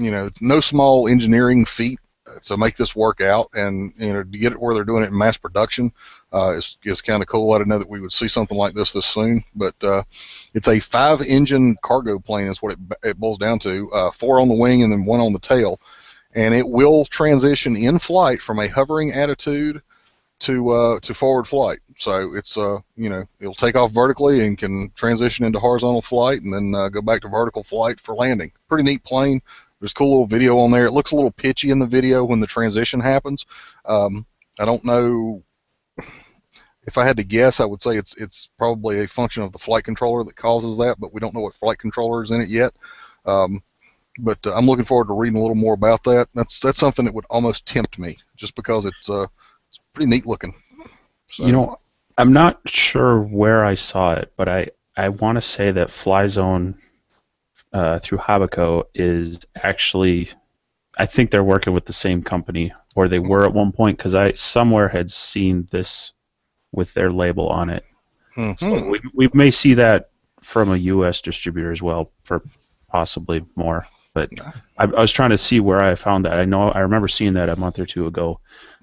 No small engineering feat to make this work out, and to get it where they're doing it in mass production is kind of cool. I didn't know that we would see something like this soon, but it's a 5-engine cargo plane is what it boils down to. 4 on the wing and then 1 on the tail. And it will transition in flight from a hovering attitude to forward flight. So it's it'll take off vertically and can transition into horizontal flight and then go back to vertical flight for landing. Pretty neat plane. There's a cool little video on there. It looks a little pitchy in the video when the transition happens. I don't know. If I had to guess, I would say it's probably a function of the flight controller that causes that, but we don't know what flight controller is in it yet. But I'm looking forward to reading a little more about that. That's something that would almost tempt me, just because it's pretty neat looking. So. I'm not sure where I saw it, but I want to say that FlyZone through Habaco is actually, I think they're working with the same company, or they were at one point, because I somewhere had seen this with their label on it. Mm-hmm. So we may see that from a U.S. distributor as well for possibly more. But I was trying to see where I found that. I remember seeing that a month or two ago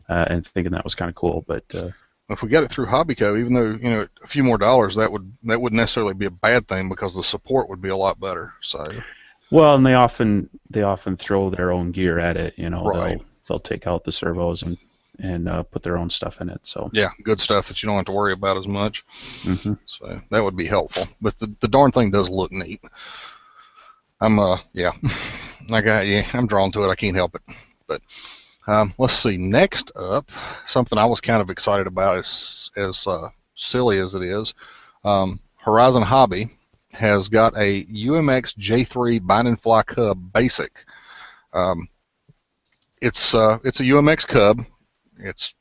and thinking that was kind of cool. But if we got it through Hobbyco, even though a few more dollars, that wouldn't necessarily be a bad thing because the support would be a lot better. So. Well, and they often throw their own gear at it. Right. They'll take out the servos and and put their own stuff in it. So Yeah, good stuff that you don't have to worry about as much. hmm So that would be helpful. But the darn thing does look neat. Yeah, I'm drawn to it. I can't help it. But let's see. Next up, something I was kind of excited about, as silly as it is. Horizon Hobby has got a UMX J3 Bind and Fly Cub Basic. It's a UMX Cub. It's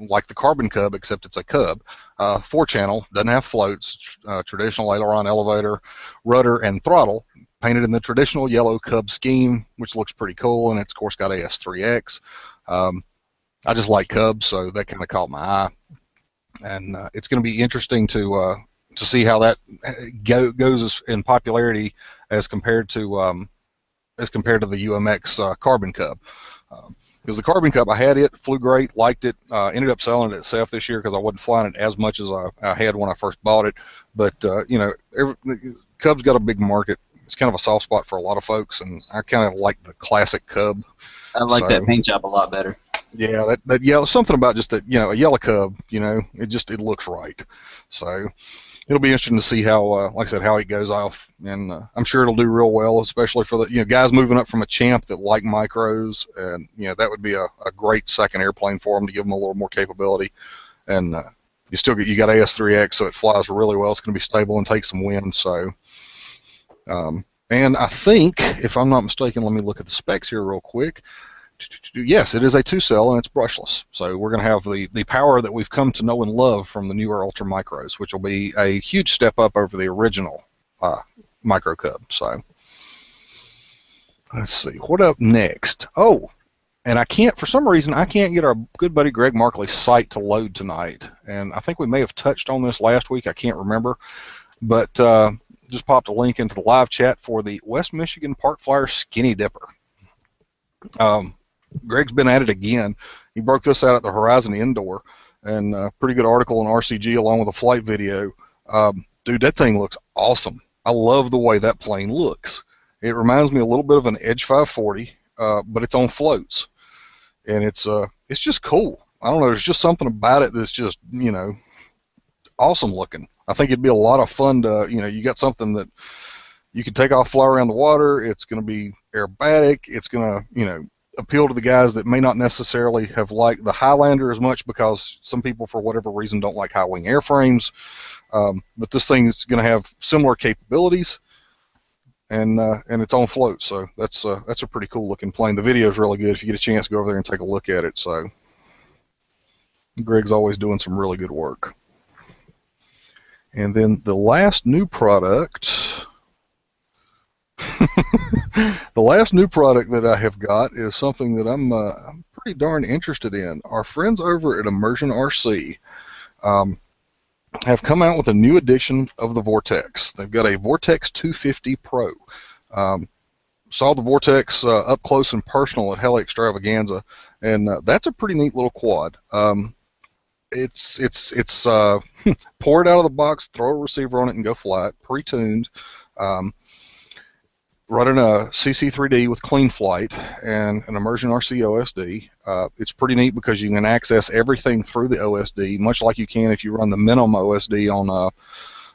like the Carbon Cub, except it's a Cub. 4-channel, doesn't have floats. Traditional aileron, elevator, rudder, and throttle. Painted in the traditional yellow Cub scheme, which looks pretty cool, and it's of course got AS3X. I just like Cubs, so that kind of caught my eye, and it's going to be interesting to see how that goes in popularity as compared to the UMX Carbon Cub. Because the Carbon Cup, I had it, flew great, liked it, ended up selling it itself this year because I wasn't flying it as much as I had when I first bought it. But, Cub's got a big market. It's kind of a soft spot for a lot of folks, and I kind of like the classic Cub. I like that paint job a lot better. Yeah, that yellow, something about just a yellow Cub, it looks right. So it'll be interesting to see how, like I said, how it goes off, and I'm sure it'll do real well, especially for the guys moving up from a Champ that like micros, and that would be a great second airplane for them to give them a little more capability, and you got AS3X, so it flies really well. It's going to be stable and take some wind. So, and I think, if I'm not mistaken, let me look at the specs here real quick. Yes, it is a 2-cell and it's brushless. So we're going to have the power that we've come to know and love from the newer Ultra Micros, which will be a huge step up over the original Micro Cub. So let's see, what up next? Oh, and for some reason, I can't get our good buddy Greg Markley's site to load tonight. And I think we may have touched on this last week. I can't remember. But just popped a link into the live chat for the West Michigan Park Flyer Skinny Dipper. Greg's been at it again. He broke this out at the Horizon Indoor, and pretty good article on RCG along with a flight video. Dude, that thing looks awesome. I love the way that plane looks. It reminds me a little bit of an Edge 540, but it's on floats, and it's just cool. I don't know. There's just something about it that's just awesome looking. I think it'd be a lot of fun to you got something that you can take off, fly around the water. It's going to be aerobatic. It's going to appeal to the guys that may not necessarily have liked the Highlander as much, because some people, for whatever reason, don't like high wing airframes. But this thing is going to have similar capabilities, and it's on float. So that's a pretty cool looking plane. The video is really good. If you get a chance, go over there and take a look at it. So Greg's always doing some really good work. And then the last new product. The last new product that I have got is something that I'm pretty darn interested in. Our friends over at Immersion RC have come out with a new edition of the Vortex. They've got a Vortex 250 Pro. Saw the Vortex up close and personal at Heli Extravaganza, and that's a pretty neat little quad. It's pour it out of the box, throw a receiver on it, and go fly it. Pre-tuned. Running a CC3D with Clean Flight and an Immersion RC OSD. It's pretty neat because you can access everything through the OSD, much like you can if you run the minimum OSD on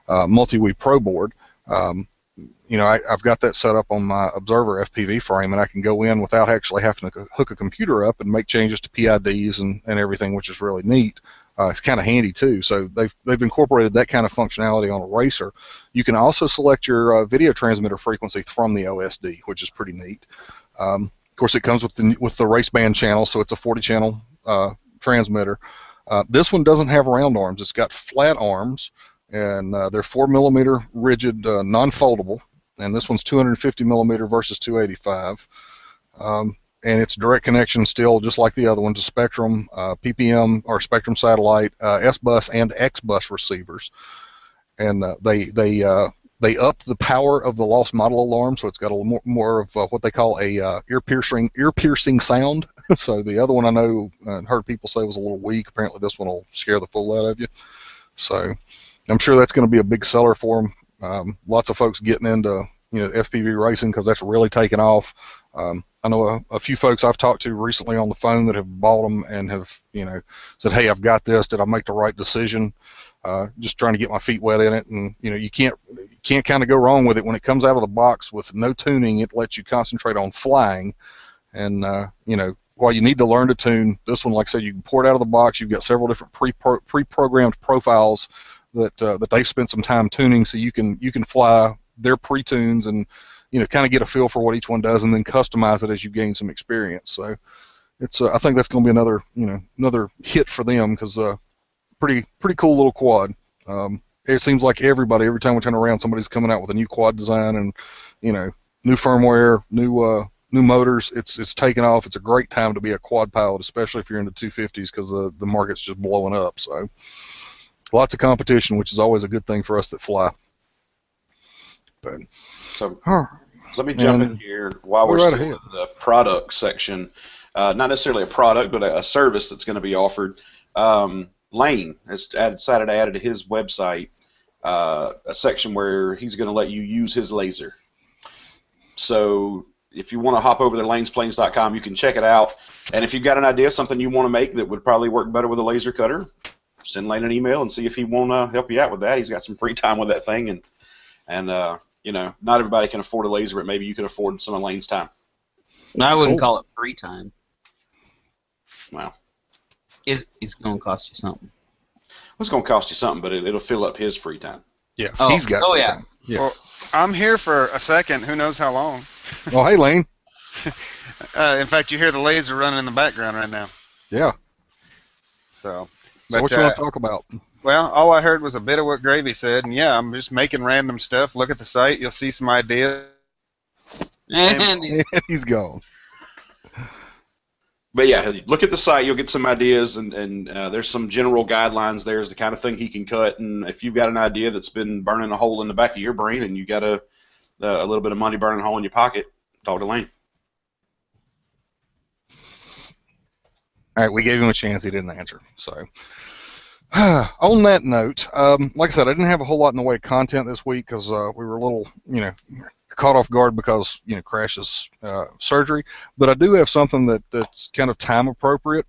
a Multi-Wii Pro board. I've got that set up on my Observer FPV frame, and I can go in without actually having to hook a computer up and make changes to PIDs and everything, which is really neat. It's kind of handy too. So they've incorporated that kind of functionality on a racer. You can also select your video transmitter frequency from the OSD, which is pretty neat. Of course, it comes with the race band channel, so it's a 40-channel transmitter. This one doesn't have round arms. It's got flat arms, and they're 4mm rigid, non-foldable. And this one's 250mm versus 285. And it's direct connection still, just like the other ones, to Spectrum, PPM or Spectrum Satellite, S-Bus and X-Bus receivers. And they upped the power of the lost model alarm, so it's got a little more of what they call a ear-piercing sound. So the other one I know heard people say was a little weak. Apparently this one will scare the fool out of you. So I'm sure that's going to be a big seller for them. Lots of folks getting into FPV racing because that's really taken off. I know a few folks I've talked to recently on the phone that have bought them and have, said, hey, I've got this. Did I make the right decision? Just trying to get my feet wet in it. And, you can't kind of go wrong with it. When it comes out of the box with no tuning, it lets you concentrate on flying. And, while you need to learn to tune, this one, like I said, you can pour it out of the box. You've got several different pre-programmed profiles that they've spent some time tuning, so you can fly their pre-tunes and kind of get a feel for what each one does, and then customize it as you gain some experience. So it's I think that's going to be another hit for them, because pretty cool little quad. It seems like every time we turn around, somebody's coming out with a new quad design and new firmware, new motors. It's taken off. It's a great time to be a quad pilot, especially if you're into 250s, because the market's just blowing up. So lots of competition, which is always a good thing for us that fly. But so let me jump in here while we're still in the product section. Not necessarily a product, but a service that's going to be offered. Lane has decided to add to his website a section where he's going to let you use his laser. So if you want to hop over to lanesplanes.com, you can check it out. And if you've got an idea, something you want to make that would probably work better with a laser cutter, send Lane an email and see if he want to help you out with that. He's got some free time with that thing, and not everybody can afford a laser, but maybe you can afford some of Lane's time. I wouldn't call it free time. Well, it's going to cost you something. It's going to cost you something, but it'll fill up his free time. Yeah, he's got free time. Yeah. Well, I'm here for a second. Who knows how long? Oh, hey, Lane. In fact, you hear the laser running in the background right now. Yeah. So what you want to talk about? Well, all I heard was a bit of what Gravy said, and yeah, I'm just making random stuff. Look at the site. You'll see some ideas. And he's gone. But yeah, look at the site. You'll get some ideas, and there's some general guidelines there as the kind of thing he can cut. And if you've got an idea that's been burning a hole in the back of your brain, and you got a little bit of money burning a hole in your pocket, talk to Lane. All right, we gave him a chance. He didn't answer. So on that note, like I said, I didn't have a whole lot in the way of content this week because we were a little, caught off guard because Crash's surgery. But I do have something that's kind of time appropriate,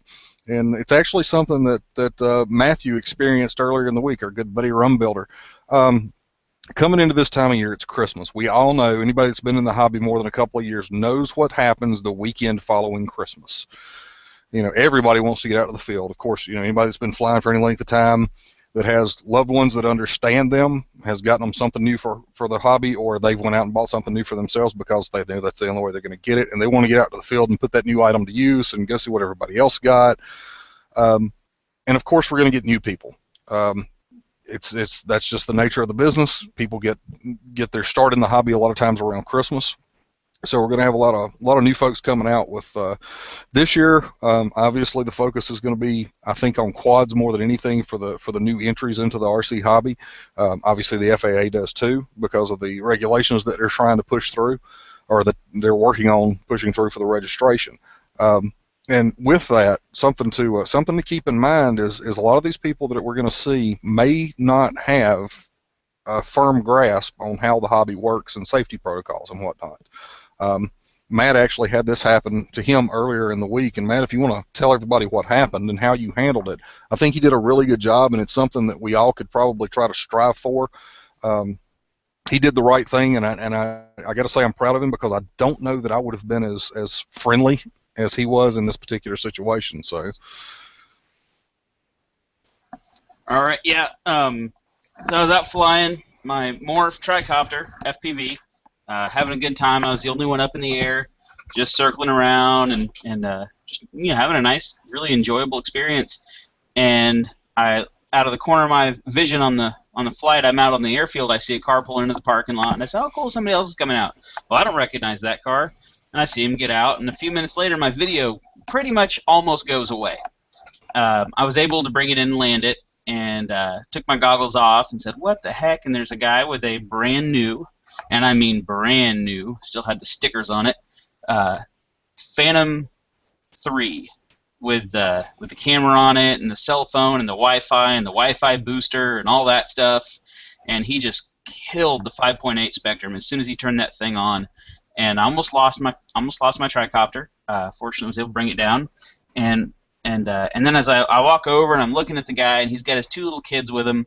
and it's actually something that Matthew experienced earlier in the week. Our good buddy Rum Builder. Coming into this time of year, it's Christmas. We all know, anybody that's been in the hobby more than a couple of years knows what happens the weekend following Christmas. Everybody wants to get out of the field. Of course, anybody that's been flying for any length of time that has loved ones that understand them has gotten them something new for the hobby, or they've went out and bought something new for themselves because they know that's the only way they're going to get it, and they want to get out to the field and put that new item to use and go see what everybody else got. And of course, we're going to get new people. That's just the nature of the business. People get their start in the hobby a lot of times around Christmas. So we're going to have a lot of new folks coming out with this year. Obviously, the focus is going to be, I think, on quads more than anything for the new entries into the RC hobby. Obviously, the FAA does too, because of the regulations that they're trying to push through, or that they're working on pushing through for the registration. And with that, something to keep in mind is a lot of these people that we're going to see may not have a firm grasp on how the hobby works and safety protocols and whatnot. Matt actually had this happen to him earlier in the week, and Matt, if you want to tell everybody what happened and how you handled it, I think he did a really good job, and it's something that we all could probably try to strive for. He did the right thing, and I got to say I'm proud of him, because I don't know that I would have been as friendly as he was in this particular situation. So, all right, yeah. So I was out flying my Morph tricopter FPV. Having a good time. I was the only one up in the air, just circling around and just, having a nice, really enjoyable experience. And out of the corner of my vision on the flight, I'm out on the airfield. I see a car pull into the parking lot, and I say, "Oh, cool! Somebody else is coming out." Well, I don't recognize that car, and I see him get out. And a few minutes later, my video pretty much almost goes away. I was able to bring it in and land it, and took my goggles off and said, "What the heck?" And there's a guy with a brand new. And I mean brand new, still had the stickers on it, Phantom 3 with the camera on it and the cell phone and the Wi-Fi and the Wi-Fi booster and all that stuff. And he just killed the 5.8 Spectrum as soon as he turned that thing on. and I almost lost my tricopter. Fortunately, I was able to bring it down, and then as I walk over and I'm looking at the guy, and he's got his 2 little kids with him,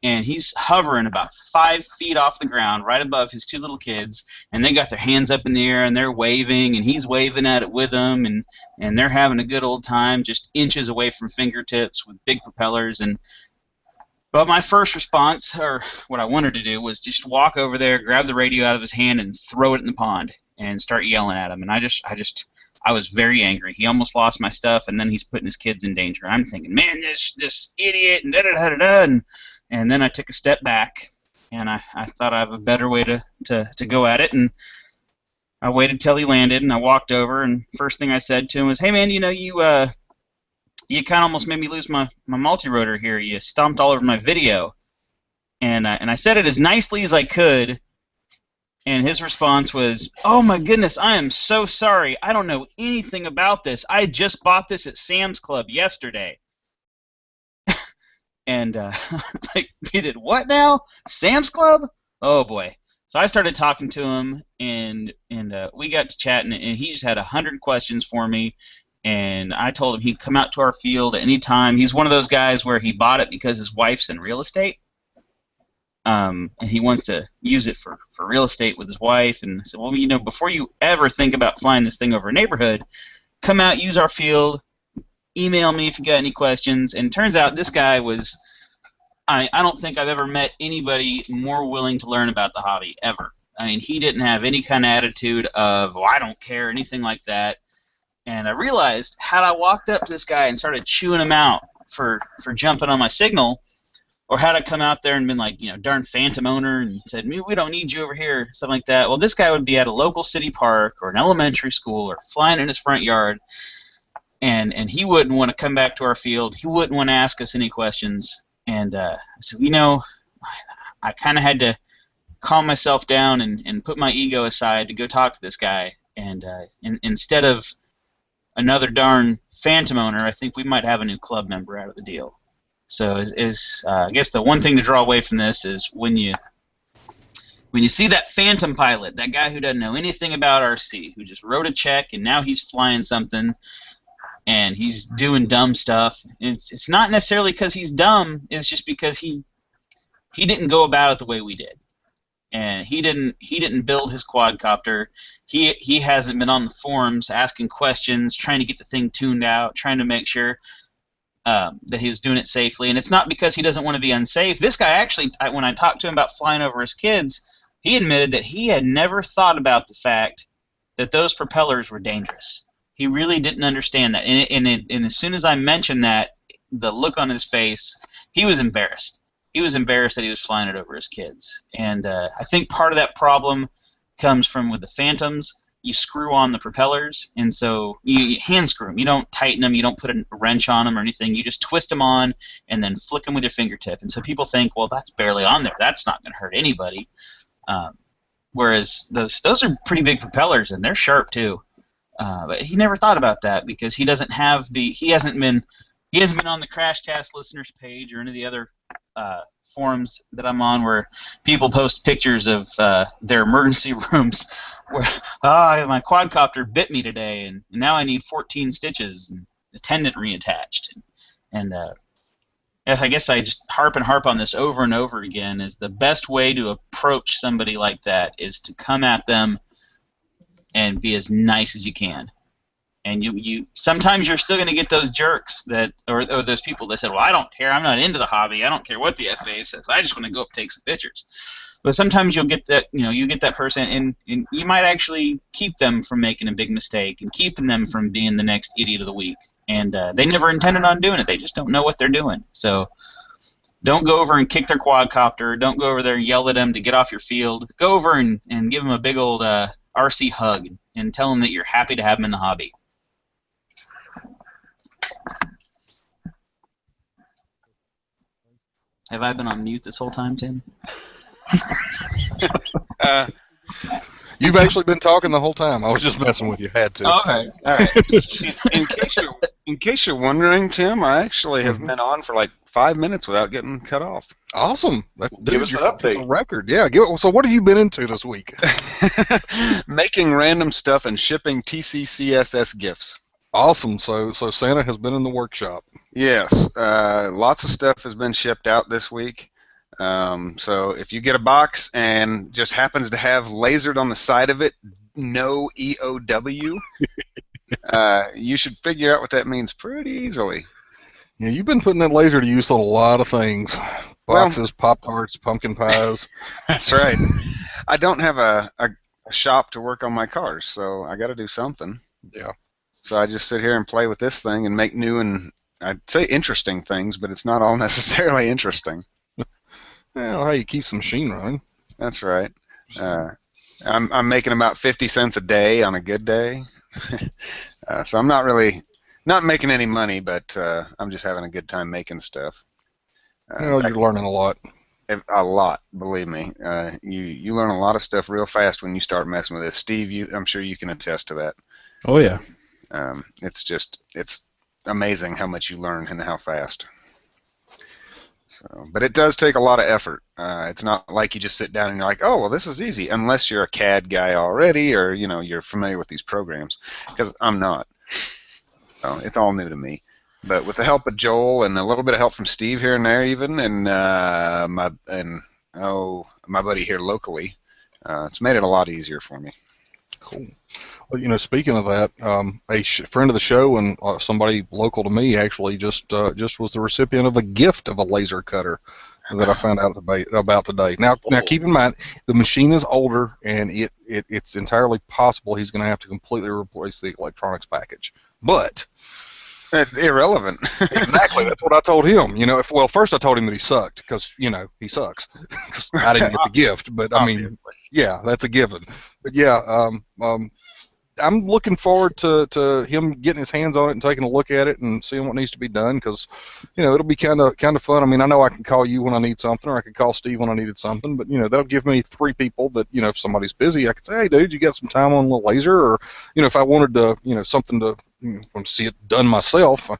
and he's hovering about 5 feet off the ground, right above his 2 little kids, and they got their hands up in the air and they're waving, and he's waving at it with them, and they're having a good old time, just inches away from fingertips with big propellers. But my first response, or what I wanted to do, was just walk over there, grab the radio out of his hand, and throw it in the pond and start yelling at him. And I was very angry. He almost lost my stuff, and then he's putting his kids in danger. I'm thinking, man, this idiot, and da-da-da-da-da. And then I took a step back, and I thought I have a better way to go at it. And I waited till he landed, and I walked over, and first thing I said to him was, hey, man, you kind of almost made me lose my multi-rotor here. You stomped all over my video. And I said it as nicely as I could, and his response was, oh my goodness, I am so sorry. I don't know anything about this. I just bought this at Sam's Club yesterday. And like, you did what now? Sam's Club? Oh boy. So I started talking to him, and we got to chatting, and he just had 100 questions for me. And I told him he'd come out to our field at any time. He's one of those guys where he bought it because his wife's in real estate. And he wants to use it for real estate with his wife. And I said, well, before you ever think about flying this thing over a neighborhood, come out, use our field, email me if you got any questions. And it turns out this guy was, I don't think I've ever met anybody more willing to learn about the hobby, ever. I mean, he didn't have any kind of attitude of, I don't care, anything like that. And I realized, had I walked up to this guy and started chewing him out for jumping on my signal, or had I come out there and been like, darn phantom owner, and said, we don't need you over here, something like that, well, this guy would be at a local city park or an elementary school or flying in his front yard, and he wouldn't want to come back to our field. He wouldn't want to ask us any questions. And I said, I kind of had to calm myself down and put my ego aside to go talk to this guy. And instead of another darn phantom owner, I think we might have a new club member out of the deal. So I guess the one thing to draw away from this is when you see that phantom pilot, that guy who doesn't know anything about RC, who just wrote a check and now he's flying something and he's doing dumb stuff. It's not necessarily because he's dumb. It's just because he didn't go about it the way we did. And he didn't build his quadcopter. He hasn't been on the forums asking questions, trying to get the thing tuned out, trying to make sure that he was doing it safely. And it's not because he doesn't want to be unsafe. This guy actually, when I talked to him about flying over his kids, he admitted that he had never thought about the fact that those propellers were dangerous. He really didn't understand that. And as soon as I mentioned that, the look on his face, he was embarrassed. He was embarrassed that he was flying it over his kids. And I think part of that problem comes from with the Phantoms. You screw on the propellers, and so you hand screw them. You don't tighten them. You don't put a wrench on them or anything. You just twist them on and then flick them with your fingertip. And so people think, well, that's barely on there. That's not going to hurt anybody. Whereas those are pretty big propellers, and they're sharp too. But he never thought about that because he hasn't been on the CrashCast listeners page or any of the other forums that I'm on where people post pictures of their emergency rooms where my quadcopter bit me today and now I need 14 stitches and the tendon reattached. And I guess I just harp on this over and over again, is the best way to approach somebody like that is to come at them and be as nice as you can. And you sometimes you're still going to get those jerks or those people that said, well, I don't care, I'm not into the hobby, I don't care what the FAA says, I just want to go up and take some pictures. But sometimes you'll get that, you get that person, and you might actually keep them from making a big mistake and keeping them from being the next idiot of the week. And they never intended on doing it, they just don't know what they're doing. So don't go over and kick their quadcopter, don't go over there and yell at them to get off your field. Go over and give them a big old RC hug and tell them that you're happy to have them in the hobby. Have I been on mute this whole time, Tim? You've actually been talking the whole time. I was just messing with you. Had to. Okay, all right. In case you're wondering, Tim, I actually have Mhm. been on for like 5 minutes without getting cut off. Awesome. That's, Give dude, us an that's a update. record. Yeah. So what have you been into this week? Making random stuff and shipping TCCSS gifts. Awesome. So Santa has been in the workshop. Yes, lots of stuff has been shipped out this week. So if you get a box and just happens to have lasered on the side of it, no EOW, you should figure out what that means pretty easily. Yeah, you've been putting that laser to use on a lot of things. Boxes, Pop-Tarts, pumpkin pies. That's right. I don't have a shop to work on my cars, so I got to do something. Yeah. So I just sit here and play with this thing and make new and I'd say interesting things, but it's not all necessarily interesting. Well, hey, you keep the machine running. That's right. I'm making about 50 cents a day on a good day. So I'm not making any money, but I'm just having a good time making stuff. Well, you're learning a lot. A lot, believe me. You learn a lot of stuff real fast when you start messing with this. Steve, I'm sure you can attest to that. Oh yeah. It's amazing how much you learn and how fast. So, but it does take a lot of effort. It's not like you just sit down and you're like, oh, well, this is easy, unless you're a CAD guy already or you're familiar with these programs, because I'm not. So it's all new to me. But with the help of Joel and a little bit of help from Steve here and there, even, and my buddy here locally, it's made it a lot easier for me. Cool. Well, speaking of that, a friend of the show and somebody local to me actually just was the recipient of a gift of a laser cutter that I found out about today. Now keep in mind, the machine is older, and it's entirely possible he's going to have to completely replace the electronics package. But It's irrelevant. exactly, that's what I told him. First I told him that he sucked because he sucks. 'Cause I didn't get the gift, but I mean, yeah, that's a given. But yeah, I'm looking forward to him getting his hands on it and taking a look at it and seeing what needs to be done, because it'll be kind of fun. I mean, I know I can call you when I need something, or I can call Steve when I needed something, but that'll give me 3 people that if somebody's busy, I could say, hey dude, you got some time on the laser, or if I wanted to something to see it done myself,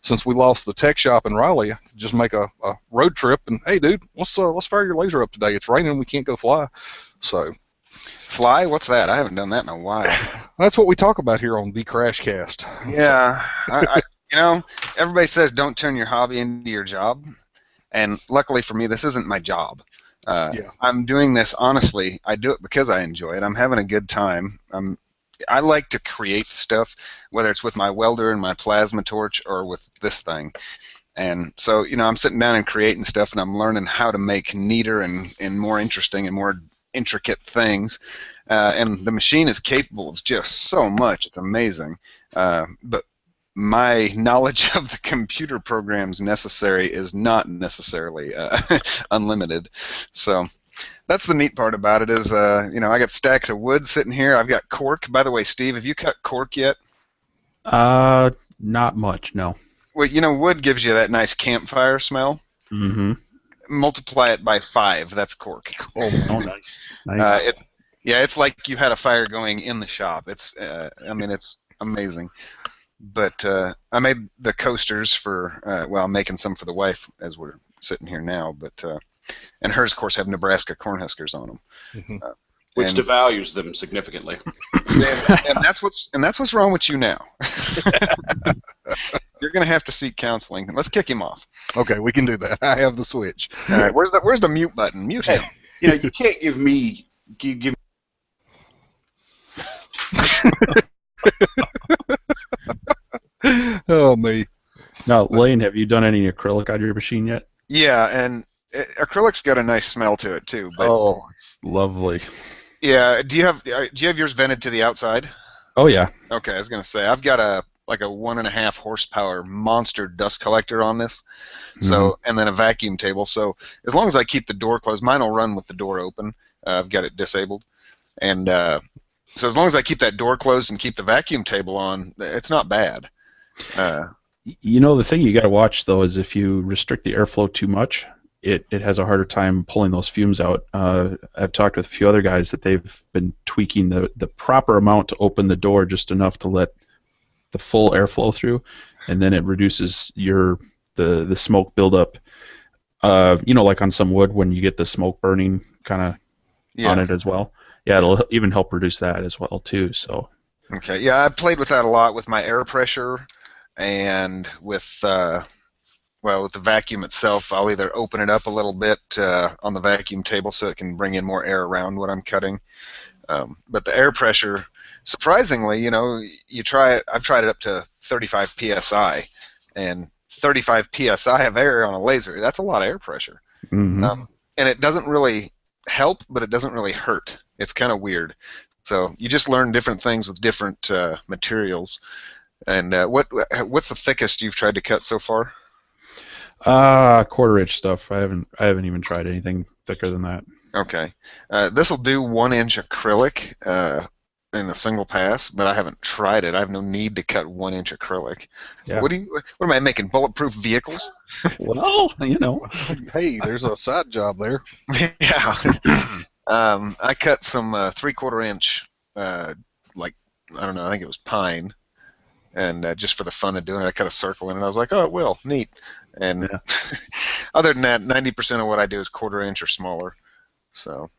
since we lost the tech shop in Raleigh, I could just make a road trip and, hey dude, let's fire your laser up today. It's raining, we can't go fly. So Fly? What's that? I haven't done that in a while. that's what we talk about here on the CrashCast. Yeah, everybody says don't turn your hobby into your job, and luckily for me, this isn't my job. Yeah. I'm doing this honestly. I do it because I enjoy it. I'm having a good time. I like to create stuff, whether it's with my welder and my plasma torch or with this thing. And so, I'm sitting down and creating stuff, and I'm learning how to make neater and more interesting and more intricate things. And the machine is capable of just so much. It's amazing. But my knowledge of the computer programs necessary is not necessarily unlimited. So that's the neat part about it is, I got stacks of wood sitting here. I've got cork. By the way, Steve, have you cut cork yet? Not much, no. Well, wood gives you that nice campfire smell. Mm-hmm. Multiply it by 5. That's cork. Oh, nice. Nice. It's like you had a fire going in the shop. It's amazing. But I made the coasters for, I'm making some for the wife as we're sitting here now. But and hers, of course, have Nebraska Cornhuskers on them. Mm-hmm. Which devalues them significantly. and that's what's wrong with you now. You're gonna have to seek counseling. Let's kick him off. Okay, we can do that. I have the switch. All right, where's the mute button? Mute him. You can't give me. Oh me. Now, Lane, have you done any acrylic on your machine yet? Yeah, and acrylic's got a nice smell to it too. But It's lovely. yeah, do you have yours vented to the outside? Oh yeah. Okay, I was gonna say I've got a 1.5 horsepower monster dust collector on this, so and then a vacuum table. So as long as I keep the door closed, mine will run with the door open. I've got it disabled, and so as long as I keep that door closed and keep the vacuum table on, it's not bad. The thing you got to watch though is if you restrict the airflow too much, it has a harder time pulling those fumes out. I've talked with a few other guys that they've been tweaking the proper amount to open the door just enough to let the full airflow through, and then it reduces the smoke buildup. Like on some wood when you get the smoke burning kind of on it as well. Yeah, it'll even help reduce that as well too. So. Okay. Yeah, I played with that a lot with my air pressure, and with with the vacuum itself. I'll either open it up a little bit on the vacuum table so it can bring in more air around what I'm cutting. But the air pressure, surprisingly, you try it. I've tried it up to 35 psi, and 35 psi of air on a laser. That's a lot of air pressure. Mm-hmm. And it doesn't really help, but it doesn't really hurt. It's kind of weird. So you just learn different things with different materials. And what's the thickest you've tried to cut so far? 1/4 inch stuff. I haven't even tried anything thicker than that. Okay. This will do 1-inch acrylic in a single pass, but I haven't tried it. I have no need to cut 1-inch acrylic. Yeah. What am I making? Bulletproof vehicles? Well, Hey, there's a side job there. Yeah. I cut some 3/4 inch, I don't know, I think it was pine, and just for the fun of doing it, I cut a circle in it. I was like, oh, it will, neat. And other than that, 90% of what I do is 1/4 inch or smaller. So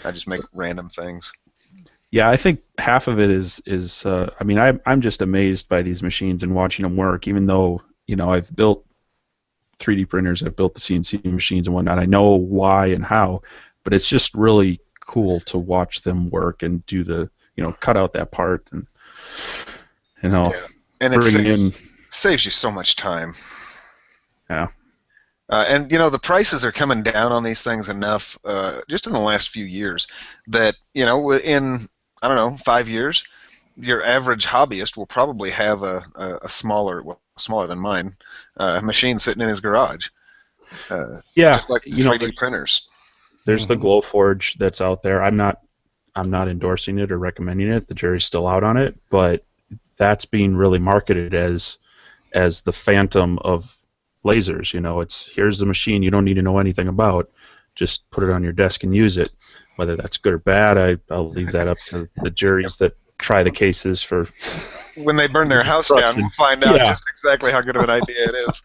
I just make random things. Yeah, I think half of it is I'm just amazed by these machines and watching them work. Even though I've built 3D printers, I've built the CNC machines and whatnot. I know why and how, but it's just really cool to watch them work and do the cut out that part and and it saves you so much time. Yeah. And the prices are coming down on these things enough just in the last few years that in I don't know 5 years your average hobbyist will probably have a smaller than mine machine sitting in his garage. Just like 3D printers. There's the Glowforge that's out there. I'm not endorsing it or recommending it. The jury's still out on it, but that's being really marketed as the phantom of lasers. It's here's the machine you don't need to know anything about. Just put it on your desk and use it. Whether that's good or bad, I'll leave that up to the juries that try the cases for. When they burn their house down, we'll find out just exactly how good of an idea it is.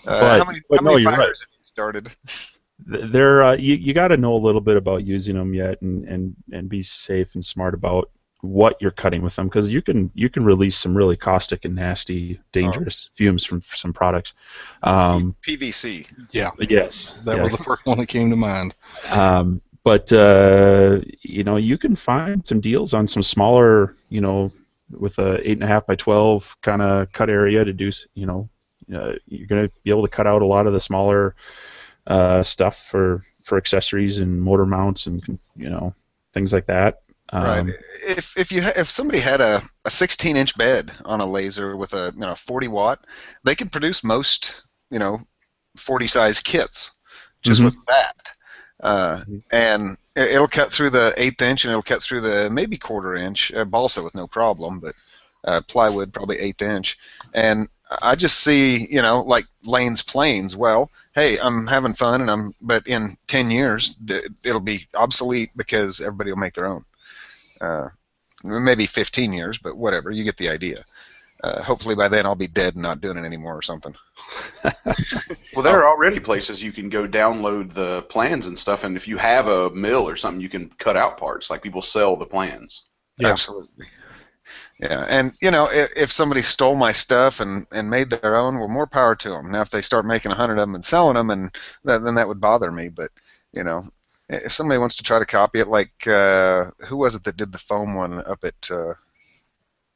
How many fires have you started? You got to know a little bit about using them yet, and be safe and smart about what you're cutting with them, because you can release some really caustic and nasty, dangerous fumes from some products. PVC. Yeah. Yes. That was the first one that came to mind. But you can find some deals on some smaller, with a 8.5 by 12 kind of cut area to do. You're going to be able to cut out a lot of the smaller stuff for accessories and motor mounts and things like that. Right. If somebody had a 16-inch bed on a laser with a 40 watt, they could produce most 40 size kits just with that. And it'll cut through the 1/8 inch and it'll cut through the maybe 1/4 inch balsa with no problem, but plywood probably 1/8 inch. And I just see like Lane's planes. Well, hey, I'm having fun, but in 10 years it'll be obsolete because everybody will make their own. Maybe 15 years, but whatever. You get the idea. Hopefully by then I'll be dead and not doing it anymore or something. Well, there are already places you can go download the plans and stuff, and if you have a mill or something, you can cut out parts. Like people sell the plans. Yeah. Absolutely. Yeah, and if somebody stole my stuff and made their own, well, more power to them. Now, if they start making 100 of them and selling them, and then that would bother me. But if somebody wants to try to copy it, like who was it that did the foam one up at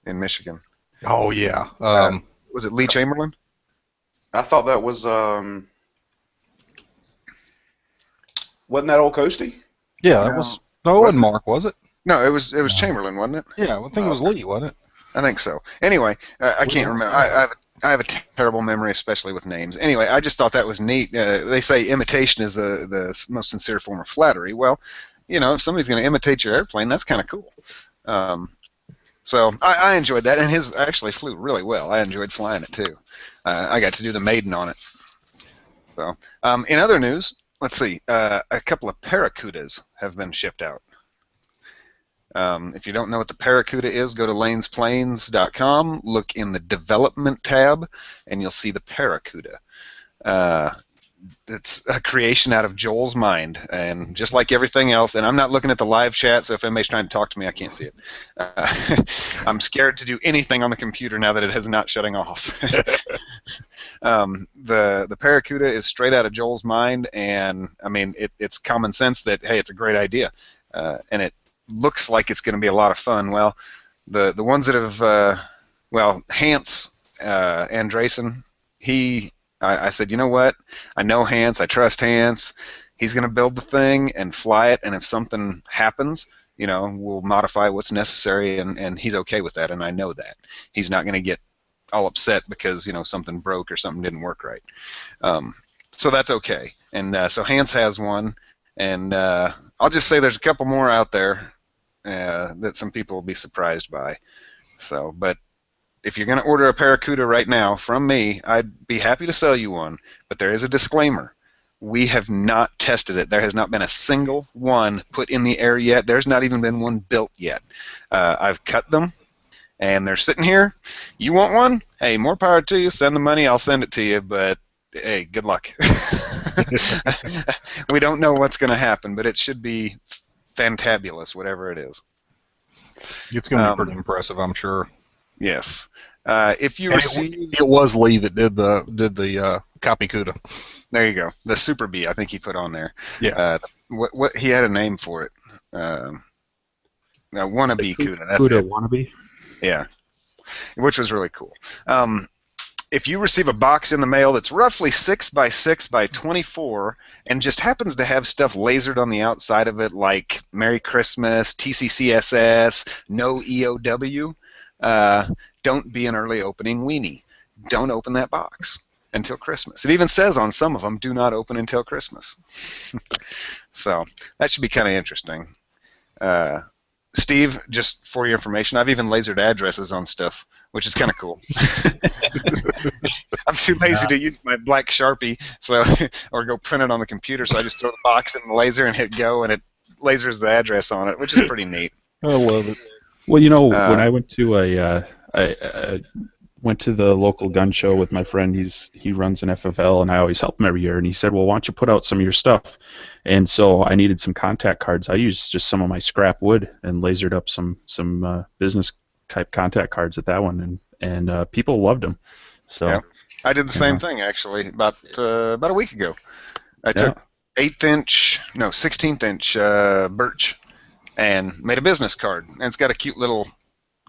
in Michigan? Oh yeah. Was it Lee Chamberlain? I thought that was wasn't that old Coastie? Yeah, that was. No, it wasn't Mark, was it? No, it was Chamberlain, wasn't it? Yeah, I think it was Lee, wasn't it? I think so. Anyway, I can't remember. I have a terrible memory, especially with names. Anyway, I just thought that was neat. They say imitation is the most sincere form of flattery. Well, if somebody's going to imitate your airplane, that's kind of cool. So I enjoyed that, and his actually flew really well. I enjoyed flying it too. I got to do the maiden on it. So in other news, let's see. A couple of Paracudas have been shipped out. If you don't know what the Paracuda is, go to lanesplains.com, look in the development tab, and you'll see the Paracuda. It's a creation out of Joel's mind, and just like everything else, and I'm not looking at the live chat, so if anybody's trying to talk to me, I can't see it. I'm scared to do anything on the computer now that it is not shutting off. The Paracuda is straight out of Joel's mind, and I mean, it's common sense that, hey, it's a great idea, and it looks like it's going to be a lot of fun. Well, the ones that have, Hans Andresen, I said, you know what? I know Hans. I trust Hans. He's going to build the thing and fly it, and if something happens, we'll modify what's necessary, and he's okay with that, and I know that. He's not going to get all upset because, something broke or something didn't work right. So that's okay. And so Hans has one, and I'll just say there's a couple more out there that some people will be surprised by. So, but if you're going to order a Paracuda right now from me, I'd be happy to sell you one, but there is a disclaimer. We have not tested it. There has not been a single one put in the air yet. There's not even been one built yet. I've cut them, and they're sitting here. You want one? Hey, more power to you. Send the money. I'll send it to you, but hey, good luck. We don't know what's going to happen, but it should be fantabulous, whatever it is. It's going to be pretty impressive, I'm sure. Yes. If you receive, it was Lee that did the copy CUDA. There you go. The Super B, I think he put on there. Yeah. What he had a name for it. Wannabe CUDA. That's CUDA it. Wannabe. Yeah. Which was really cool. If you receive a box in the mail that's roughly 6 by 6 by 24 and just happens to have stuff lasered on the outside of it, like Merry Christmas, TCCSS, no EOW. Don't be an early opening weenie. Don't open that box until Christmas. It even says on some of them, do not open until Christmas. So that should be kind of interesting. Steve, just for your information, I've even lasered addresses on stuff, which is kind of cool. I'm too lazy to use my black Sharpie, or go print it on the computer, so I just throw the box in the laser and hit go, and it lasers the address on it, which is pretty neat. I love it. Well, when I went to I went to the local gun show with my friend. He runs an FFL, and I always help him every year. And he said, "Well, why don't you put out some of your stuff?" And so I needed some contact cards. I used just some of my scrap wood and lasered up some business type contact cards at that one, and people loved them. So yeah. I did the same thing actually about a week ago. I took 16th inch birch and made a business card, and it's got a cute little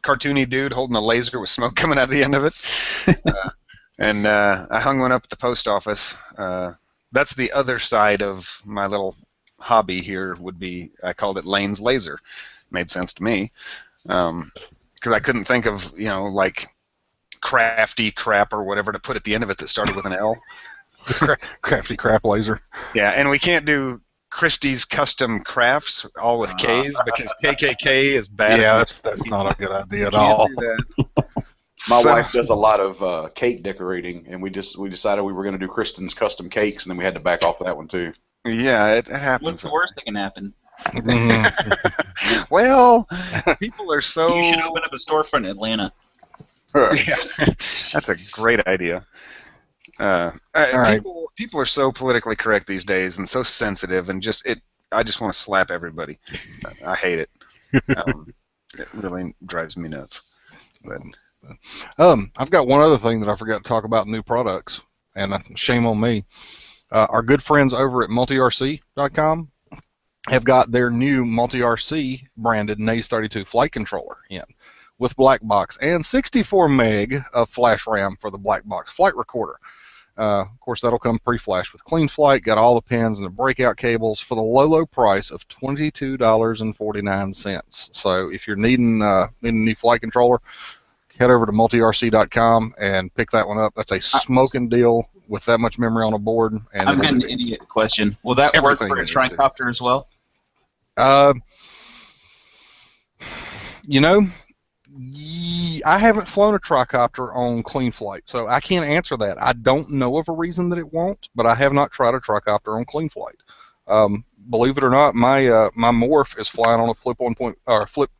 cartoony dude holding a laser with smoke coming out of the end of it. And I hung one up at the post office. That's the other side of my little hobby here would be, I called it Lane's Laser. Made sense to me. Because I couldn't think of, like crafty crap or whatever to put at the end of it that started with an L. Crafty crap laser. Yeah, and we can't do Christie's Custom Crafts, all with K's, because KKK is bad. Yeah, that's not a good idea at all. My wife does a lot of cake decorating, and we decided we were going to do Kristen's Custom Cakes, and then we had to back off that one too. Yeah, it happens. What's the worst that can happen? Well, people are so... You should open up a storefront in Atlanta. Yeah, that's a great idea. People are so politically correct these days and so sensitive, and I just want to slap everybody. I hate it. It really drives me nuts. But I've got one other thing that I forgot to talk about, new products, and shame on me. Our good friends over at multirc.com have got their new multi-RC branded NAIS 32 flight controller in with black box and 64 meg of flash RAM for the black box flight recorder. Of course, that'll come pre-flashed with Clean Flight, got all the pins and the breakout cables for the low price of $22.49. So if you're needing a new flight controller, head over to multirc.com and pick that one up. That's a smoking deal with that much memory on a board. And I've got an idiot question. Will that work for a tricopter as well? I I haven't flown a tricopter on clean flight, so I can't answer that. I don't know of a reason that it won't, but I have not tried a tricopter on clean flight. Believe it or not, my morph is flying on a flip 1. A flip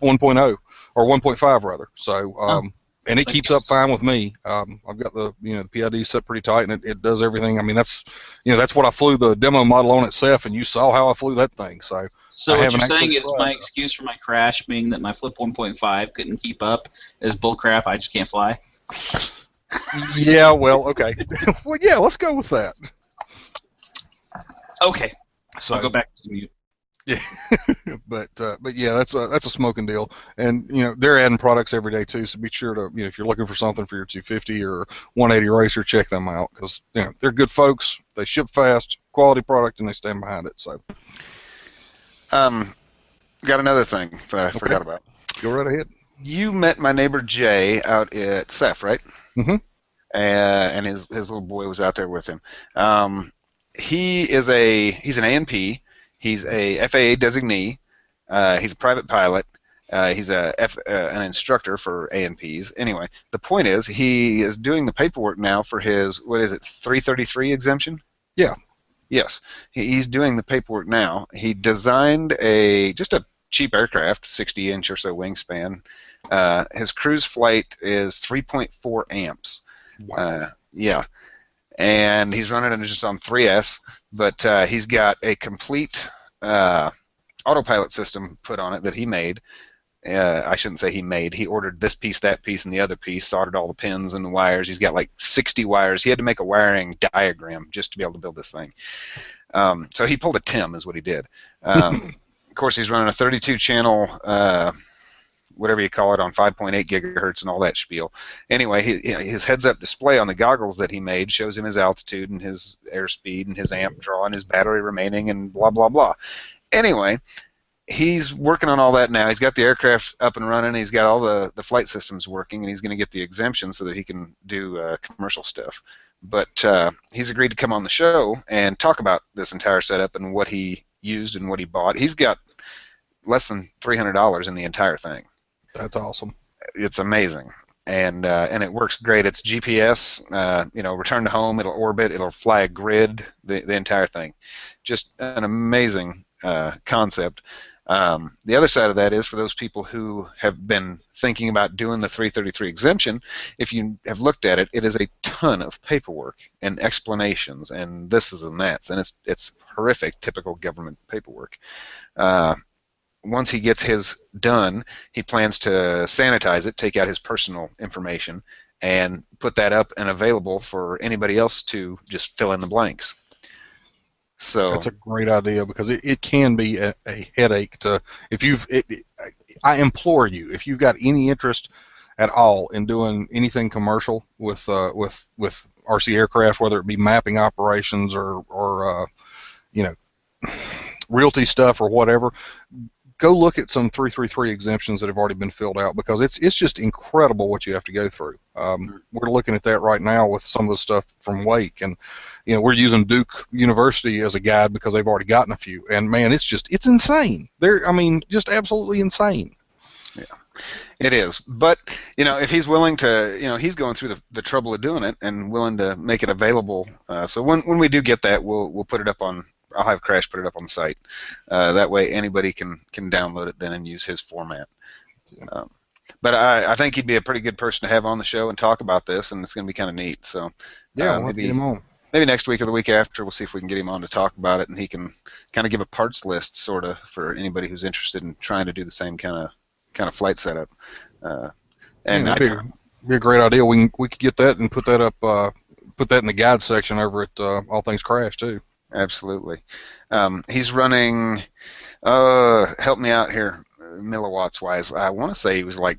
1.0 or 1.5 rather. So and it keeps up fine with me. I've got the the PID set pretty tight, and it does everything. I mean, that's that's what I flew the demo model on itself, and you saw how I flew that thing. So what you're saying is my excuse for my crash being that my flip 1.5 couldn't keep up is bullcrap. I just can't fly. Yeah, well, okay. Well, yeah, let's go with that. Okay. So I'll go back to mute. Yeah, but yeah, that's a smoking deal, and they're adding products every day too. So be sure to if you're looking for something for your 250 or 180 racer, check them out because they're good folks. They ship fast, quality product, and they stand behind it. So, got another thing that I forgot about. Go right ahead. You met my neighbor Jay out at CEF, right? Mm-hmm. And his little boy was out there with him. He's an A&P. He's a FAA designee. He's a private pilot. He's an instructor for A&Ps. Anyway, the point is he is doing the paperwork now for his 333 exemption? Yeah. Yes, he's doing the paperwork now. He designed just a cheap aircraft, 60-inch or so wingspan. His cruise flight is 3.4 amps. Wow. Yeah. And he's running it just on 3S, but he's got a complete autopilot system put on it that he made. I shouldn't say he made. He ordered this piece, that piece, and the other piece, soldered all the pins and the wires. He's got like 60 wires. He had to make a wiring diagram just to be able to build this thing. So he pulled a Tim is what he did. Of course, he's running a 32-channel whatever you call it, on 5.8 gigahertz and all that spiel. Anyway, his heads-up display on the goggles that he made shows him his altitude and his airspeed and his amp draw and his battery remaining and blah, blah, blah. Anyway, he's working on all that now. He's got the aircraft up and running. He's got all the flight systems working, and he's going to get the exemption so that he can do commercial stuff. But he's agreed to come on the show and talk about this entire setup and what he used and what he bought. He's got less than $300 in the entire thing. That's awesome. It's amazing, and it works great. It's GPS, return to home. It'll orbit. It'll fly a grid. The entire thing, just an amazing concept. The other side of that is for those people who have been thinking about doing the 333 exemption. If you have looked at it, it is a ton of paperwork and explanations and this and that, and it's horrific, typical government paperwork. Once he gets his done, he plans to sanitize it, take out his personal information, and put that up and available for anybody else to just fill in the blanks. So that's a great idea because it can be a headache to I implore you, if you've got any interest at all in doing anything commercial with RC aircraft, whether it be mapping operations or realty stuff or whatever, go look at some 333 exemptions that have already been filled out because it's just incredible what you have to go through. We're looking at that right now with some of the stuff from Wake, and we're using Duke University as a guide because they've already gotten a few. And man, it's insane. Just absolutely insane. Yeah, it is. But if he's willing to, he's going through the trouble of doing it and willing to make it available. So when we do get that, we'll put it up on. I'll have Crash put it up on the site. That way anybody can download it then and use his format. But I think he'd be a pretty good person to have on the show and talk about this, and it's going to be kind of neat. So yeah, maybe get him on. Maybe next week or the week after, we'll see if we can get him on to talk about it, and he can kind of give a parts list, sort of, for anybody who's interested in trying to do the same kind of flight setup. That'd be a great idea. We could get that and put that up, put that in the guide section over at All Things Crash too. Absolutely. He's running, help me out here, milliwatts wise. I want to say he was like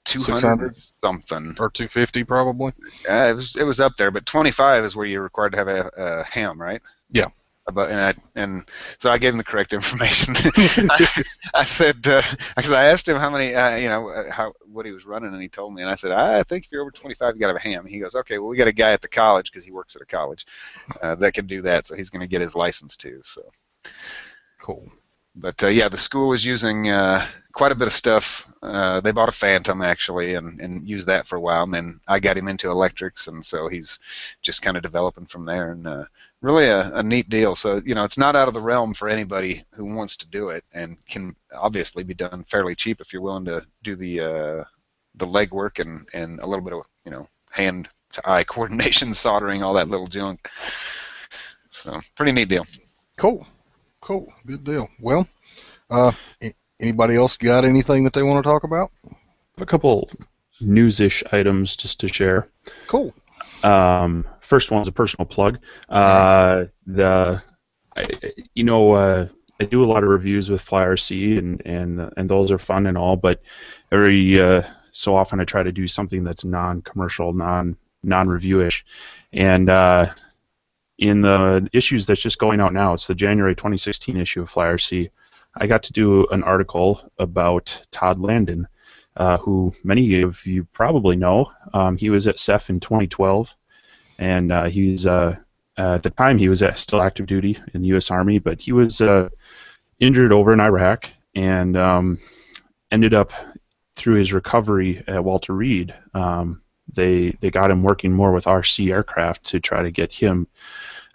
200 something. Or 250 probably. It was up there, but 25 is where you're required to have a ham, right? Yeah. And so I gave him the correct information. I said, because I asked him how many, what he was running, and he told me, and I said, I think if you're over 25, you got to have a ham. He goes, okay, well, we got a guy at the college, because he works at a college, that can do that, so he's going to get his license too. So cool. But yeah, the school is using quite a bit of stuff. They bought a Phantom actually, and used that for a while. And then I got him into electrics, and so he's just kind of developing from there. And really a neat deal. So it's not out of the realm for anybody who wants to do it, and can obviously be done fairly cheap if you're willing to do the legwork and a little bit of hand-to-eye coordination, soldering, all that little junk. So pretty neat deal. Cool. Good deal. Well, anybody else got anything that they want to talk about? A couple news-ish items just to share. Cool. First one's a personal plug. I do a lot of reviews with FlyRC, and those are fun and all, but every so often I try to do something that's non-commercial, non-review-ish, and in the issues that's just going out now, it's the January 2016 issue of FlyRC, I got to do an article about Todd Landon, who many of you probably know. He was at CEF in 2012, and he's at the time he was still active duty in the U.S. Army, but he was injured over in Iraq, and ended up through his recovery at Walter Reed. They got him working more with RC aircraft to try to get him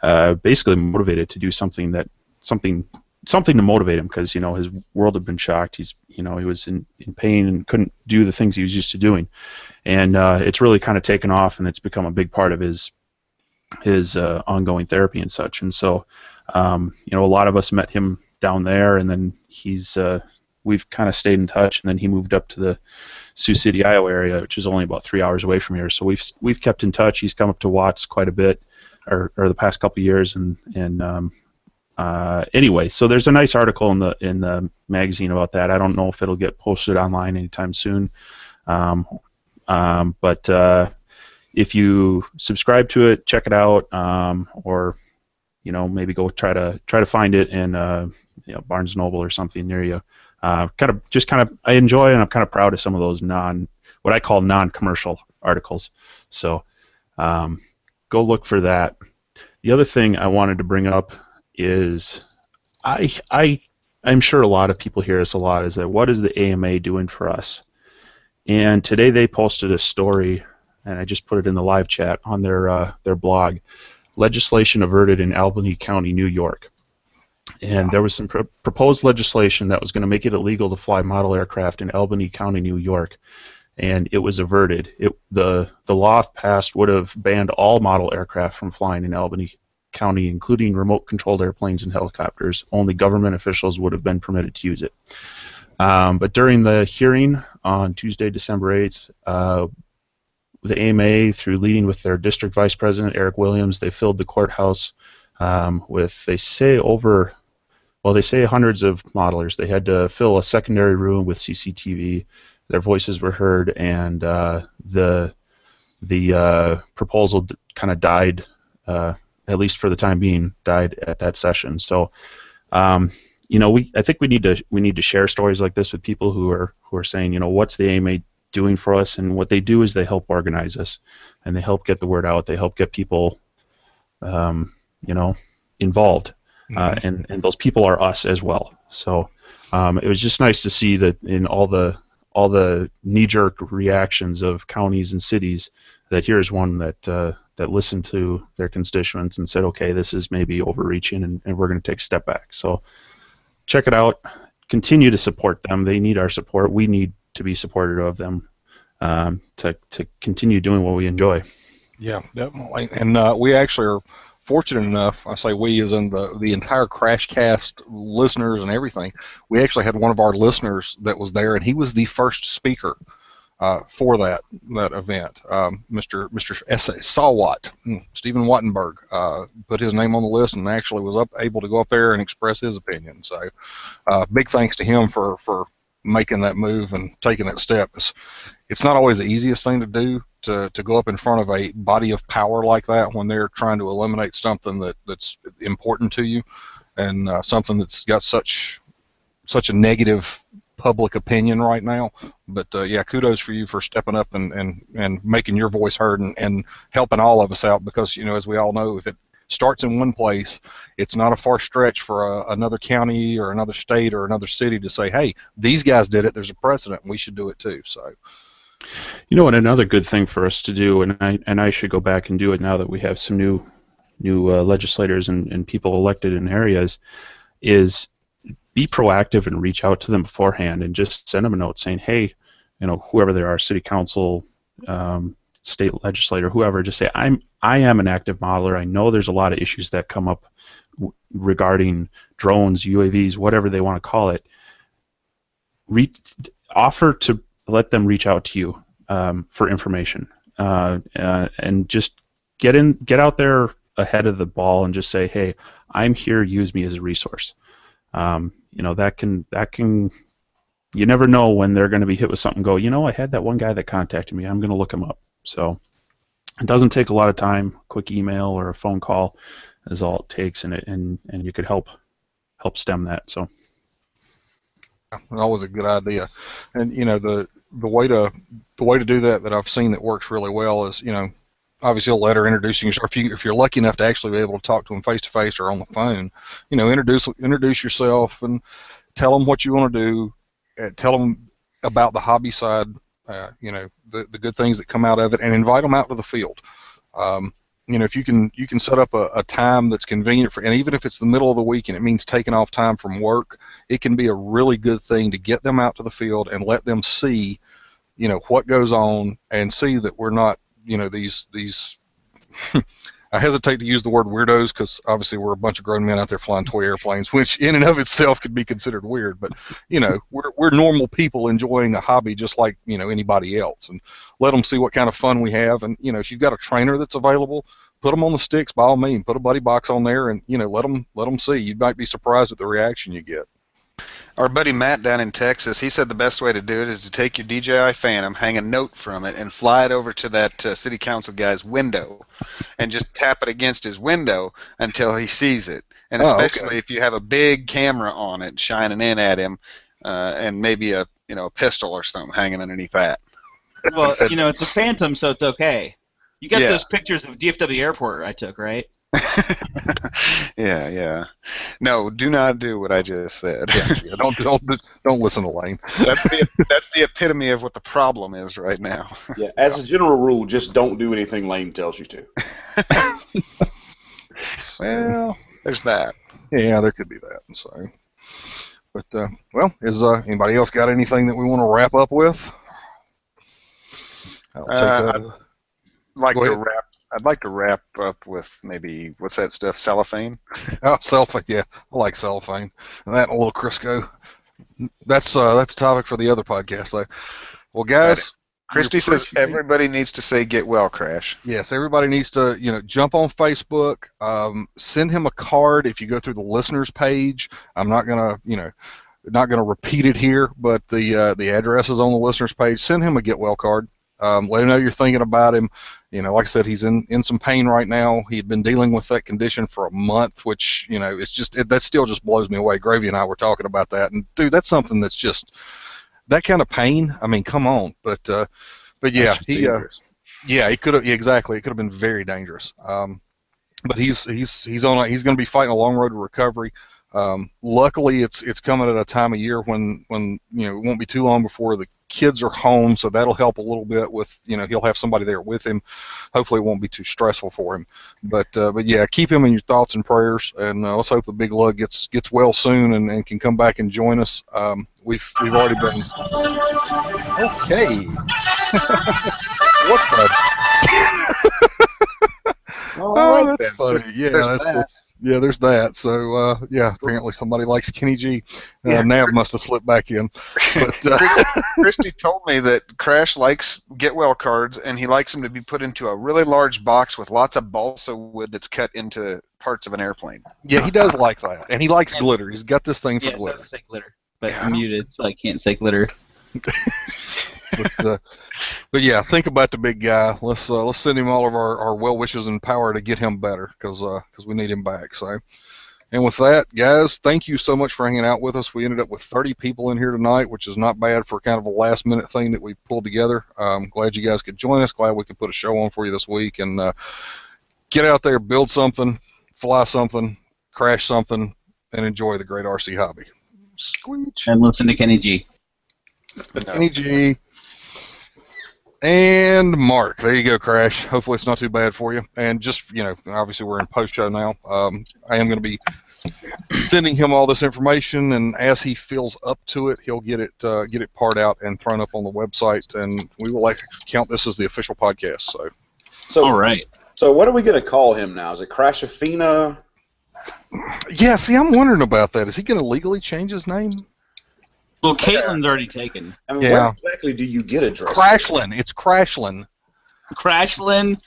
basically motivated to do something to motivate him, because his world had been shocked. He was in pain and couldn't do the things he was used to doing, and it's really kind of taken off, and it's become a big part of his ongoing therapy and such. And so a lot of us met him down there, and then we've kind of stayed in touch, and then he moved up to the Sioux City, Iowa area, which is only about 3 hours away from here. So we've kept in touch. He's come up to Watts quite a bit, or the past couple of years, and anyway, so there's a nice article in the magazine about that. I don't know if it'll get posted online anytime soon, but if you subscribe to it, check it out, or maybe go try to find it in Barnes & Noble or something near you. I enjoy, and I'm kind of proud of some of those what I call non-commercial articles. So go look for that. The other thing I wanted to bring up is I'm sure a lot of people hear this a lot, is that what is the AMA doing for us? And today they posted a story, and I just put it in the live chat on their blog. Legislation averted in Albany County, New York. And there was some proposed legislation that was going to make it illegal to fly model aircraft in Albany County, New York, and it was averted. The law, if passed, would have banned all model aircraft from flying in Albany County, including remote-controlled airplanes and helicopters. Only government officials would have been permitted to use it. But during the hearing on Tuesday, December 8th, the AMA, through leading with their district vice president, Eric Williams, they filled the courthouse with, they say hundreds of modelers. They had to fill a secondary room with CCTV. Their voices were heard, and the proposal kind of died, at least for the time being, died at that session. So, I think we need to share stories like this with people who are saying, what's the AMA doing for us? And what they do is they help organize us, and they help get the word out. They help get people, involved, and those people are us as well. So it was just nice to see that in all the knee-jerk reactions of counties and cities, that here's one that listened to their constituents and said, okay, this is maybe overreaching, and we're going to take a step back. So check it out. Continue to support them. They need our support. We need to be supportive of them to continue doing what we enjoy. Yeah, definitely. And we actually are fortunate enough, I say we as in the entire CrashCast listeners and everything, we actually had one of our listeners that was there, and he was the first speaker for that event. Mr. Sawat, Stephen Wattenberg, put his name on the list and actually was able to go up there and express his opinion. So big thanks to him for making that move and taking that step. It's not always the easiest thing to do, to go up in front of a body of power like that when they're trying to eliminate something that's important to you, and something that's got such a negative public opinion right now. But yeah, kudos for you for stepping up and making your voice heard and helping all of us out, because as we all know, starts in one place, it's not a far stretch for another county or another state or another city to say, hey, these guys did it, there's a precedent, and we should do it too. So, You know, and another good thing for us to do, and I should go back and do it now that we have some new legislators and people elected in areas, is be proactive and reach out to them beforehand and just send them a note saying, hey, you know, whoever they are, city council, state legislator, whoever, just say, I am an active modeler. I know there's a lot of issues that come up regarding drones, UAVs, whatever they want to call it. Offer to let them reach out to you for information, and just get out there ahead of the ball and just say, hey, I'm here, use me as a resource. You know, that can you never know when they're going to be hit with something. Go, you know, I had that one guy that contacted me, I'm going to look him up. So it doesn't take a lot of time. Quick email or a phone call is all it takes, and you could help stem that. So always a good idea. And you know, the way to do that I've seen that works really well is, you know, obviously a letter introducing yourself. If you're lucky enough to actually be able to talk to them face to face or on the phone, you know, introduce yourself and tell them what you want to do. Tell them about the hobby side. You know, the good things that come out of it, and invite them out to the field. You know, if you can set up a time that's convenient for, and even if it's the middle of the week and it means taking off time from work, it can be a really good thing to get them out to the field and let them see, you know, what goes on, and see that we're not, you know, these I hesitate to use the word weirdos because obviously we're a bunch of grown men out there flying toy airplanes, which in and of itself could be considered weird. But you know, we're normal people enjoying a hobby just like, you know, anybody else, and let them see what kind of fun we have. And you know, if you've got a trainer that's available, put them on the sticks by all means. Put a buddy box on there, and you know, let them see. You might be surprised at the reaction you get. Our buddy Matt down in Texas, he said the best way to do it is to take your DJI Phantom, hang a note from it, and fly it over to that city council guy's window, and just tap it against his window until he sees it. And especially if you have a big camera on it shining in at him, and maybe a pistol or something hanging underneath that. Well, you know, it's a Phantom, so it's okay. You got those pictures of DFW Airport I took, right? Yeah. No, do not do what I just said. Yeah, don't listen to Lane. That's the epitome of what the problem is right now. Yeah, as a general rule, just don't do anything Lane tells you to. Well, there's that. Yeah, there could be that. So, but well, is anybody else got anything that we want to wrap up with? I'll take that. I'd like to wrap up with maybe, what's that stuff, cellophane? Oh, cellophane, yeah. I like cellophane. And that and a little Crisco. That's a topic for the other podcast, though. Well, guys. Christy says everybody needs to say get well, Crash. Yes, everybody needs to, you know, jump on Facebook. Send him a card if you go through the listeners page. I'm not going to repeat it here, but the address is on the listeners page. Send him a get well card. Let him know you're thinking about him. You know, like I said, he's in some pain right now. He had been dealing with that condition for a month, which, you know, that still just blows me away. Gravy and I were talking about that, and dude, that's something that's just that kind of pain. I mean, come on. But yeah, he could have exactly. It could have been very dangerous. But he's going to be fighting a long road to recovery. Luckily, it's coming at a time of year when you know, it won't be too long before the kids are home, so that'll help a little bit with, you know, he'll have somebody there with him. Hopefully it won't be too stressful for him. But yeah, keep him in your thoughts and prayers, and let's hope the big lug gets well soon and can come back and join us. We've already been okay. What's that? Oh, that's funny. Yeah, there's that. So yeah, apparently somebody likes Kenny G. Nav must have slipped back in. But Christy told me that Crash likes get well cards, and he likes them to be put into a really large box with lots of balsa wood that's cut into parts of an airplane. Yeah, he does like that, and he likes glitter. He's got this thing for glitter. Yeah, say glitter, but muted, so I can't say glitter. But yeah, think about the big guy. Let's send him all of our well wishes and power to get him better, because we need him back. So, and with that, guys, thank you so much for hanging out with us. We ended up with 30 people in here tonight, which is not bad for kind of a last minute thing that we pulled together. Glad you guys could join us. Glad we could put a show on for you this week, and get out there, build something. fly something, crash something, and enjoy the great RC hobby. Squeech. And listen to Kenny G. Kenny G. And Mark. There you go, Crash. Hopefully it's not too bad for you. And just, obviously we're in post-show now. I am going to be sending him all this information, and as he feels up to it, he'll get it parred out and thrown up on the website, and we will count this as the official podcast. So all right. So what are we going to call him now? Is it Crashafina? Yeah, see, I'm wondering about that. Is he going to legally change his name? Well, Caitlin's already taken. I mean, Yeah. where exactly do you get a dress? Crashlin. It's Crashlin. Crashlin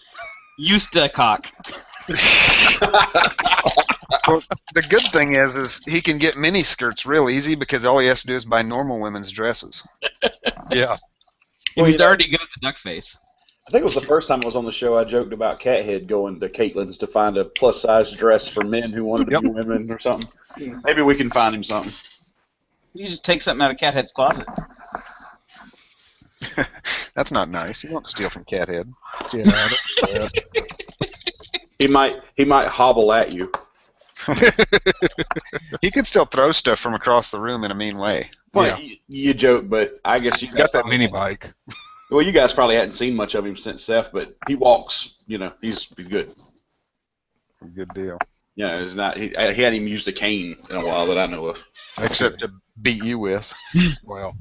Eustacock. Well, the good thing is he can get mini skirts real easy because all he has to do is buy normal women's dresses. Yeah. Well, he's already good at the duck face. I think it was the first time I was on the show I joked about Cathead going to Caitlin's to find a plus-size dress for men who wanted to be women or something. Maybe we can find him something. You just take something out of Cathead's closet. That's not nice. You won't steal from Cathead. Yeah, I don't do that. He might hobble at you. He could still throw stuff from across the room in a mean way. Well, you joke, but I guess He's got that mini bike. Well, you guys probably hadn't seen much of him since Seth, but he walks. He's good. Good deal. Yeah, it's not. He hadn't even used a cane in a while that I know of. Except to beat you with. Well,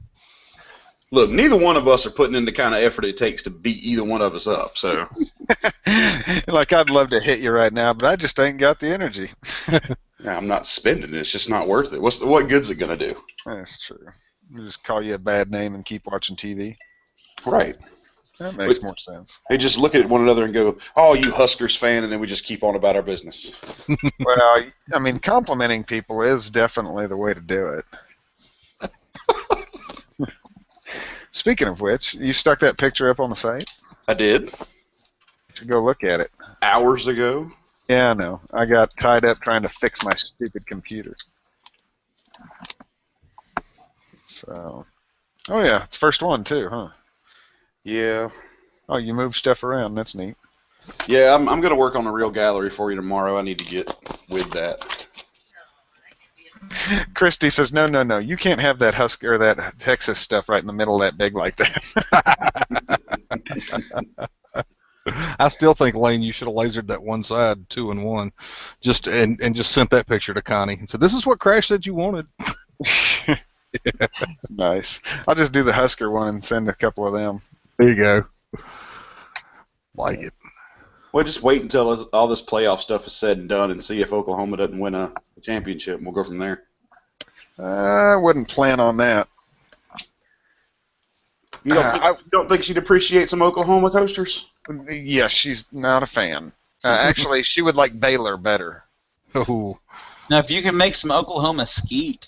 look, neither one of us are putting in the kind of effort it takes to beat either one of us up. So, like, I'd love to hit you right now, but I just ain't got the energy. yeah, I'm not spending it. It's just not worth it. What good's it gonna do? That's true. We'll just call you a bad name and keep watching TV. Right. That makes more sense. They just look at one another and go, "Oh, you Huskers fan," and then we just keep on about our business. Well, I mean, complimenting people is definitely the way to do it. Speaking of which, you stuck that picture up on the site? I did. You should go look at it. Hours ago. Yeah, I know. I got tied up trying to fix my stupid computer. So, oh yeah, it's first one too, huh? Yeah. Oh, you move stuff around. That's neat. Yeah, I'm going to work on a real gallery for you tomorrow. I need to get with that. Christy says, no, you can't have that Husker or that Texas stuff right in the middle of that big like that. I still think, Lane, you should have lasered that one side 2-in-1, and just sent that picture to Connie and said, "This is what Crash said you wanted." Nice. I'll just do the Husker one and send a couple of them. There you go. Like it. Well, just wait until all this playoff stuff is said and done and see if Oklahoma doesn't win a championship, and we'll go from there. I wouldn't plan on that. You don't think she'd appreciate some Oklahoma coasters? Yeah, she's not a fan. Actually, she would like Baylor better. Oh. Now, if you can make some Oklahoma skeet,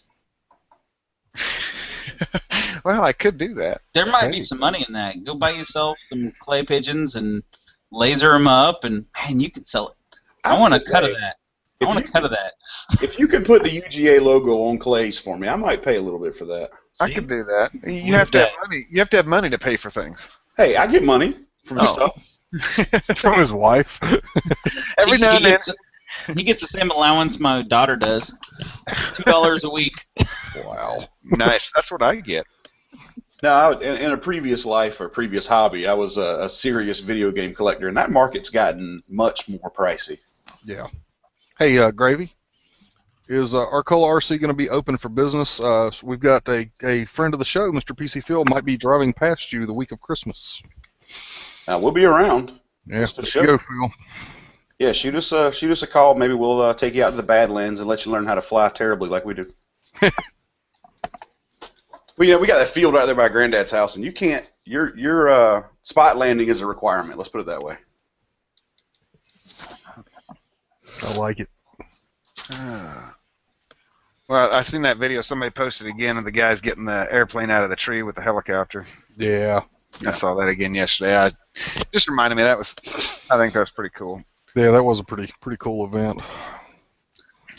Well, I could do that. there might be some money in that. Go buy yourself some clay pigeons and laser them up, and man, you could sell it. I want a cut of that. I want a cut of that. If you could put the UGA logo on clays for me, I might pay a little bit for that. I could do that. You have to have money. You have to have money to pay for things. Hey, I get money from stuff. From his wife. Every now and then. He gets the same allowance my daughter does. $2 a week. Wow. Nice. That's what I get. No, in a previous life or previous hobby, I was a serious video game collector, and that market's gotten much more pricey. Yeah. Hey, Gravy, is Arcola RC going to be open for business? So we've got a friend of the show, Mr. PC Phil, might be driving past you the week of Christmas. We'll be around. Yeah, there you go, Phil. Yeah, shoot us a call. Maybe we'll take you out to the Badlands and let you learn how to fly terribly like we do. Well, yeah, we got that field right there by Granddad's house, and you can't. Your spot landing is a requirement. Let's put it that way. I like it. Well, I seen that video somebody posted again of the guys getting the airplane out of the tree with the helicopter. Yeah. I saw that again yesterday. Just reminded me I think that's pretty cool. Yeah, that was a pretty cool event.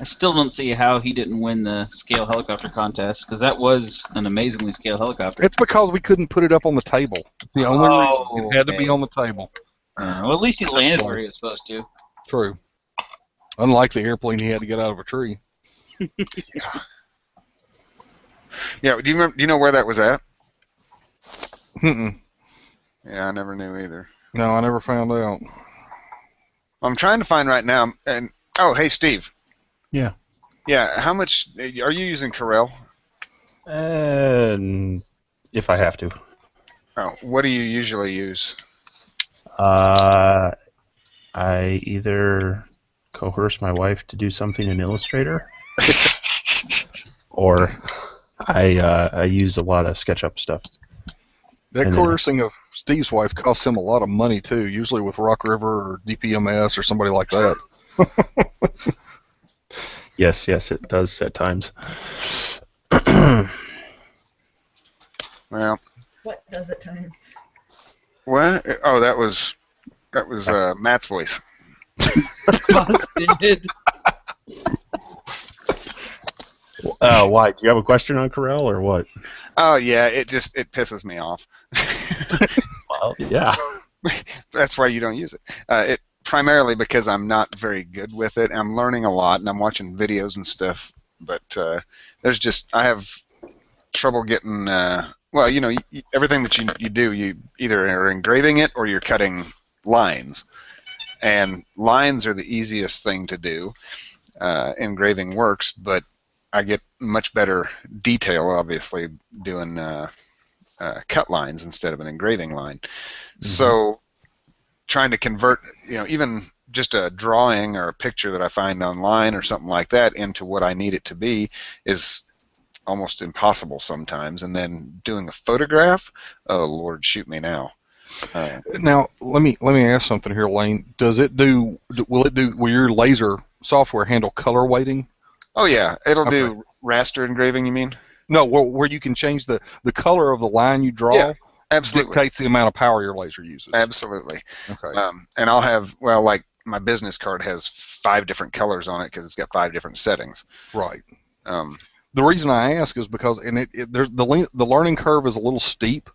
I still don't see how he didn't win the scale helicopter contest, because that was an amazingly scaled helicopter. It's because we couldn't put it up on the table. It's the only reason it had to be on the table. Well, at least he landed where he was supposed to. True. Unlike the airplane he had to get out of a tree. Yeah. Do you know where that was at? Mm-mm. Yeah, I never knew either. No, I never found out. I'm trying to find right now. And oh, hey, Steve. Yeah. Yeah. How much are you using Corel? If I have to. Oh, what do you usually use? I either coerce my wife to do something in Illustrator, or I use a lot of SketchUp stuff. That And coercing of Steve's wife costs him a lot of money too, usually with Rock River or DPMS or somebody like that. Yes, it does at times. Well, What does at times? what? Oh, that was Matt's voice. Busted. Why? Do you have a question on Corel or what? Oh yeah, it pisses me off. Well, yeah. That's why you don't use it. It primarily because I'm not very good with it. I'm learning a lot and I'm watching videos and stuff, but I have trouble getting. Well, everything that you do, you either are engraving it or you're cutting lines, and lines are the easiest thing to do. Engraving works, but I get much better detail, obviously, doing cut lines instead of an engraving line. Mm-hmm. So trying to convert, even just a drawing or a picture that I find online or something like that into what I need it to be is almost impossible sometimes. And then doing a photograph, oh Lord, shoot me now. Now let me ask something here, Lane. Will your laser software handle color weighting? Oh yeah, it'll do raster engraving. You mean? No, where you can change the color of the line you draw. Yeah, absolutely. Dictates the amount of power your laser uses. Absolutely. Okay. And I'll have like my business card has 5 different colors on it because it's got 5 different settings. Right. The reason I ask is because there's the learning curve is a little steep,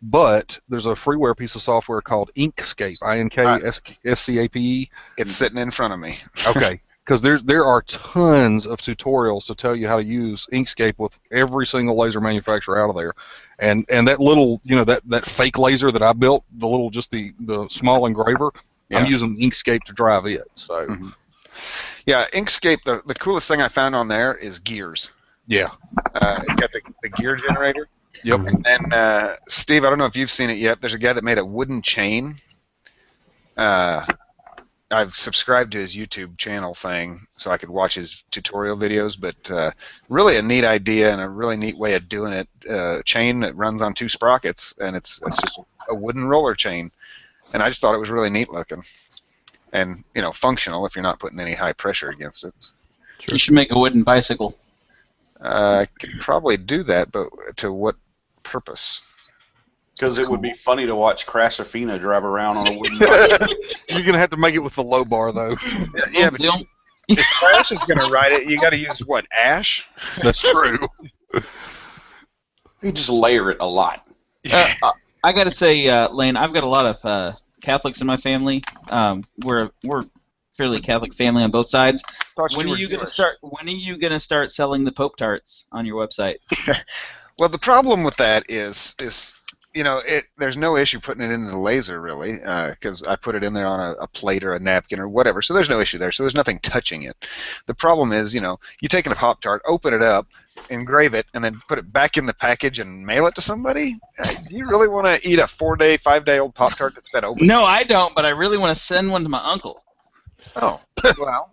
but there's a freeware piece of software called Inkscape, INKSCAPE. It's sitting in front of me. Okay. Because there are tons of tutorials to tell you how to use Inkscape with every single laser manufacturer out of there, and that little that fake laser that I built, the small engraver, yeah. I'm using Inkscape to drive it. So, yeah, Inkscape. The coolest thing I found on there is gears. Yeah, it's got the gear generator. Yep. And Steve, I don't know if you've seen it yet. There's a guy that made a wooden chain. I've subscribed to his YouTube channel thing so I could watch his tutorial videos, but really a neat idea and a really neat way of doing it. Chain that runs on 2 sprockets, and it's just a wooden roller chain. And I just thought it was really neat looking. And, functional if you're not putting any high pressure against it. Sure. You should make a wooden bicycle. I could probably do that, but to what purpose? Because it would be funny to watch Crashafina drive around on a wooden bike. You're going to have to make it with the low bar, though. Yeah, but if Crash is going to ride it, you got to use, what, ash? That's true. You just layer it a lot. I got to say, Lane, I've got a lot of Catholics in my family. We're fairly Catholic family on both sides. When are you going to start selling the Pope tarts on your website? Well, the problem with that is there's no issue putting it into the laser, really, because I put it in there on a plate or a napkin or whatever, so there's no issue there, so there's nothing touching it. The problem is, you take a Pop-Tart, open it up, engrave it, and then put it back in the package and mail it to somebody? Do you really want to eat a 4-day, 5-day-old Pop-Tart that's been opened? No, I don't, but I really want to send one to my uncle. Oh, well,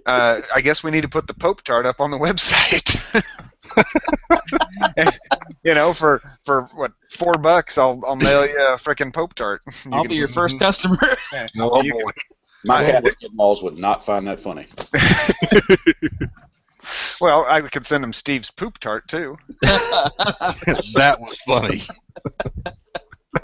I guess we need to put the Pope Tart up on the website. For what, $4, I'll mail you a frickin' Pope Tart. I'll be your first customer. Oh boy, my Catholic in-laws would not find that funny. Well, I could send them Steve's Poop Tart too. That was funny.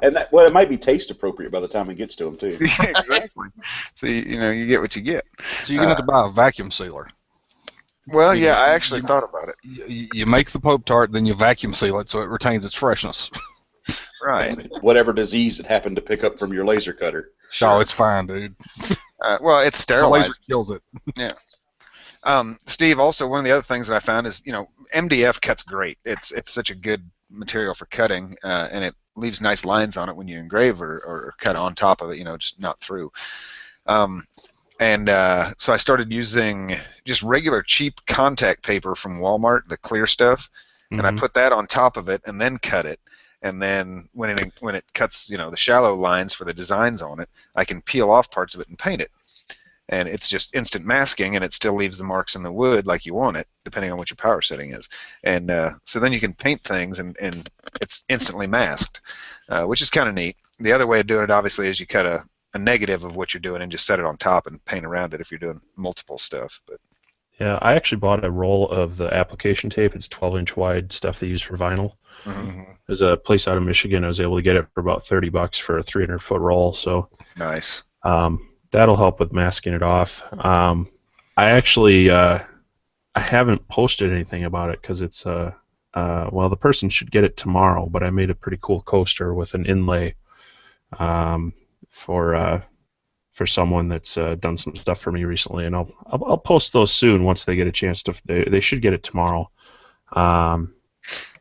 And it might be taste appropriate by the time it gets to them too. Yeah, exactly. So you get what you get. So you're gonna have to buy a vacuum sealer. Well, yeah, I actually thought about it. You make the Pope Tart, then you vacuum seal it so it retains its freshness. Right. Whatever disease it happened to pick up from your laser cutter. Oh, it's fine, dude. Well, it's The laser sterilized. kills it. Yeah. Steve, also one of the other things that I found is, MDF cuts great. It's such a good material for cutting, and it leaves nice lines on it when you engrave or cut on top of it. Just not through. So I started using just regular cheap contact paper from Walmart, the clear stuff, and I put that on top of it and then cut it. And then when it cuts, the shallow lines for the designs on it, I can peel off parts of it and paint it. And it's just instant masking, and it still leaves the marks in the wood like you want it, depending on what your power setting is. And so then you can paint things, and it's instantly masked, which is kind of neat. The other way of doing it, obviously, is you cut a negative of what you're doing and just set it on top and paint around it if you're doing multiple stuff. But Yeah, I actually bought a roll of the application tape. It's 12-inch wide stuff they use for vinyl. There's a place out of Michigan. I was able to get it for about $30 for a 300-foot roll. So nice. That'll help with masking it off. I actually I haven't posted anything about it because it's well, the person should get it tomorrow. But I made a pretty cool coaster with an inlay for someone that's done some stuff for me recently, and I'll post those soon once they get a chance to. They should get it tomorrow.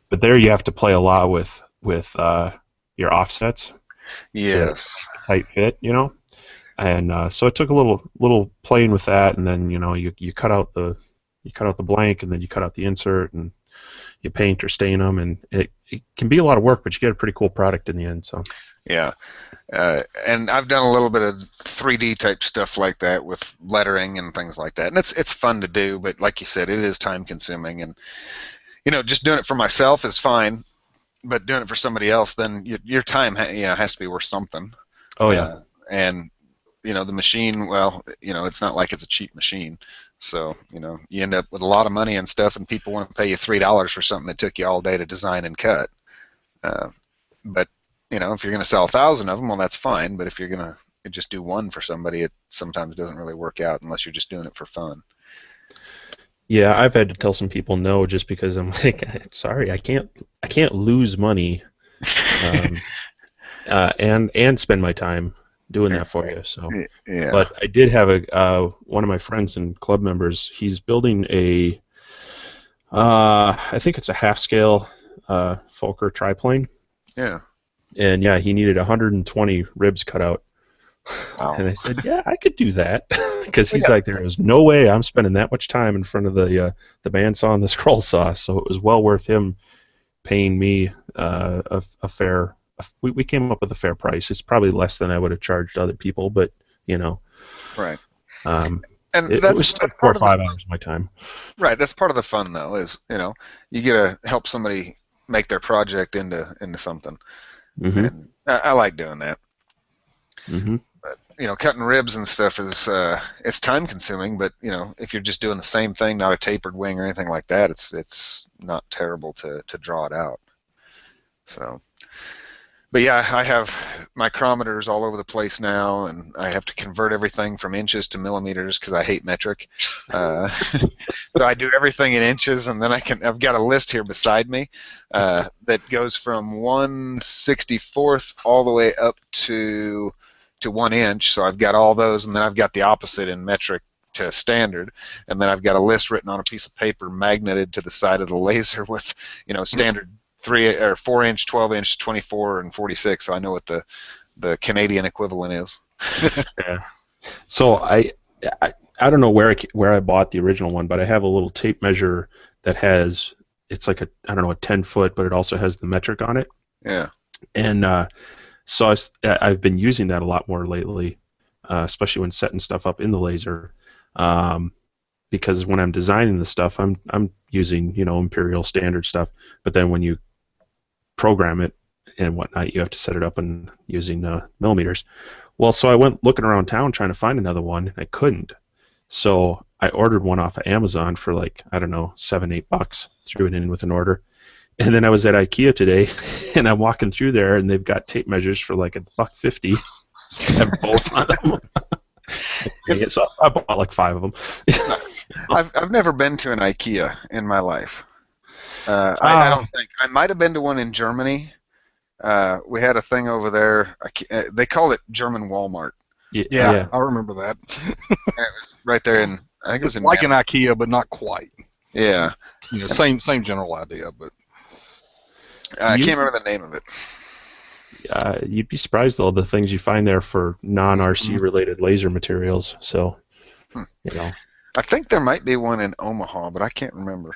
But there you have to play a lot with your offsets. Yes. Tight fit, and so it took a little playing with that, and then you cut out the blank, and then you cut out the insert, and you paint or stain them, and it can be a lot of work, but you get a pretty cool product in the end. So yeah, and I've done a little bit of 3D type stuff like that with lettering and things like that, and it's fun to do, but like you said, it is time consuming, and just doing it for myself is fine, but doing it for somebody else, then your time has to be worth something. Oh yeah. And the machine, well, it's not like it's a cheap machine. So, you end up with a lot of money and stuff, and people want to pay you $3 for something that took you all day to design and cut. But, if you're going to sell 1,000 of them, well, that's fine. But if you're going to just do one for somebody, it sometimes doesn't really work out unless you're just doing it for fun. Yeah, I've had to tell some people no just because I'm like, sorry, I can't lose money, and spend my time doing that for you. So, yeah. But I did have one of my friends and club members. He's building I think it's a half scale Fokker triplane. Yeah. And yeah, he needed 120 ribs cut out. Wow. And I said, yeah, I could do that, because he's like, there is no way I'm spending that much time in front of the bandsaw and the scroll saw. So it was well worth him paying me a fair. We came up with a fair price. It's probably less than I would have charged other people, but Right. And it was still 4 or 5 hours of my time. Right. That's part of the fun, though. Is you get to help somebody make their project into something. Mm-hmm. And I like doing that. Mm-hmm. But cutting ribs and stuff is it's time consuming. But if you're just doing the same thing, not a tapered wing or anything like that, it's not terrible to draw it out. So. But yeah, I have micrometers all over the place now, and I have to convert everything from inches to millimeters because I hate metric. So I do everything in inches, and then I've got a list here beside me that goes from 1/64 all the way up to 1 inch. So I've got all those, and then I've got the opposite in metric to standard, and then I've got a list written on a piece of paper magneted to the side of the laser with standard 3 or 4 inch, 12 inch, 24, and 46. So I know what the Canadian equivalent is. Yeah. So I don't know where I bought the original one, but I have a little tape measure that it's like a 10-foot, but it also has the metric on it. Yeah. And so I've been using that a lot more lately, especially when setting stuff up in the laser. Because when I'm designing the stuff, I'm using imperial standard stuff, but then when you program it and whatnot, you have to set it up and using millimeters. Well, so I went looking around town trying to find another one, and I couldn't. So I ordered one off of Amazon for like $7-8. Threw it in with an order, and then I was at IKEA today, and I'm walking through there, and they've got tape measures for like $1.50. Have both on them. So I bought like 5 of them. I've never been to an IKEA in my life. I don't think. I might have been to one in Germany. We had a thing over there. They call it German Walmart. Yeah, I remember that. It was right there in, I think it was It's in like an IKEA, but not quite. Yeah. Same general idea, but I can't remember the name of it. You'd be surprised though the things you find there for non-RC related laser materials. So, I think there might be one in Omaha, but I can't remember.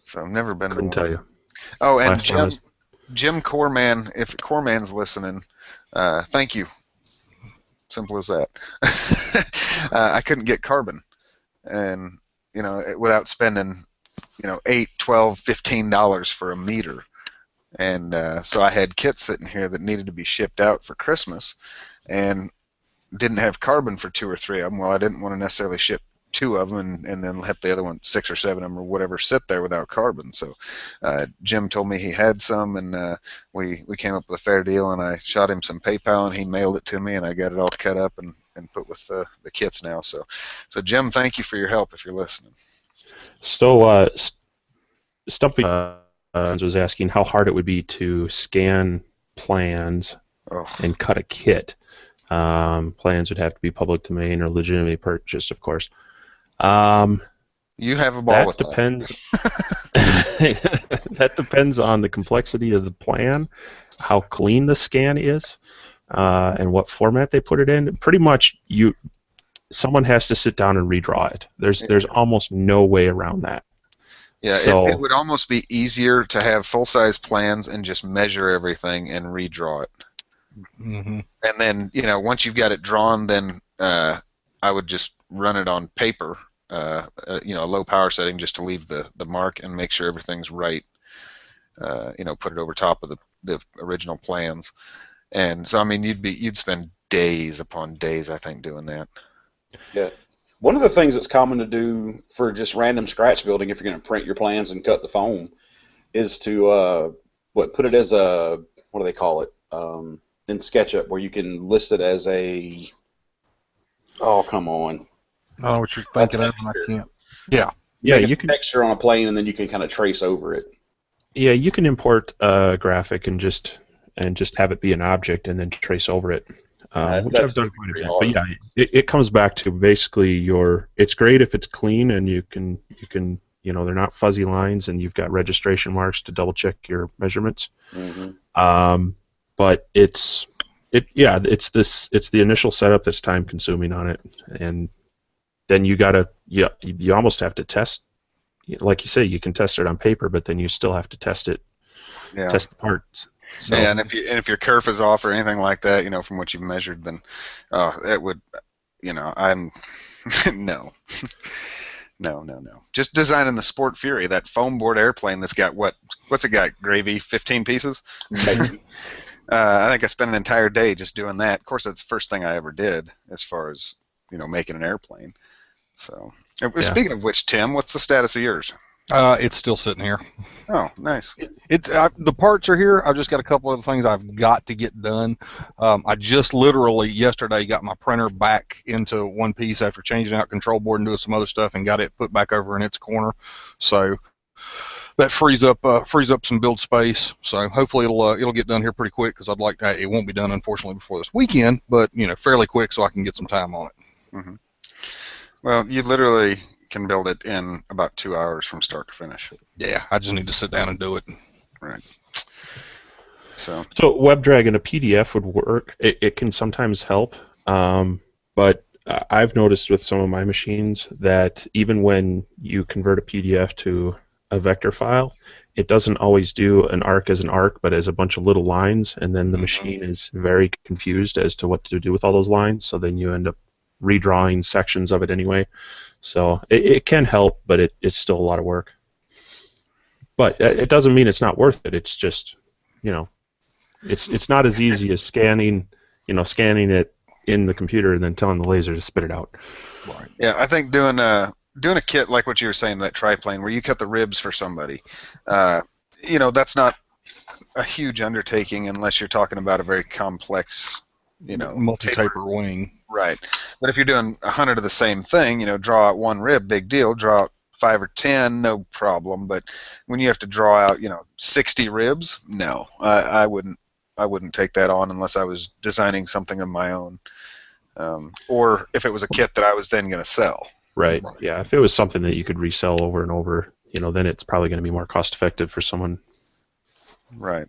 So I've never been. Couldn't tell you. Oh, and Jim Corman, if Corman's listening, thank you. Simple as that. I couldn't get carbon, and without spending, $8, $12, $15 for a meter. And so I had kits sitting here that needed to be shipped out for Christmas, and didn't have carbon for 2 or 3 of them. Well, I didn't want to necessarily ship 2 of them and then let the other one, 6 or 7 of them or whatever, sit there without carbon. So Jim told me he had some, and we came up with a fair deal, and I shot him some PayPal, and he mailed it to me, and I got it all cut up and put with the kits now. So Jim, thank you for your help if you're listening. So Stumpy was asking how hard it would be to scan plans and cut a kit. Plans would have to be public domain or legitimately purchased, of course. You have a ball with that. That depends on the complexity of the plan, how clean the scan is, and what format they put it in. Pretty much, someone has to sit down and redraw it. There's almost no way around that. Yeah, so, it would almost be easier to have full-size plans and just measure everything and redraw it. Mm-hmm. And then, once you've got it drawn, then I would just run it on paper, a low power setting just to leave the mark and make sure everything's right. Put it over top of the original plans. And so, I mean, you'd spend days upon days, I think, doing that. Yeah. One of the things that's common to do for just random scratch building, if you're going to print your plans and cut the foam, is to put it as a, what do they call it, in SketchUp, where you can list it as a, oh, come on. I know what you're thinking of, and I can't. Yeah. Yeah, you can texture on a plane, and then you can kind of trace over it. Yeah, you can import a graphic and just have it be an object and then trace over it. Which I've done quite a bit. But yeah, it comes back to basically it's great if it's clean and you can they're not fuzzy lines and you've got registration marks to double check your measurements. Mm-hmm. But it's the initial setup that's time consuming on it, and then you almost have to test. Like you say, you can test it on paper, but then you still have to test it. Yeah. Test the parts. So, yeah, and if your kerf is off or anything like that, from what you've measured, then it would, I'm no. Just designing the Sport Fury, that foam board airplane that's got what's it got, Gravy, 15 pieces? Maybe. I think I spent an entire day just doing that. Of course, that's the first thing I ever did as far as making an airplane. So, Speaking of which, Tim, what's the status of yours? It's still sitting here. Oh, nice. The parts are here. I've just got a couple of things I've got to get done. I just literally yesterday got my printer back into one piece after changing out control board and doing some other stuff, and got it put back over in its corner. So that frees up some build space. So hopefully it'll get done here pretty quick, because it won't be done unfortunately before this weekend, but fairly quick so I can get some time on it. Mm-hmm. Well, you literally can build it in about 2 hours from start to finish. Yeah, I just need to sit down and do it. Right. So WebDrag in a PDF would work. It can sometimes help, but I've noticed with some of my machines that even when you convert a PDF to a vector file, it doesn't always do an arc as an arc, but as a bunch of little lines, and then the machine is very confused as to what to do with all those lines, so then you end up redrawing sections of it anyway. So it can help, but it's still a lot of work. But it doesn't mean it's not worth it. It's just, it's not as easy as scanning it in the computer and then telling the laser to spit it out. Right. Yeah, I think doing a kit like what you were saying, that triplane, where you cut the ribs for somebody, that's not a huge undertaking unless you're talking about a very complex, multi-taper wing. Right. But if you're doing 100 of the same thing, draw out one rib, big deal. Draw out 5 or 10, no problem. But when you have to draw out, 60 ribs, no, I wouldn't wouldn't take that on unless I was designing something of my own, or if it was a kit that I was then going to sell. Right. Yeah. If it was something that you could resell over and over, then it's probably going to be more cost effective for someone. Right.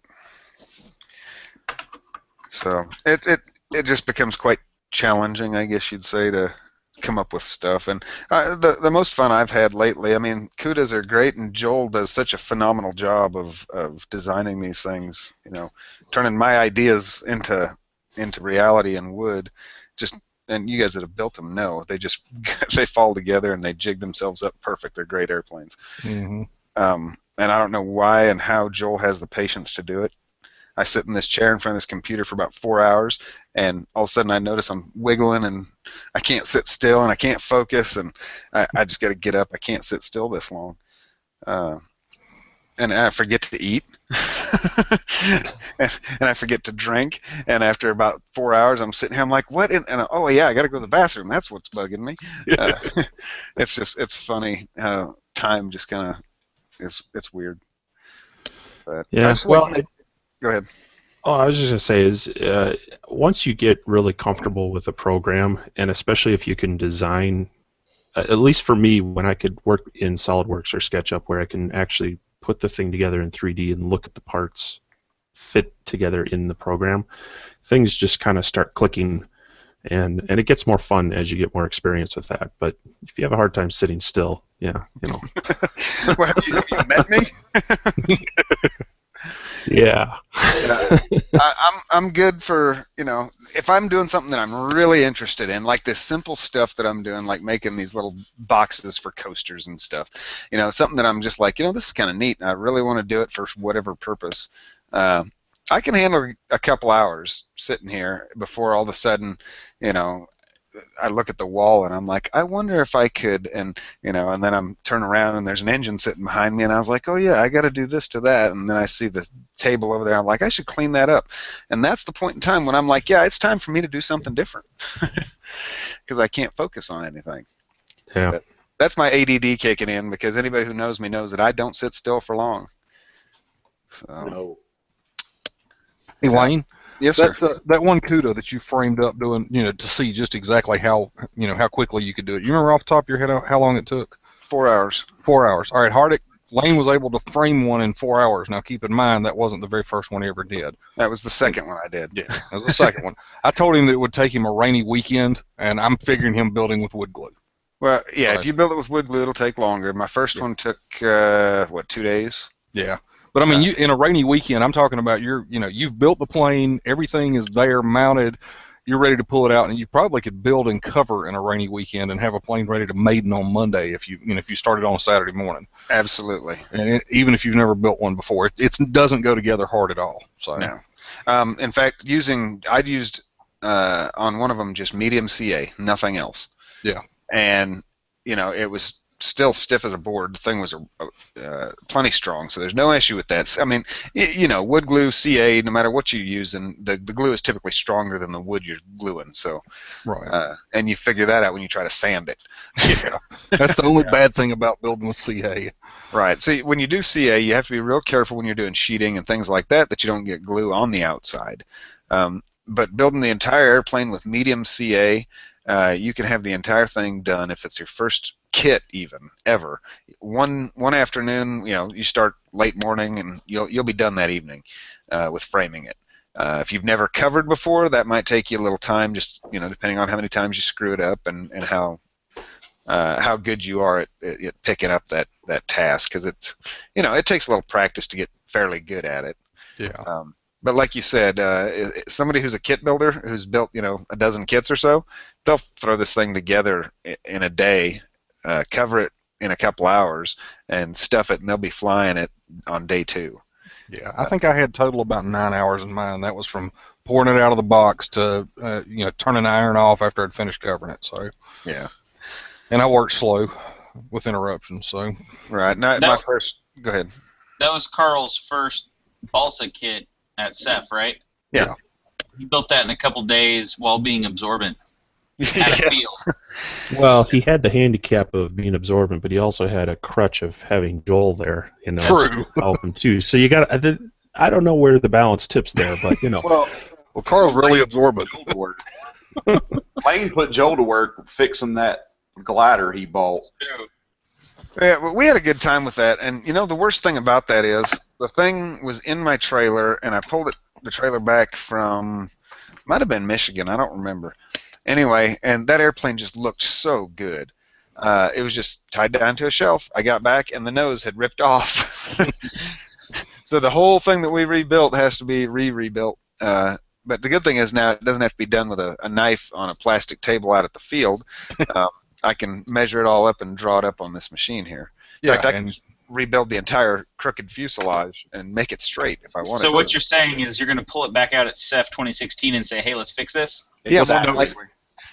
So it just becomes quite challenging, I guess you'd say, to come up with stuff. And the most fun I've had lately, I mean, CUDAs are great, and Joel does such a phenomenal job of designing these things, turning my ideas into reality in wood. And you guys that have built them know they just they fall together and they jig themselves up perfect. They're great airplanes. Mm-hmm. And I don't know why and how Joel has the patience to do it. I sit in this chair in front of this computer for about 4 hours, and all of a sudden I notice I'm wiggling, and I can't sit still, and I can't focus, and I just got to get up. I can't sit still this long. And I forget to eat, and I forget to drink, and after about 4 hours I'm sitting here, I'm like, what? Oh yeah, I got to go to the bathroom. That's what's bugging me. It's funny how time just kind of it's weird. But yeah. Go ahead. Oh, I was just going to say once you get really comfortable with the program, and especially if you can design, at least for me, when I could work in SolidWorks or SketchUp where I can actually put the thing together in 3D and look at the parts fit together in the program, things just kind of start clicking, and it gets more fun as you get more experience with that. But if you have a hard time sitting still, yeah. Well, have you met me? Yeah. I'm good for, if I'm doing something that I'm really interested in, like this simple stuff that I'm doing, like making these little boxes for coasters and stuff, something that I'm just like, this is kind of neat, and I really want to do it for whatever purpose. I can handle a couple hours sitting here before all of a sudden, I look at the wall and I'm like, I wonder if I could, and then I'm turning around and there's an engine sitting behind me, and I was like, oh yeah, I got to do this to that, and then I see the table over there. I'm like, I should clean that up, and that's the point in time when I'm like, yeah, it's time for me to do something different, because I can't focus on anything. Yeah. But that's my ADD kicking in, because anybody who knows me knows that I don't sit still for long. So. No. Hey, Lane. Yes, sir. That one CUDA that you framed up doing, to see just exactly how quickly you could do it. You remember off the top of your head how long it took? 4 hours. 4 hours. All right, Hardick, Lane was able to frame one in 4 hours. Now, keep in mind, that wasn't the very first one he ever did. That was the second one I did. Yeah, that was the second one. I told him that it would take him a rainy weekend, and I'm figuring him building with wood glue. Well, yeah, if you build it with wood glue, it'll take longer. My first one took, 2 days? Yeah. But I mean, in a rainy weekend, I'm talking about you've built the plane, everything is there, mounted, you're ready to pull it out, and you probably could build and cover in a rainy weekend and have a plane ready to maiden on Monday if you started on a Saturday morning. Absolutely. And even if you've never built one before, it doesn't go together hard at all. So. No. In fact, I'd used on one of them just medium CA, nothing else. Yeah. And it was still stiff as a board. The thing was plenty strong, so there's no issue with that. I mean, wood glue, CA, no matter what you use, and the glue is typically stronger than the wood you're gluing. So, right. And you figure that out when you try to sand it. Yeah, that's the only bad thing about building with CA. Right. So when you do CA, you have to be real careful when you're doing sheeting and things like that you don't get glue on the outside. But building the entire airplane with medium CA, you can have the entire thing done if it's your first kit even ever. One afternoon, you start late morning and you'll be done that evening with framing it. If you've never covered before, that might take you a little time, just depending on how many times you screw it up and how good you are at picking up that task, because it's it takes a little practice to get fairly good at it. Yeah. But like you said, somebody who's a kit builder who's built a dozen kits or so, they'll throw this thing together in a day, cover it in a couple hours, and stuff it, and they'll be flying it on day 2. Yeah, I think I had total about 9 hours in mine. That was from pouring it out of the box to turning the iron off after I'd finished covering it. So yeah, and I worked slow with interruptions. So right, my first. Go ahead. That was Carl's first balsa kit at CEF, right? Yeah. He built that in a couple days while being absorbent. Yes. Well, he had the handicap of being absorbent, but he also had a crutch of having Joel there, True. to help him too. So you got I don't know where the balance tips there, but Well, Carl's really absorbent. Joel to work. Lane put Joel to work fixing that glider he bought. Yeah, well, we had a good time with that, and the worst thing about that is the thing was in my trailer, and I pulled the trailer back from, might have been Michigan, I don't remember. Anyway, and that airplane just looked so good. It was just tied down to a shelf. I got back, and the nose had ripped off. So the whole thing that we rebuilt has to be rebuilt. But the good thing is now it doesn't have to be done with a knife on a plastic table out at the field. I can measure it all up and draw it up on this machine here. In fact, I can rebuild the entire crooked fuselage and make it straight if I wanted to. So what you're saying is you're going to pull it back out at CEF 2016 and say, hey, let's fix this? Yeah, Exactly.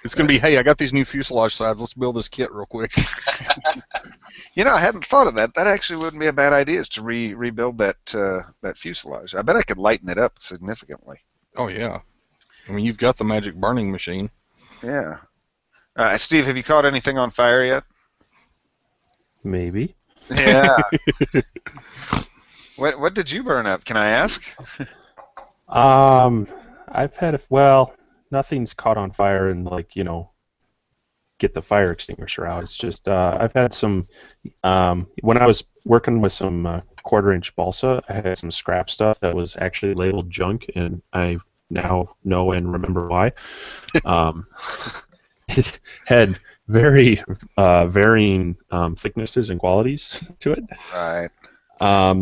It's going to be, hey, I got these new fuselage sides. Let's build this kit real quick. I hadn't thought of that. That actually wouldn't be a bad idea, is to rebuild that fuselage. I bet I could lighten it up significantly. Oh, yeah. I mean, you've got the magic burning machine. Yeah. Steve, have you caught anything on fire yet? maybe. Yeah. What did you burn up? Can I ask? I've had nothing's caught on fire and get the fire extinguisher out. It's just I've had some when I was working with some quarter-inch balsa, I had some scrap stuff that was actually labeled junk, and I now know and remember why. It had very varying thicknesses and qualities to it. Right.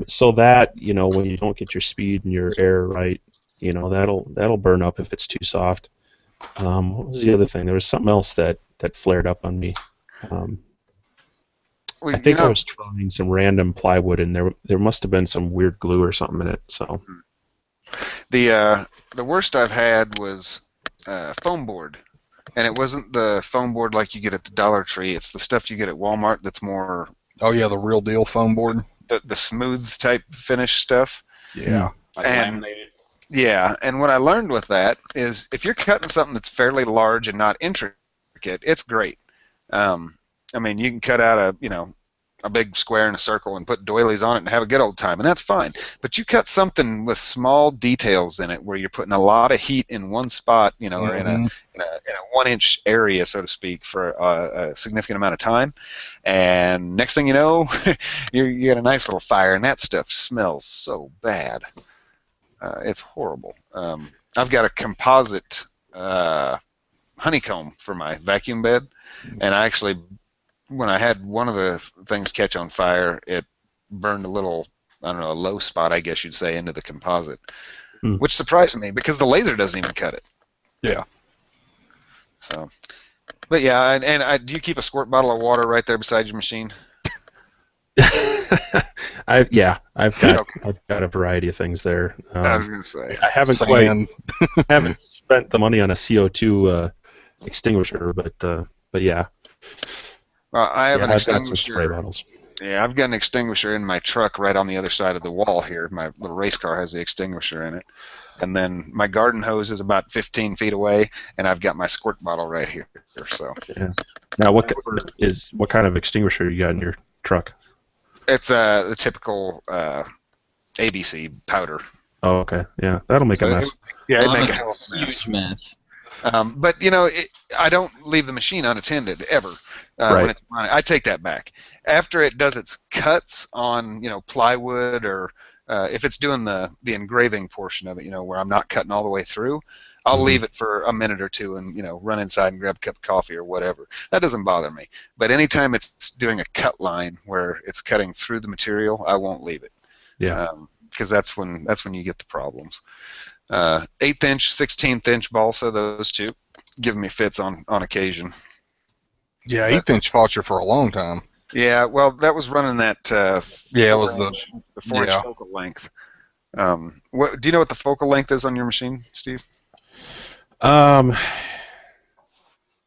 So that when you don't get your speed and your air right, that'll burn up if it's too soft. What was the other thing? There was something else that flared up on me. I think I was trying some random plywood, and there must have been some weird glue or something in it. So the worst I've had was foam board, and it wasn't the foam board like you get at the Dollar Tree. It's the stuff you get at Walmart that's more. Oh yeah, the real deal foam board. The smooth type finish stuff. Yeah. Like laminated. Yeah, and what I learned with that is if you're cutting something that's fairly large and not intricate, it's great. I mean, you can cut out a big square and a circle and put doilies on it and have a good old time, and that's fine. But you cut something with small details in it where you're putting a lot of heat in one spot, or in a 1-inch area, so to speak, for a significant amount of time, and next thing you know, you get a nice little fire, and that stuff smells so bad. It's horrible. I've got a composite honeycomb for my vacuum bed, and I actually, when I had one of the things catch on fire, it burned a little, I don't know, a low spot, I guess you'd say, into the composite, which surprised me because the laser doesn't even cut it. Yeah. So, but yeah, and do you keep a squirt bottle of water right there beside your machine? I've got a variety of things there. I was gonna say I haven't haven't spent the money on a CO2 extinguisher, but yeah. Well, I have an I've got some spray extinguisher. bottles. Yeah, I've got an extinguisher in my truck right on the other side of the wall here. My little race car has the extinguisher in it. And then my garden hose is about 15 feet away, and I've got my squirt bottle right here. So. Yeah. Now, what kind of extinguisher you got in your truck? It's the typical ABC powder. Oh, okay. Yeah, that'll make a mess. It'd make a hell of a mess. Huge mess. But I don't leave the machine unattended ever. Right. When it's running. I take that back. After it does its cuts on plywood, or if it's doing the engraving portion of it, where I'm not cutting all the way through, I'll leave it for a minute or two and run inside and grab a cup of coffee or whatever. That doesn't bother me. But anytime it's doing a cut line where it's cutting through the material, I won't leave it. Yeah. Because that's when you get the problems. 1/8 inch, 16th inch balsa, those two give me fits on occasion. Yeah, 1/8 inch fought you for a long time. Yeah, well, that was running that. Yeah, it was the 4-inch focal length. What do you know what the focal length is on your machine, Steve?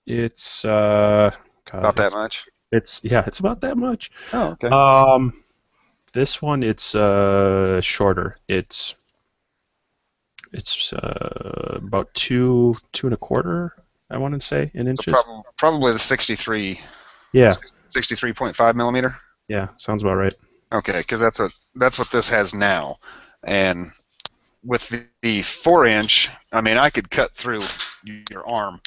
It's about that much. It's about that much. Oh, okay. This one it's shorter. It's about 2 1/4, I want to say, in inches. So probably the 63. Yeah. 63.5 millimeter. Yeah, sounds about right. Okay, because that's what this has now. And with the 4-inch, I mean, I could cut through your arm,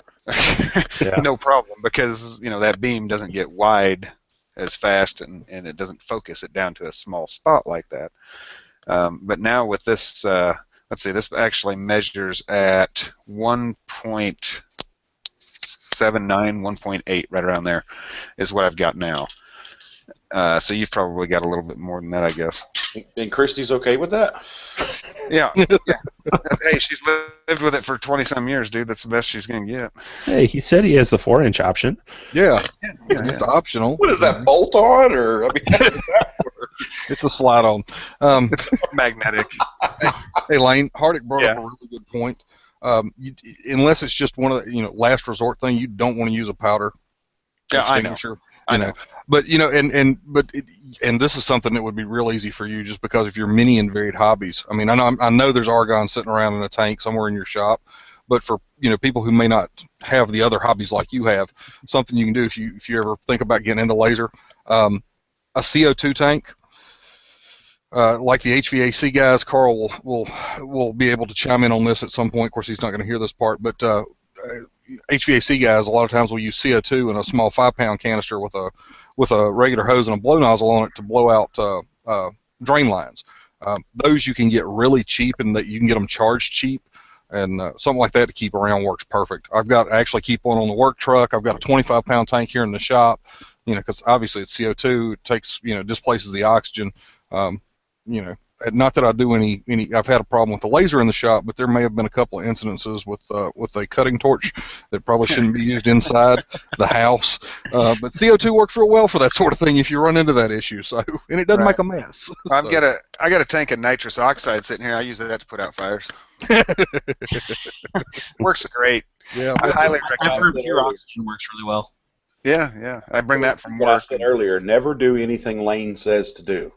no problem, because that beam doesn't get wide as fast, and it doesn't focus it down to a small spot like that. But now with this, let's see, this actually measures at 1.79, 1.8, right around there, is what I've got now. So you've probably got a little bit more than that, I guess. And Christy's okay with that? Yeah. Hey, she's lived with it for 20-some years, dude. That's the best she's gonna get. Hey, he said he has the 4-inch option. Yeah, it's optional. What is that, bolt on, or I mean, how does that work? It's a slide on. It's magnetic. Hey, Lane, Hardick brought Yeah. up a really good point. Unless it's just one of the last resort thing, you don't want to use a powder Yeah, I know. extinguisher. I know. But and this is something that would be real easy for you, just because of your many and varied hobbies. I mean, I know there's argon sitting around in a tank somewhere in your shop, but for people who may not have the other hobbies like you have, something you can do if you ever think about getting into laser, a CO2 tank. Like the HVAC guys, Carl will be able to chime in on this at some point. Of course, he's not going to hear this part, but HVAC guys a lot of times will use CO2 in a small 5-pound canister with a regular hose and a blow nozzle on it to blow out drain lines. Those you can get really cheap, and that you can get them charged cheap, and something like that to keep around works perfect. I actually keep one on the work truck. I've got a 25-pound tank here in the shop, because obviously it's CO2. It takes displaces the oxygen. Not that I do any. I've had a problem with the laser in the shop, but there may have been a couple of incidences with a cutting torch that probably shouldn't be used inside the house. But CO2 works real well for that sort of thing if you run into that issue. So, and it doesn't Right. make a mess. I got a tank of nitrous oxide sitting here. I use that to put out fires. Works great. Yeah, I highly I've recommend heard it. pure oxygen works really well. Yeah. I bring that from What I work. said earlier, never do anything Lane says to do.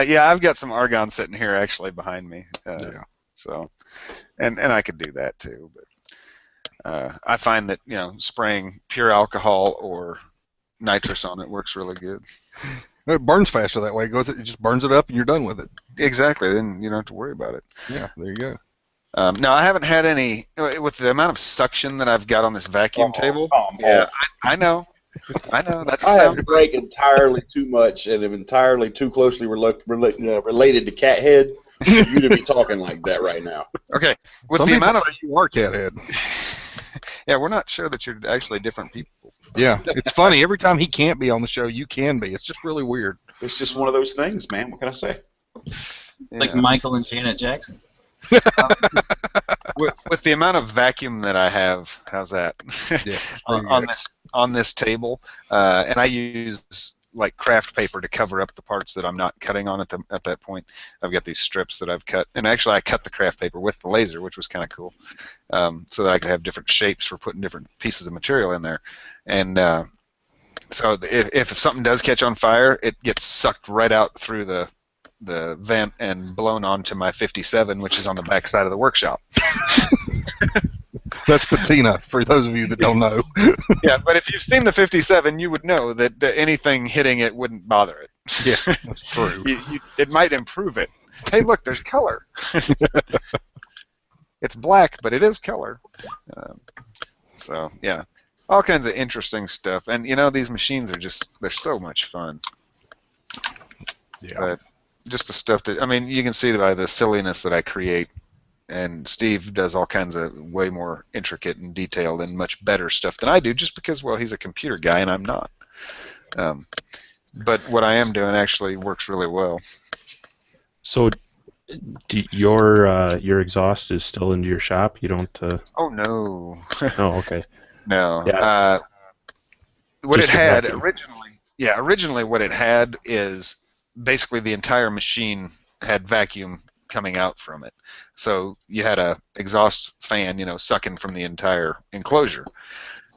Yeah, I've got some argon sitting here actually behind me. So, and I could do that too, but I find that spraying pure alcohol or nitrous on it works really good. it burns faster that way. It just burns it up, and you're done with it. Exactly. Then you don't have to worry about it. Yeah, there you go. No, I haven't had any with the amount of suction that I've got on this vacuum table. Yeah, I know. That's I have sound. drank entirely too much and am entirely too closely related to cat head for you to be talking like that right now. Okay, with Some the people amount of say you are cathead. yeah, we're not sure that you're actually different people. Yeah, it's funny. Every time he can't be on the show, you can be. It's just really weird. It's just one of those things, man. What can I say? Like Michael and Janet Jackson. With the amount of vacuum that I have, how's that? Yeah, on this table, and I use like craft paper to cover up the parts that I'm not cutting on at that point. I've got these strips that I've cut, and actually I cut the craft paper with the laser, which was kind of cool, so that I could have different shapes for putting different pieces of material in there. And so if something does catch on fire, it gets sucked right out through the vent and blown onto my 57, which is on the back side of the workshop. That's patina, for those of you that don't know. Yeah, but if you've seen the 57, you would know that anything hitting it wouldn't bother it. Yeah, that's true. It might improve it. Hey, look, there's color. It's black, but it is color. So, yeah, all kinds of interesting stuff. And, these machines they're so much fun. Yeah. But just the stuff that, you can see by the silliness that I create. And Steve does all kinds of way more intricate and detailed and much better stuff than I do, just because, well, he's a computer guy and I'm not. But what I am doing actually works really well. So, your exhaust is still into your shop? You don't? Oh no. Oh, okay. No. Yeah. What Just it had vacuum. originally, what it had is basically the entire machine had vacuum coming out from it. So you had a exhaust fan, sucking from the entire enclosure.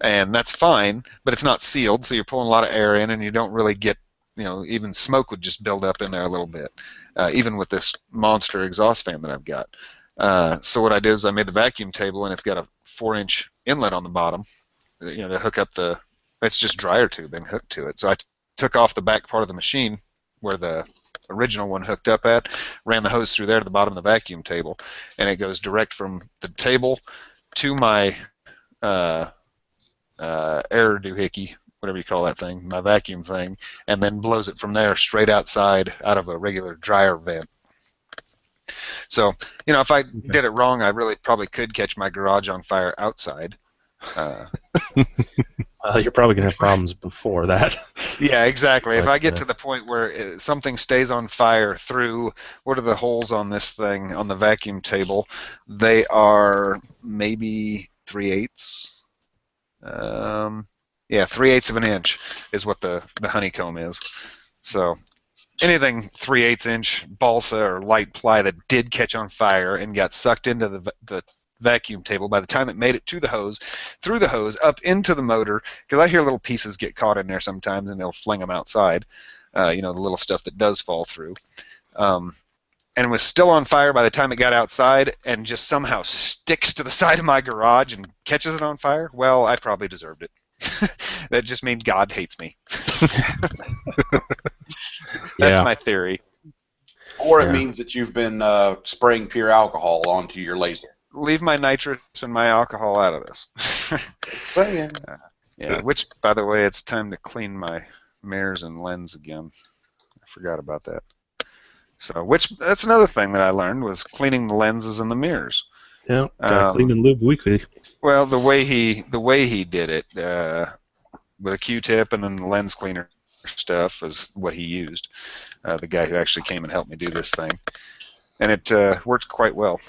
And that's fine, but it's not sealed, so you're pulling a lot of air in and you don't really get, even smoke would just build up in there a little bit, even with this monster exhaust fan that I've got. So what I did is I made the vacuum table, and it's got a 4-inch inlet on the bottom, to hook up it's just dryer tubing hooked to it. So I took off the back part of the machine where the original one hooked up at, ran the hose through there to the bottom of the vacuum table, and it goes direct from the table to my air doohickey, whatever you call that thing, my vacuum thing, and then blows it from there straight outside out of a regular dryer vent. So, if I did it wrong, I really probably could catch my garage on fire outside. You're probably going to have problems before that. Yeah, exactly. If But, I get to the point where something stays on fire through, what are the holes on this thing, on the vacuum table? They are maybe 3/8. Yeah, 3/8 of an inch is what the honeycomb is. So anything 3/8 inch balsa or light ply that did catch on fire and got sucked into the vacuum table, by the time it made it to the hose, through the hose, up into the motor, because I hear little pieces get caught in there sometimes and they'll fling them outside, the little stuff that does fall through, and was still on fire by the time it got outside and just somehow sticks to the side of my garage and catches it on fire, well, I probably deserved it. That just means God hates me. That's my theory. Or it means that you've been spraying pure alcohol onto your laser. Leave my nitrous and my alcohol out of this. Yeah, which, by the way, it's time to clean my mirrors and lens again. I forgot about that. So, that's another thing that I learned was cleaning the lenses and the mirrors. Yeah, gotta clean and lube weekly. Well, the way he did it with a Q-tip and then the lens cleaner stuff is what he used. The guy who actually came and helped me do this thing, and it worked quite well.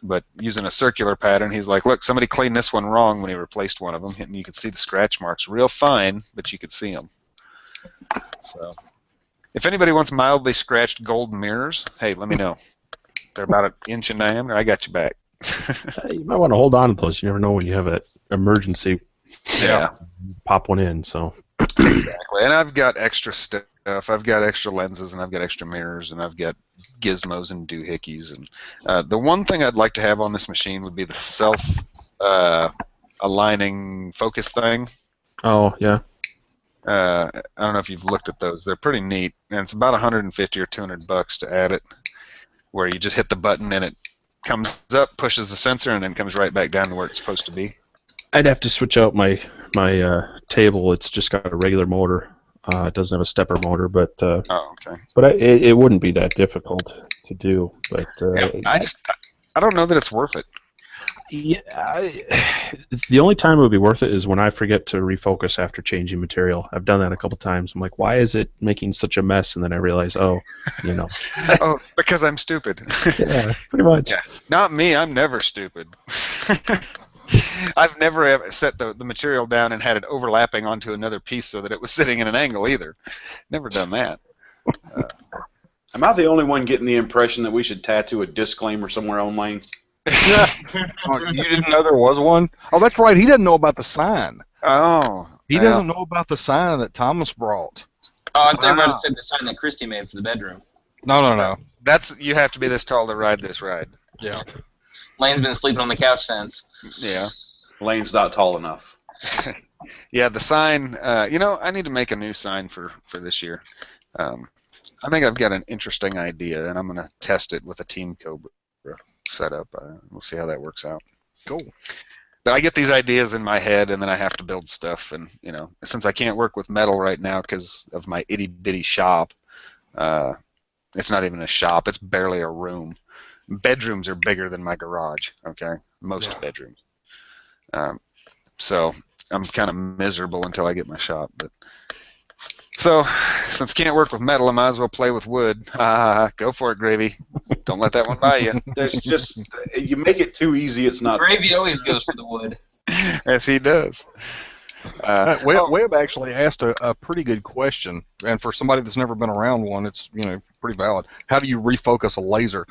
But using a circular pattern, he's like, look, somebody cleaned this one wrong when he replaced one of them, and you could see the scratch marks real fine, but you could see them. So, if anybody wants mildly scratched gold mirrors, hey, let me know. They're about an inch in diameter. I got you back. You might want to hold on to those. You never know when you have an emergency. Yeah. Pop one in. So. Exactly. And I've got extra stuff. I've got extra lenses, and I've got extra mirrors, and I've got gizmos and doohickeys. And the one thing I'd like to have on this machine would be the self-aligning focus thing. Oh, yeah. I don't know if you've looked at those. They're pretty neat, and it's about $150 or $200 to add it, where you just hit the button and it comes up, pushes the sensor, and then comes right back down to where it's supposed to be. I'd have to switch out my table. It's just got a regular motor. It doesn't have a stepper motor, but okay. But it wouldn't be that difficult to do. But I don't know that it's worth it. Yeah, the only time it would be worth it is when I forget to refocus after changing material. I've done that a couple times. I'm like, why is it making such a mess? And then I realize, Oh, it's because I'm stupid. Yeah, pretty much. Yeah. Not me. I'm never stupid. I've never ever set the material down and had it overlapping onto another piece so that it was sitting in an angle either. Never done that. Am I the only one getting the impression that we should tattoo a disclaimer somewhere on Lane? You didn't know there was one? Oh, that's right. He doesn't know about the sign. Oh. He doesn't know about the sign that Thomas brought. Oh, I thought about the sign that Christy made for the bedroom. No. You have to be this tall to ride this ride. Yeah. Lane's been sleeping on the couch since. Yeah. Lane's not tall enough. Yeah, the sign, I need to make a new sign for this year. I think I've got an interesting idea, and I'm going to test it with a Team Cobra setup. We'll see how that works out. Cool. But I get these ideas in my head, and then I have to build stuff. And, since I can't work with metal right now because of my itty-bitty shop, it's not even a shop. It's barely a room. Bedrooms are bigger than my garage, okay? Most bedrooms. So I'm kind of miserable until I get my shop. So, since can't work with metal, I might as well play with wood. Go for it, Gravy. Don't let that one buy you. There's just, you make it too easy, it's not. Gravy always goes for the wood. Yes, he does. Webb actually asked a pretty good question, and for somebody that's never been around one, it's pretty valid. How do you refocus a laser?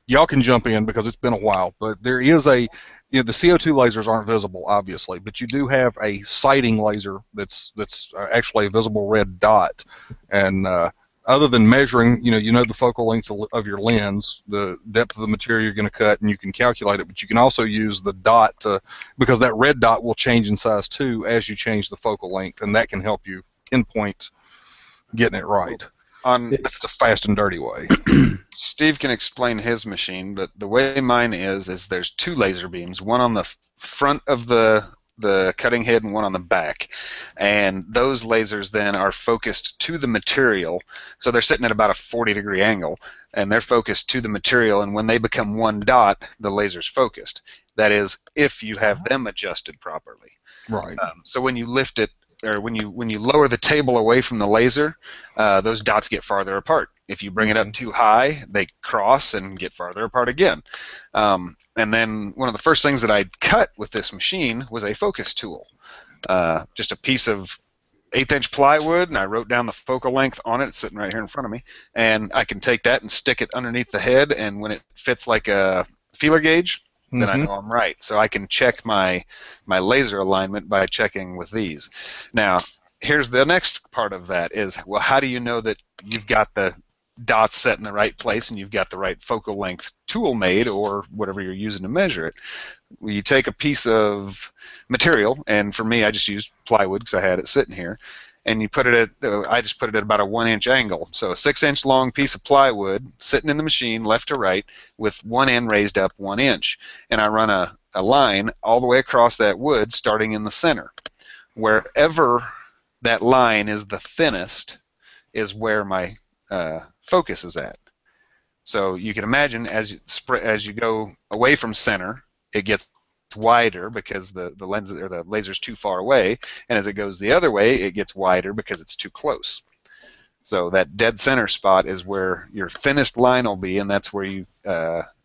Y'all can jump in because it's been a while, but there is the CO2 lasers aren't visible, obviously, but you do have a sighting laser that's actually a visible red dot, and other than measuring, the focal length of your lens, the depth of the material you're going to cut, and you can calculate it, but you can also use the dot because that red dot will change in size too as you change the focal length, and that can help you pinpoint getting it right. That's the fast and dirty way. Steve can explain his machine, but the way mine is there's two laser beams, one on the front of the cutting head and one on the back, and those lasers then are focused to the material, so they're sitting at about a 40-degree angle, and they're focused to the material, and when they become one dot, the laser's focused. That is, if you have them adjusted properly. Right. So when you lift it, or when you lower the table away from the laser, those dots get farther apart. If you bring it up too high, they cross and get farther apart again. And then one of the first things that I cut with this machine was a focus tool, just a piece of 1/8-inch plywood, and I wrote down the focal length on it. It's sitting right here in front of me, and I can take that and stick it underneath the head, and when it fits like a feeler gauge, then I know I'm right. So I can check my laser alignment by checking with these. Now, here's the next part of that is, well, how do you know that you've got the dots set in the right place and you've got the right focal length tool made, or whatever you're using to measure it? Well, you take a piece of material, and for me, I just used plywood because I had it sitting here, and you put it at, I just put it at about a 1-inch angle. So a 6-inch long piece of plywood sitting in the machine, left to right, with one end raised up 1 inch. And I run a line all the way across that wood, starting in the center. Wherever that line is the thinnest is where my focus is at. So you can imagine as you go away from center, it gets wider because the lens or the laser's too far away, and as it goes the other way, it gets wider because it's too close. So that dead center spot is where your thinnest line will be, and that's where you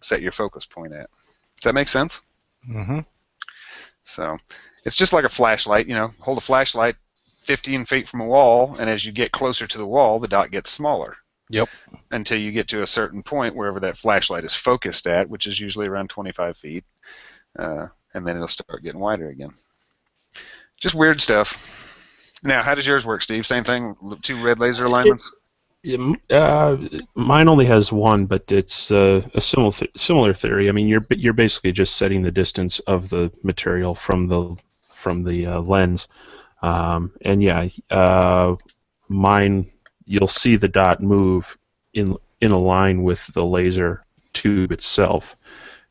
set your focus point at. Does that make sense? Mm-hmm. So it's just like a flashlight. Hold a flashlight 15 feet from a wall, and as you get closer to the wall, the dot gets smaller. Yep. Until you get to a certain point wherever that flashlight is focused at, which is usually around 25 feet. And then it'll start getting wider again. Just weird stuff. Now, how does yours work, Steve? Same thing, 2 red laser alignments? Mine only has one, but it's a similar theory. I mean, you're basically just setting the distance of the material from the lens, and yeah, mine, you'll see the dot move in a line with the laser tube itself,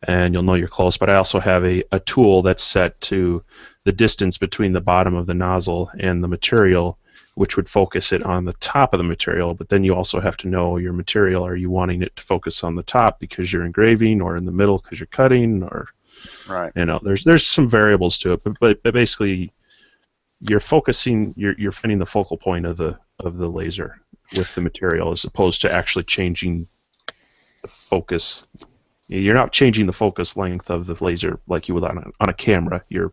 and you'll know you're close. But I also have a tool that's set to the distance between the bottom of the nozzle and the material, which would focus it on the top of the material. But then you also have to know your material. Are you wanting it to focus on the top because you're engraving, or in the middle because you're cutting, or right? There's some variables to it, but basically you're focusing, you're finding the focal point of the laser with the material, as opposed to actually changing the focus. You're not changing the focus length of the laser like you would on a camera. You're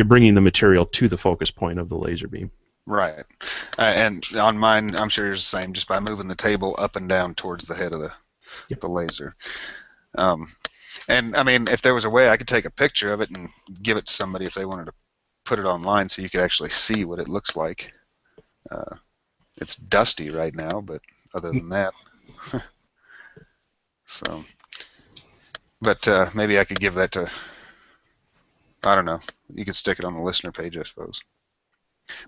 bringing the material to the focus point of the laser beam. Right. And on mine, I'm sure it's the same, just by moving the table up and down towards the head of the laser. And I mean, if there was a way I could take a picture of it and give it to somebody if they wanted to put it online so you could actually see what it looks like. It's dusty right now, but other than that. So, but maybe I could give that to, I don't know, you could stick it on the listener page, I suppose.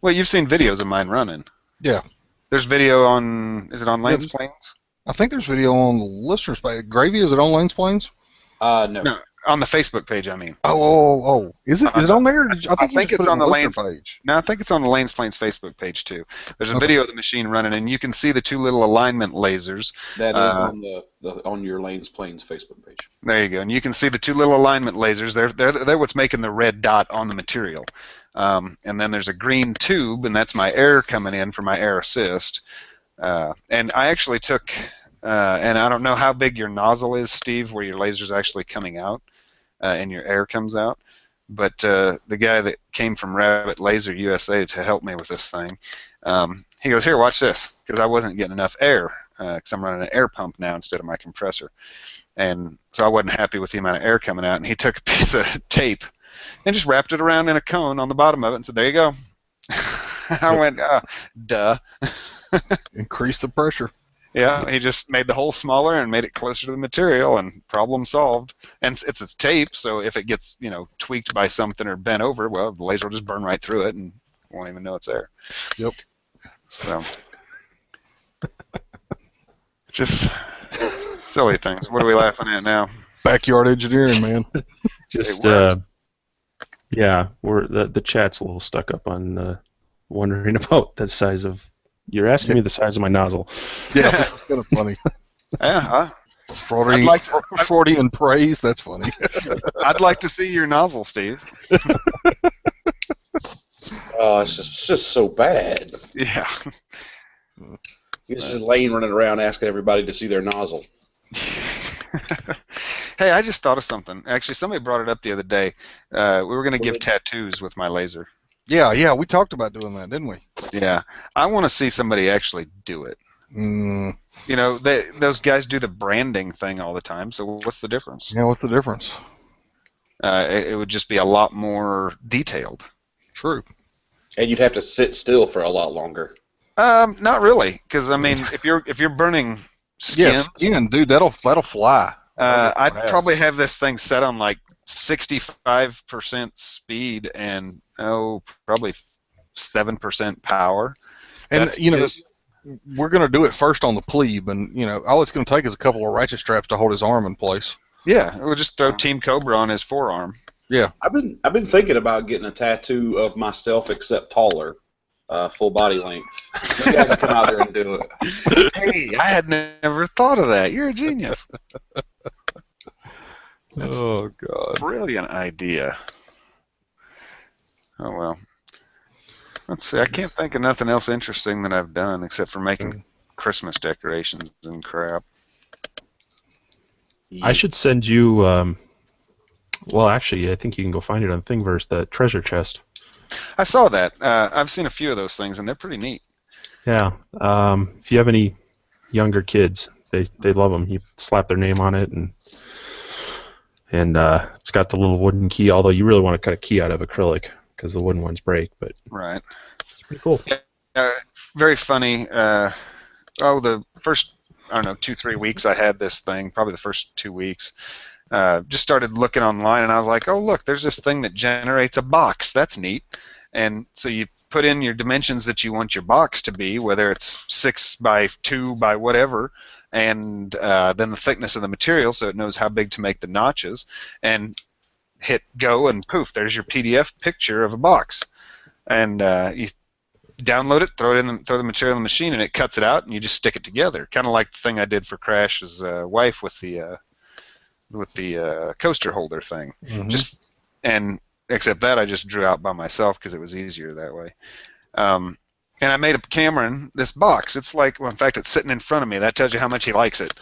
Well, you've seen videos of mine running. Yeah. There's video on, is it on Lane's Planes? I think there's video on the listener's page. Gravy, is it on Lane's Planes? No. No, on the Facebook page, I mean. Oh. Is it on there? I think it's on the Lane's page. No, I think it's on the Lane's Planes Facebook page too. There's a video of the machine running, and you can see the 2 little alignment lasers. That is on your Lane's Planes Facebook page. There you go, and you can see the 2 little alignment lasers. They're what's making the red dot on the material. And then there's a green tube, and that's my air coming in for my air assist. And I actually took, and I don't know how big your nozzle is, Steve, where your laser's actually coming out and your air comes out. But the guy that came from Rabbit Laser USA to help me with this thing, he goes, "Here, watch this," because I wasn't getting enough air, because I'm running an air pump now instead of my compressor. And so I wasn't happy with the amount of air coming out, and he took a piece of tape and just wrapped it around in a cone on the bottom of it and said, "There you go." I went, duh. Increase the pressure. Yeah, he just made the hole smaller and made it closer to the material, and problem solved. And it's tape, so if it gets tweaked by something or bent over, well, the laser will just burn right through it and won't even know it's there. Yep. So. Just silly things. What are we laughing at now? Backyard engineering, man. Just works. yeah, the chat's a little stuck up on wondering about the size of. You're asking me the size of my nozzle. Yeah, that's kind of funny. Yeah, Freudian praise. That's funny. I'd like to see your nozzle, Steve. Oh, it's just so bad. Yeah. It's just Lane running around asking everybody to see their nozzle. Hey, I just thought of something. Actually, somebody brought it up the other day. We were going to give tattoos with my laser. Yeah, we talked about doing that, didn't we? Yeah. I want to see somebody actually do it. Mm. You know, those guys do the branding thing all the time, so what's the difference? Yeah, what's the difference? It would just be a lot more detailed. True. And you'd have to sit still for a lot longer. Not really, because I mean, if you're burning skin, Yeah, skin, dude, that'll fly. I'd probably have this thing set on like 65% speed and probably 7% power. And That's you know, just- we're gonna do it first on the plebe, and you know, all it's gonna take is a couple of ratchet straps to hold his arm in place. yeah, we'll just throw Team Cobra on his forearm. Yeah. I've been thinking about getting a tattoo of myself except taller, full body length. Maybe I can come out there and do it. Hey, I had never thought of that. You're a genius. Oh God. Brilliant idea. Oh well. Let's see. I can't think of nothing else interesting that I've done except for making Christmas decorations and crap. I should send you. Well, actually, I think you can go find it on Thingiverse. The treasure chest. I saw that. I've seen a few of those things, and they're pretty neat. Yeah. If you have any younger kids, they love them. You slap their name on it, and it's got the little wooden key. Although you really want to cut a key out of acrylic because the wooden ones break. But Right. it's pretty cool. Very funny. The first, I don't know, 2-3 weeks I had this thing, probably the first 2 weeks. Just started looking online, and I was like, oh, look, there's this thing that generates a box. That's neat. And so you put in your dimensions that you want your box to be, whether it's 6 by 2 by whatever, and then the thickness of the material so it knows how big to make the notches, and hit go, and poof, there's your PDF picture of a box. And you download it, throw the material in the machine, and it cuts it out, and you just stick it together. Kind of like the thing I did for Crash's wife with the coaster holder thing. Mm-hmm. Except that I just drew out by myself because it was easier that way. And I made a Cameron this box. It's like, well, in fact, it's sitting in front of me. That tells you how much he likes it.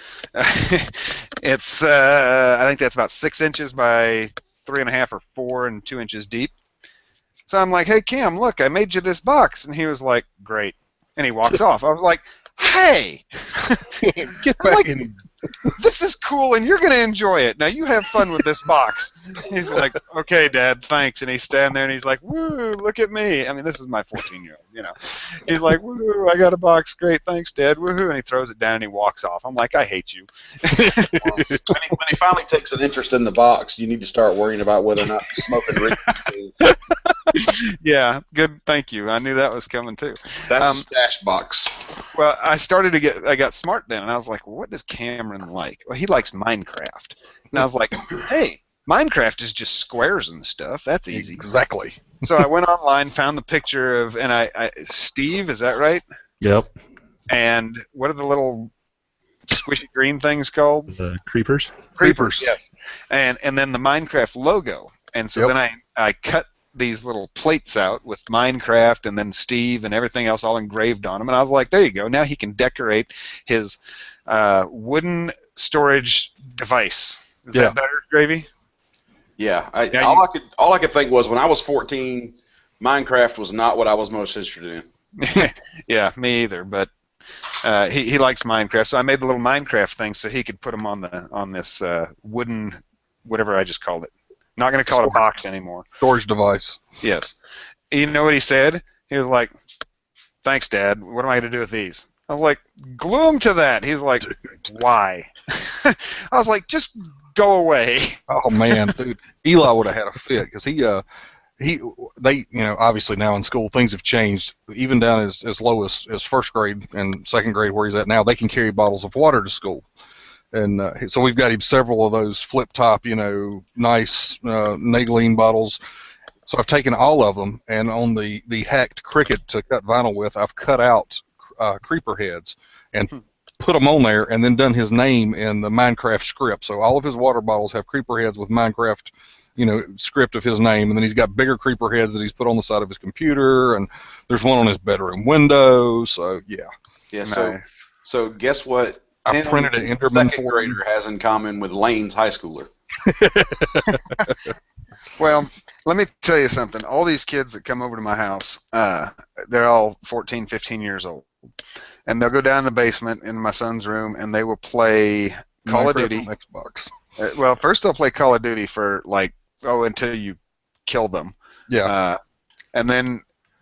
It's I think that's about 6 inches by 3.5 or 4 and 2 inches deep. So I'm like, hey Cam, look, I made you this box, and he was like, great, and he walks off. I was like, hey, Get back in. this is cool, and you're going to enjoy it. Now you have fun with this box. He's like, okay, Dad, thanks. And he's standing there, and he's like, woo, look at me. I mean, this is my 14-year-old, you know. He's like, woo, I got a box. Great, thanks, Dad. Woohoo. And he throws it down, and he walks off. I'm like, I hate you. When he finally takes an interest in the box, you need to start worrying about whether or not he's smoking reefer. Yeah, good, thank you. I knew that was coming, too. That's a stash box. Well, I got smart then, and I was like, what does Cameron like? Well, he likes Minecraft. And I was like, hey, Minecraft is just squares and stuff. That's easy. Exactly. So I went online, found the picture of, and I Steve, is that right? Yep. And what are the little squishy green things called? The creepers. Creepers. Yes. And then the Minecraft logo. And so Yep. then I cut these little plates out with Minecraft and then Steve and everything else all engraved on them, and I was like, there you go, now he can decorate his wooden storage device. Is that better, Gravy? Yeah. Yeah, All I could think was when I was 14, Minecraft was not what I was most interested in. Yeah, me either, but he likes Minecraft, so I made the little Minecraft thing so he could put them on this wooden, whatever I just called it. Not going to call it a box anymore. Storage device. Yes. You know what he said? He was like, thanks, Dad. What am I going to do with these? I was like, glue them to that. He's like, why? I was like, just go away. Oh man, dude, Eli would have had a fit because he they, obviously now in school things have changed. Even down as low as first grade and second grade where he's at now, they can carry bottles of water to school. And so we've got him several of those flip top, nice Nageline bottles. So I've taken all of them, and on the hacked Cricut to cut vinyl with, I've cut out creeper heads and put them on there, and then done his name in the Minecraft script. So all of his water bottles have creeper heads with Minecraft, script of his name, and then he's got bigger creeper heads that he's put on the side of his computer, and there's one on his bedroom window. So yeah. Yeah. Nice. So guess what? I printed an Enderman second for him. grader has in common with Lane's high schooler. Well, let me tell you something. All these kids that come over to my house, they're all 14, 15 years old. And they'll go down in the basement in my son's room, and they will play Call of Duty. On Xbox. Well, first they'll play Call of Duty for, until you kill them. Yeah. And then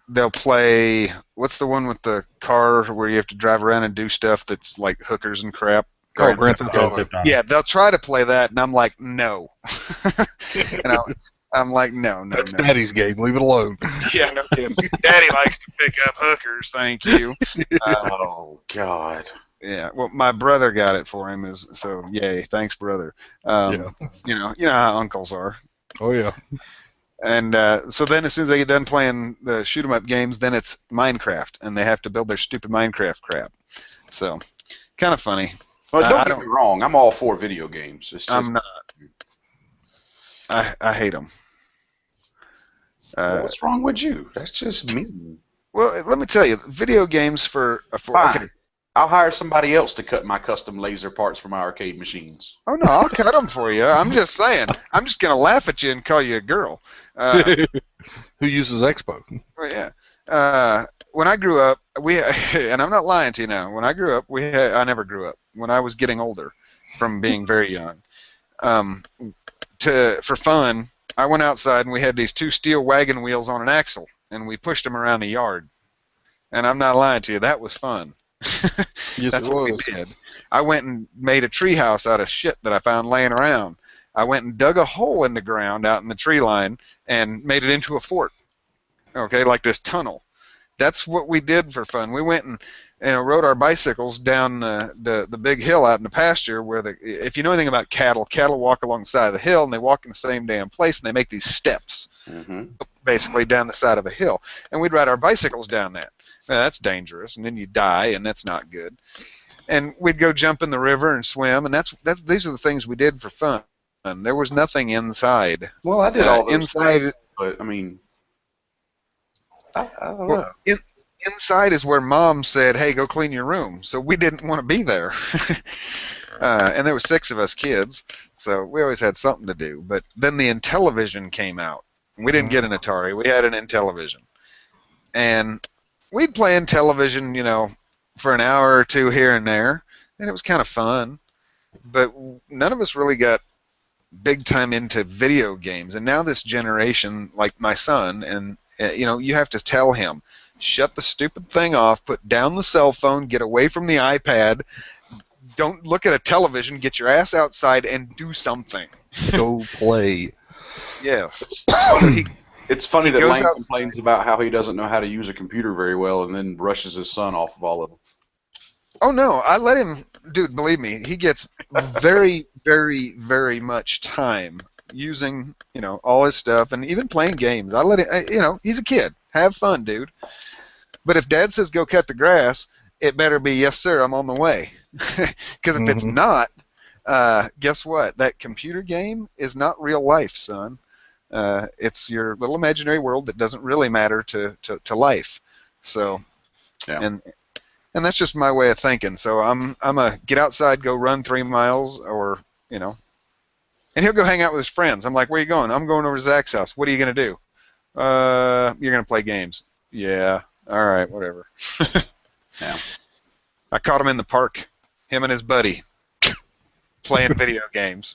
they'll play, what's the one with the car where you have to drive around and do stuff that's like hookers and crap? Grand Theft Auto. Yeah, they'll try to play that, and I'm like, no. I'm like, no. That's Daddy's game. Leave it alone. Yeah, no kidding. Daddy likes to pick up hookers, thank you. Oh, God. Yeah, well, my brother got it for him, so yay, thanks, brother. Yeah. You know how uncles are. Oh, yeah. And so then as soon as they get done playing the shoot-'em-up games, then it's Minecraft, and they have to build their stupid Minecraft crap. So, kind of funny. Well, don't get me wrong. I'm all for video games. It's just, I'm not. I hate them. What's wrong with you? That's just mean. Well, let me tell you, video games for Fine. okay. I'll hire somebody else to cut my custom laser parts for my arcade machines. Oh no, I'll cut them for you. I'm just saying. I'm just gonna laugh at you and call you a girl. Who uses Expo? Well, yeah. When I grew up, and I'm not lying to you now. When I grew up, I never grew up. When I was getting older, from being very young, for fun, I went outside and we had these 2 steel wagon wheels on an axle, and we pushed them around the yard. And I'm not lying to you, that was fun. Yes, That's it what we was. did. I went and made a tree house out of shit that I found laying around. I went and dug a hole in the ground out in the tree line and made it into a fort. Okay, like this tunnel. That's what we did for fun. We went and rode our bicycles down the big hill out in the pasture where if you know anything about cattle walk along the side of the hill, and they walk in the same damn place, and they make these steps basically down the side of a hill. And we'd ride our bicycles down that. Now, that's dangerous, and then you die, and that's not good. And we'd go jump in the river and swim, and these are the things we did for fun. And there was nothing inside. Well, I did all those inside. things, but I mean, I don't know. Inside is where Mom said, "Hey, go clean your room." So we didn't want to be there. And there were 6 of us kids, so we always had something to do. But then the Intellivision came out. We didn't get an Atari. We had an Intellivision. And we'd play Intellivision, for an hour or 2 here and there, and it was kind of fun. But none of us really got big time into video games. And now this generation, like my son, and you have to tell him, shut the stupid thing off, put down the cell phone, get away from the iPad, don't look at a television, get your ass outside and do something. Go play. Yes. It's funny that goes Lane outside. complains about how he doesn't know how to use a computer very well and then brushes his son off of all of them. Oh, no, I let him, dude, believe me, he gets very, very, very much time using, all his stuff and even playing games. I let him, he's a kid. Have fun, dude. But if Dad says go cut the grass, it better be, yes, sir, I'm on the way. Because if it's not, guess what? That computer game is not real life, son. It's your little imaginary world that doesn't really matter to life. So, yeah. And that's just my way of thinking. So I'm a get outside, go run 3 miles, or and he'll go hang out with his friends. I'm like, where you going? I'm going over to Zach's house. What are you gonna do? You're gonna play games. Yeah. All right. Whatever. Yeah. I caught him in the park, him and his buddy, playing video games.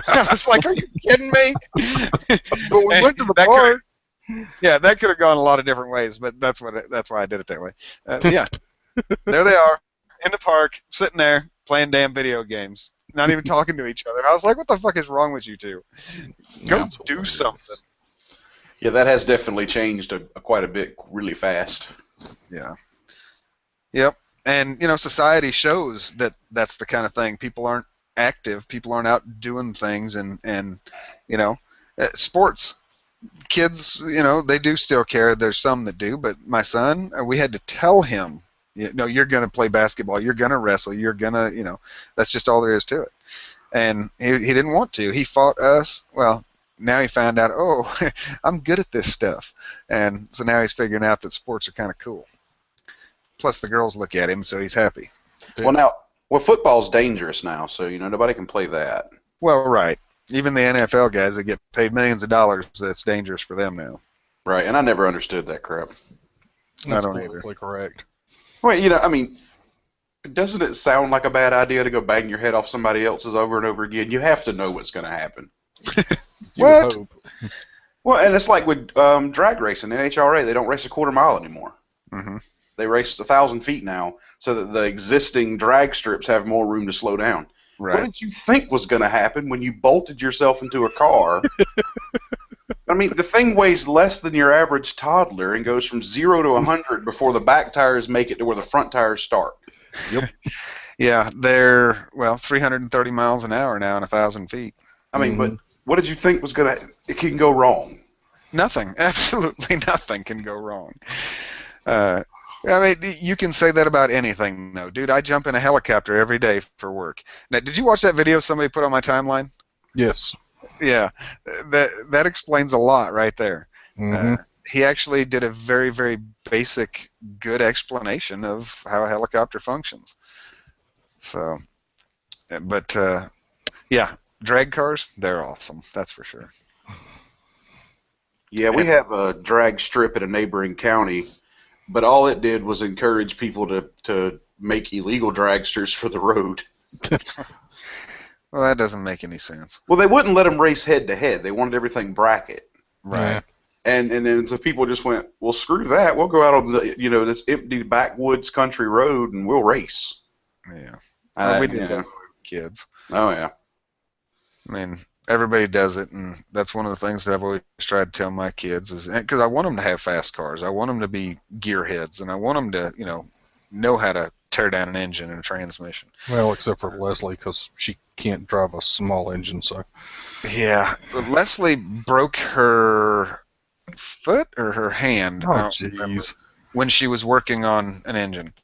I was like, "Are you kidding me?" But we went to the park. Yeah, that could have gone a lot of different ways, but that's why I did it that way. Yeah, there they are in the park, sitting there playing damn video games, not even talking to each other. I was like, "What the fuck is wrong with you two? Go do something." Yeah, that has definitely changed quite a bit really fast. Yeah. Yep. And society shows that that's the kind of thing. People aren't active. People aren't out doing things, and sports. Kids, they do still care. There's some that do, but my son, we had to tell him, you're going to play basketball. You're going to wrestle. You're going to, that's just all there is to it. And he didn't want to. He fought us. Well, now he found out, oh, I'm good at this stuff. And so now he's figuring out that sports are kind of cool. Plus the girls look at him, so he's happy. Yeah. Well, football's dangerous now, so nobody can play that. Well, right. Even the NFL guys that get paid millions of dollars, that's dangerous for them now. Right, and I never understood that crap. I don't either. Politically correct. Well, doesn't it sound like a bad idea to go bang your head off somebody else's over and over again? You have to know what's going to happen. What? Well, and it's like with drag racing, NHRA, they don't race a quarter mile anymore. Mm-hmm. They race 1,000 feet now, so that the existing drag strips have more room to slow down. Right. What did you think was going to happen when you bolted yourself into a car? I mean, the thing weighs less than your average toddler and goes from 0 to 100 before the back tires make it to where the front tires start. Yep. Yeah, they're 330 miles an hour now and 1,000 feet. I mean, but what did you think was going to? It can go wrong. Nothing, absolutely nothing can go wrong. I mean, you can say that about anything, though, dude. I jump in a helicopter every day for work. Now, did you watch that video somebody put on my timeline? Yes. Yeah, that explains a lot right there. Mm-hmm. He actually did a very, very basic, good explanation of how a helicopter functions. So, but yeah, drag cars, they're awesome. That's for sure. Yeah, we have a drag strip in a neighboring county, but all it did was encourage people to make illegal dragsters for the road. Well, that doesn't make any sense. Well, they wouldn't let them race head to head. They wanted everything bracket. Right. Yeah. And then so people just went, well, screw that. We'll go out on the this empty backwoods country road and we'll race. Yeah. Well, we did that when we were kids. Oh yeah. I mean, everybody does it, and that's one of the things that I've always tried to tell my kids is because I want them to have fast cars. I want them to be gearheads, and I want them to, know how to tear down an engine and a transmission. Well, except for Leslie, because she can't drive a small engine, so. Yeah. But Leslie broke her foot or her hand. Oh, I don't remember, jeez. when she was working on an engine.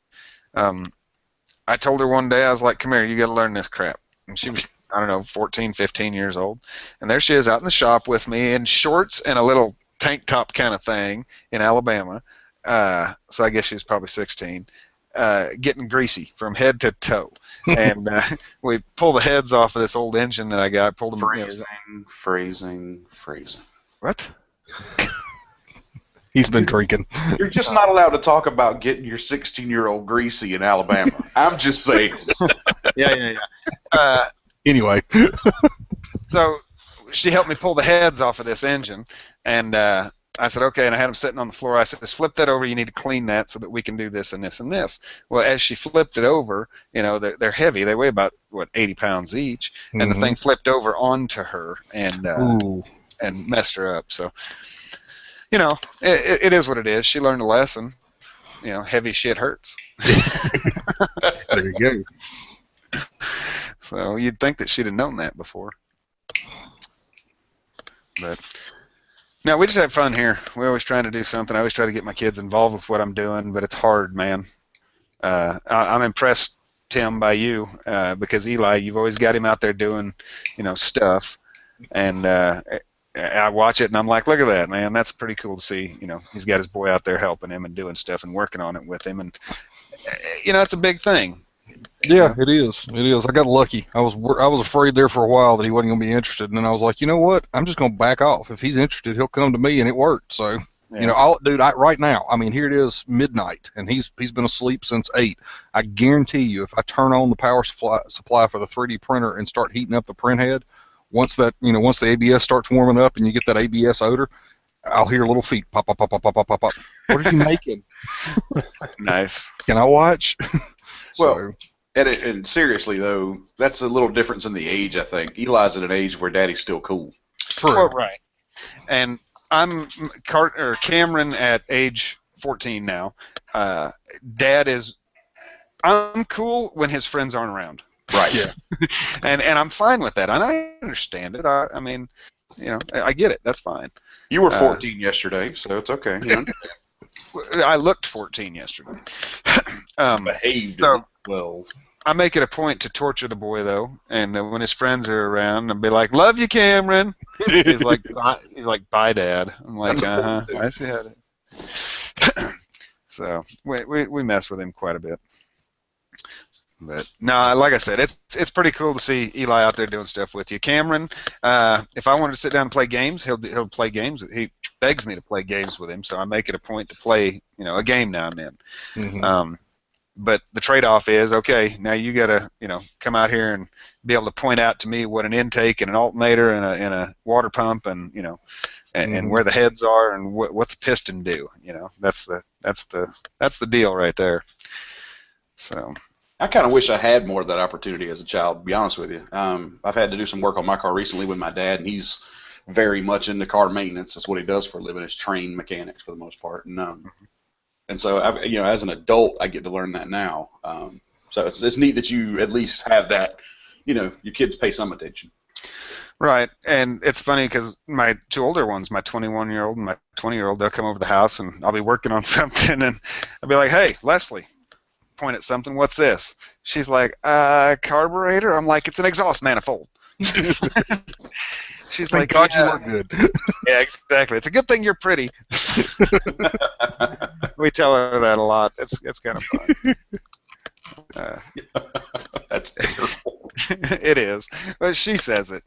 I told her one day, I was like, come here, you got to learn this crap. And she was, I don't know, 14, 15 years old. And there she is out in the shop with me in shorts and a little tank top kind of thing in Alabama. So I guess she was probably 16. Getting greasy from head to toe. And we pull the heads off of this old engine that I got. Pulled them. Phrasing. What? He's been drinking. You're just not allowed to talk about getting your 16-year-old greasy in Alabama. I'm just saying. Yeah. Anyway. So she helped me pull the heads off of this engine, and I said, okay, and I had them sitting on the floor. I said, just flip that over. You need to clean that so that we can do this and this and this. Well, as she flipped it over, they're heavy. They weigh about, 80 pounds each, and the thing flipped over onto her and messed her up. So, it is what it is. She learned a lesson. Heavy shit hurts. There you go. So you'd think that she'd have known that before. But no, we just have fun here. We're always trying to do something. I always try to get my kids involved with what I'm doing, but it's hard, man. I'm impressed, Tim, by you because Eli, you've always got him out there doing, stuff, and I watch it and I'm like, look at that, man. That's pretty cool to see. He's got his boy out there helping him and doing stuff and working on it with him, and it's a big thing. Yeah, it is. It is. I got lucky. I was afraid there for a while that he wasn't going to be interested, and then I was like, you know what? I'm just going to back off. If he's interested, he'll come to me, and it worked. So, Yeah. right now, I mean, here it is, midnight, and he's been asleep since 8. I guarantee you, if I turn on the power supply for the 3D printer and start heating up the print head, once the ABS starts warming up and you get that ABS odor, I'll hear little feet pop, pop, pop, pop, pop, pop, pop, pop. What are you making? Nice. Can I watch? Well, and seriously though, that's a little difference in the age. I think Eli's at an age where Daddy's still cool. True. Well, right. And Cameron at age 14 now. Dad is. I'm cool when his friends aren't around. Right. Yeah. and I'm fine with that, and I understand it. I mean, I get it. That's fine. You were 14 yesterday, so it's okay. I looked 14 yesterday. Behaved so, well. I make it a point to torture the boy though, and when his friends are around, I'll be like, "Love you, Cameron." He's like, "Bye, Dad." I'm like, I see how it is. So we mess with him quite a bit. But no, like I said, it's pretty cool to see Eli out there doing stuff with you. Cameron, if I wanted to sit down and play games, he'll play games. He begs me to play games with him, so I make it a point to play, a game now and then. Mm-hmm. But the trade-off is, okay, now you got to, come out here and be able to point out to me what an intake and an alternator and a water pump and and where the heads are and what's a piston do. That's the deal right there. So. I kind of wish I had more of that opportunity as a child, to be honest with you. I've had to do some work on my car recently with my dad, and he's very much into car maintenance. That's what he does for a living, is train mechanics for the most part. And so, as an adult, I get to learn that now. So it's neat that you at least have that, your kids pay some attention. Right, and it's funny because my two older ones, my 21-year-old and my 20-year-old, they'll come over to the house, and I'll be working on something, and I'll be like, "Hey, Leslie," point at something, "What's this?" She's like, "Carburetor." I'm like, "It's an exhaust manifold." She's Thank like, God "Yeah." you look good. Yeah, exactly. It's a good thing you're pretty. We tell her that a lot. It's kind of fun. That's terrible. It is, but she says it.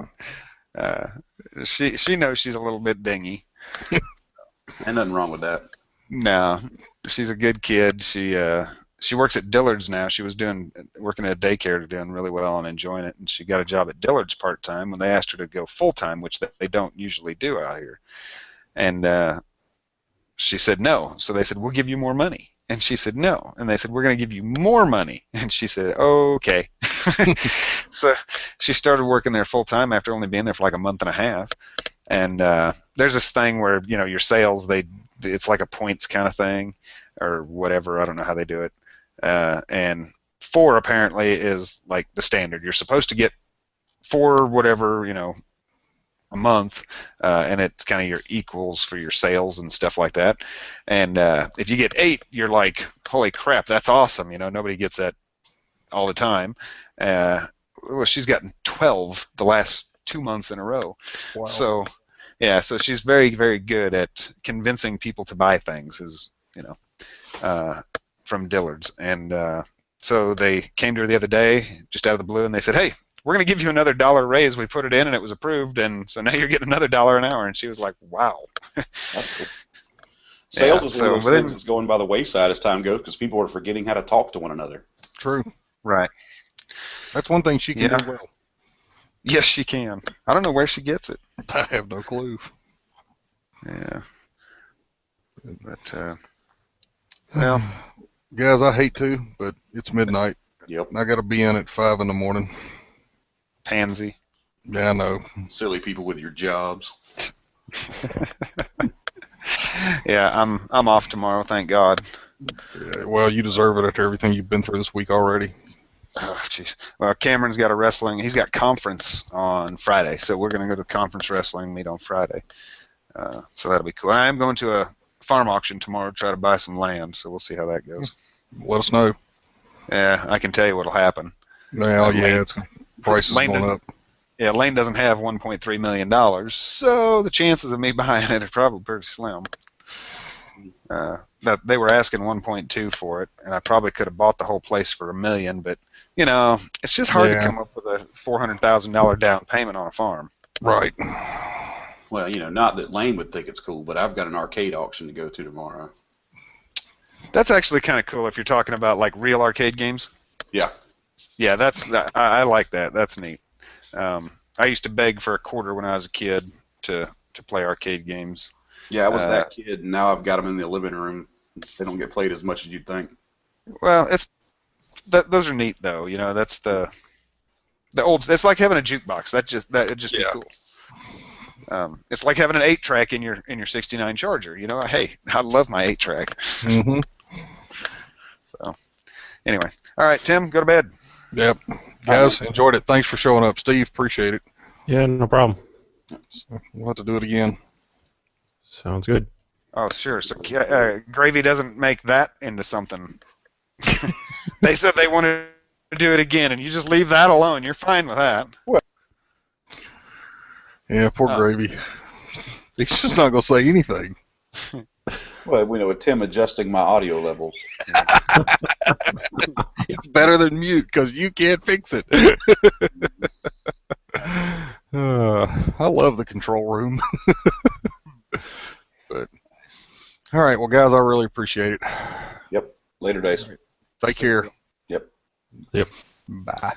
She knows she's a little bit dingy. Ain't nothing wrong with that. No, she's a good kid. She works at Dillard's now. She was working at a daycare, doing really well and enjoying it, and she got a job at Dillard's part-time when they asked her to go full-time, which they don't usually do out here. And she said no. So they said, "We'll give you more money." And she said no. And they said, "We're going to give you more money." And she said, "Okay." So she started working there full-time after only being there for like a month and a half. And there's this thing where, your sales, it's like a points kind of thing or whatever. I don't know how they do it. And 4 apparently is like the standard. You're supposed to get 4 whatever, a month, and it's kind of your equals for your sales and stuff like that. And if you get 8, you're like, holy crap, that's awesome. Nobody gets that all the time. Well, she's gotten 12 the last 2 months in a row. Wow. So, yeah, so she's very, very good at convincing people to buy things, from Dillard's. And so they came to her the other day, just out of the blue, and they said, "Hey, we're going to give you another $1 raise. We put it in, and it was approved, and so now you're getting another $1 an hour." And she was like, "Wow." That's cool. Sales is one of those within- things that's going by the wayside as time goes because people are forgetting how to talk to one another. True. Right. That's one thing she can Yeah. do well. Yes, she can. I don't know where she gets it. I have no clue. Yeah. But, well, Guys, I hate to, but it's midnight. Yep. And I got to be in at 5 in the morning. pansy. Yeah, I know. Silly people with your jobs. Yeah, I'm off tomorrow, thank God. Yeah, well, you deserve it after everything you've been through this week already. Oh, jeez. Well, Cameron's got he's got conference on Friday, so we're going to go to conference wrestling meet on Friday. So that'll be cool. I am going to a farm auction tomorrow to try to buy some land, so we'll see how that goes. Let us know. Yeah, I can tell you what'll happen. Well, yeah, prices Lane going up. Yeah, Lane doesn't have $1.3 million, so the chances of me buying it are probably pretty slim. That they were asking 1.2 for it, and I probably could have bought the whole place for $1 million, but it's just hard to come up with a $400,000 down payment on a farm. Right. Well, not that Lane would think it's cool, but I've got an arcade auction to go to tomorrow. That's actually kind of cool if you're talking about like real arcade games. Yeah. Yeah, I like that. That's neat. I used to beg for a quarter when I was a kid to play arcade games. Yeah, I was that kid, and now I've got them in the living room. They don't get played as much as you'd think. Well, those are neat though. That's the old. It's like having a jukebox. It'd just be cool. It's like having an 8-track in your 69 Charger. You know, hey, I love my 8-track. Mm-hmm. So, anyway, all right, Tim, go to bed. Yep. Guys, enjoyed it. Thanks for showing up. Steve, appreciate it. Yeah, no problem. So we'll have to do it again. Sounds good. Oh, sure. So Gravy doesn't make that into something. They said they wanted to do it again, and you just leave that alone. You're fine with that. Yeah, poor Gravy. He's just not going to say anything. Well, we know with Tim adjusting my audio levels. It's better than mute because you can't fix it. I love the control room. But all right, well, guys, I really appreciate it. Yep. Later days. Take care. Yep. Yep. Bye.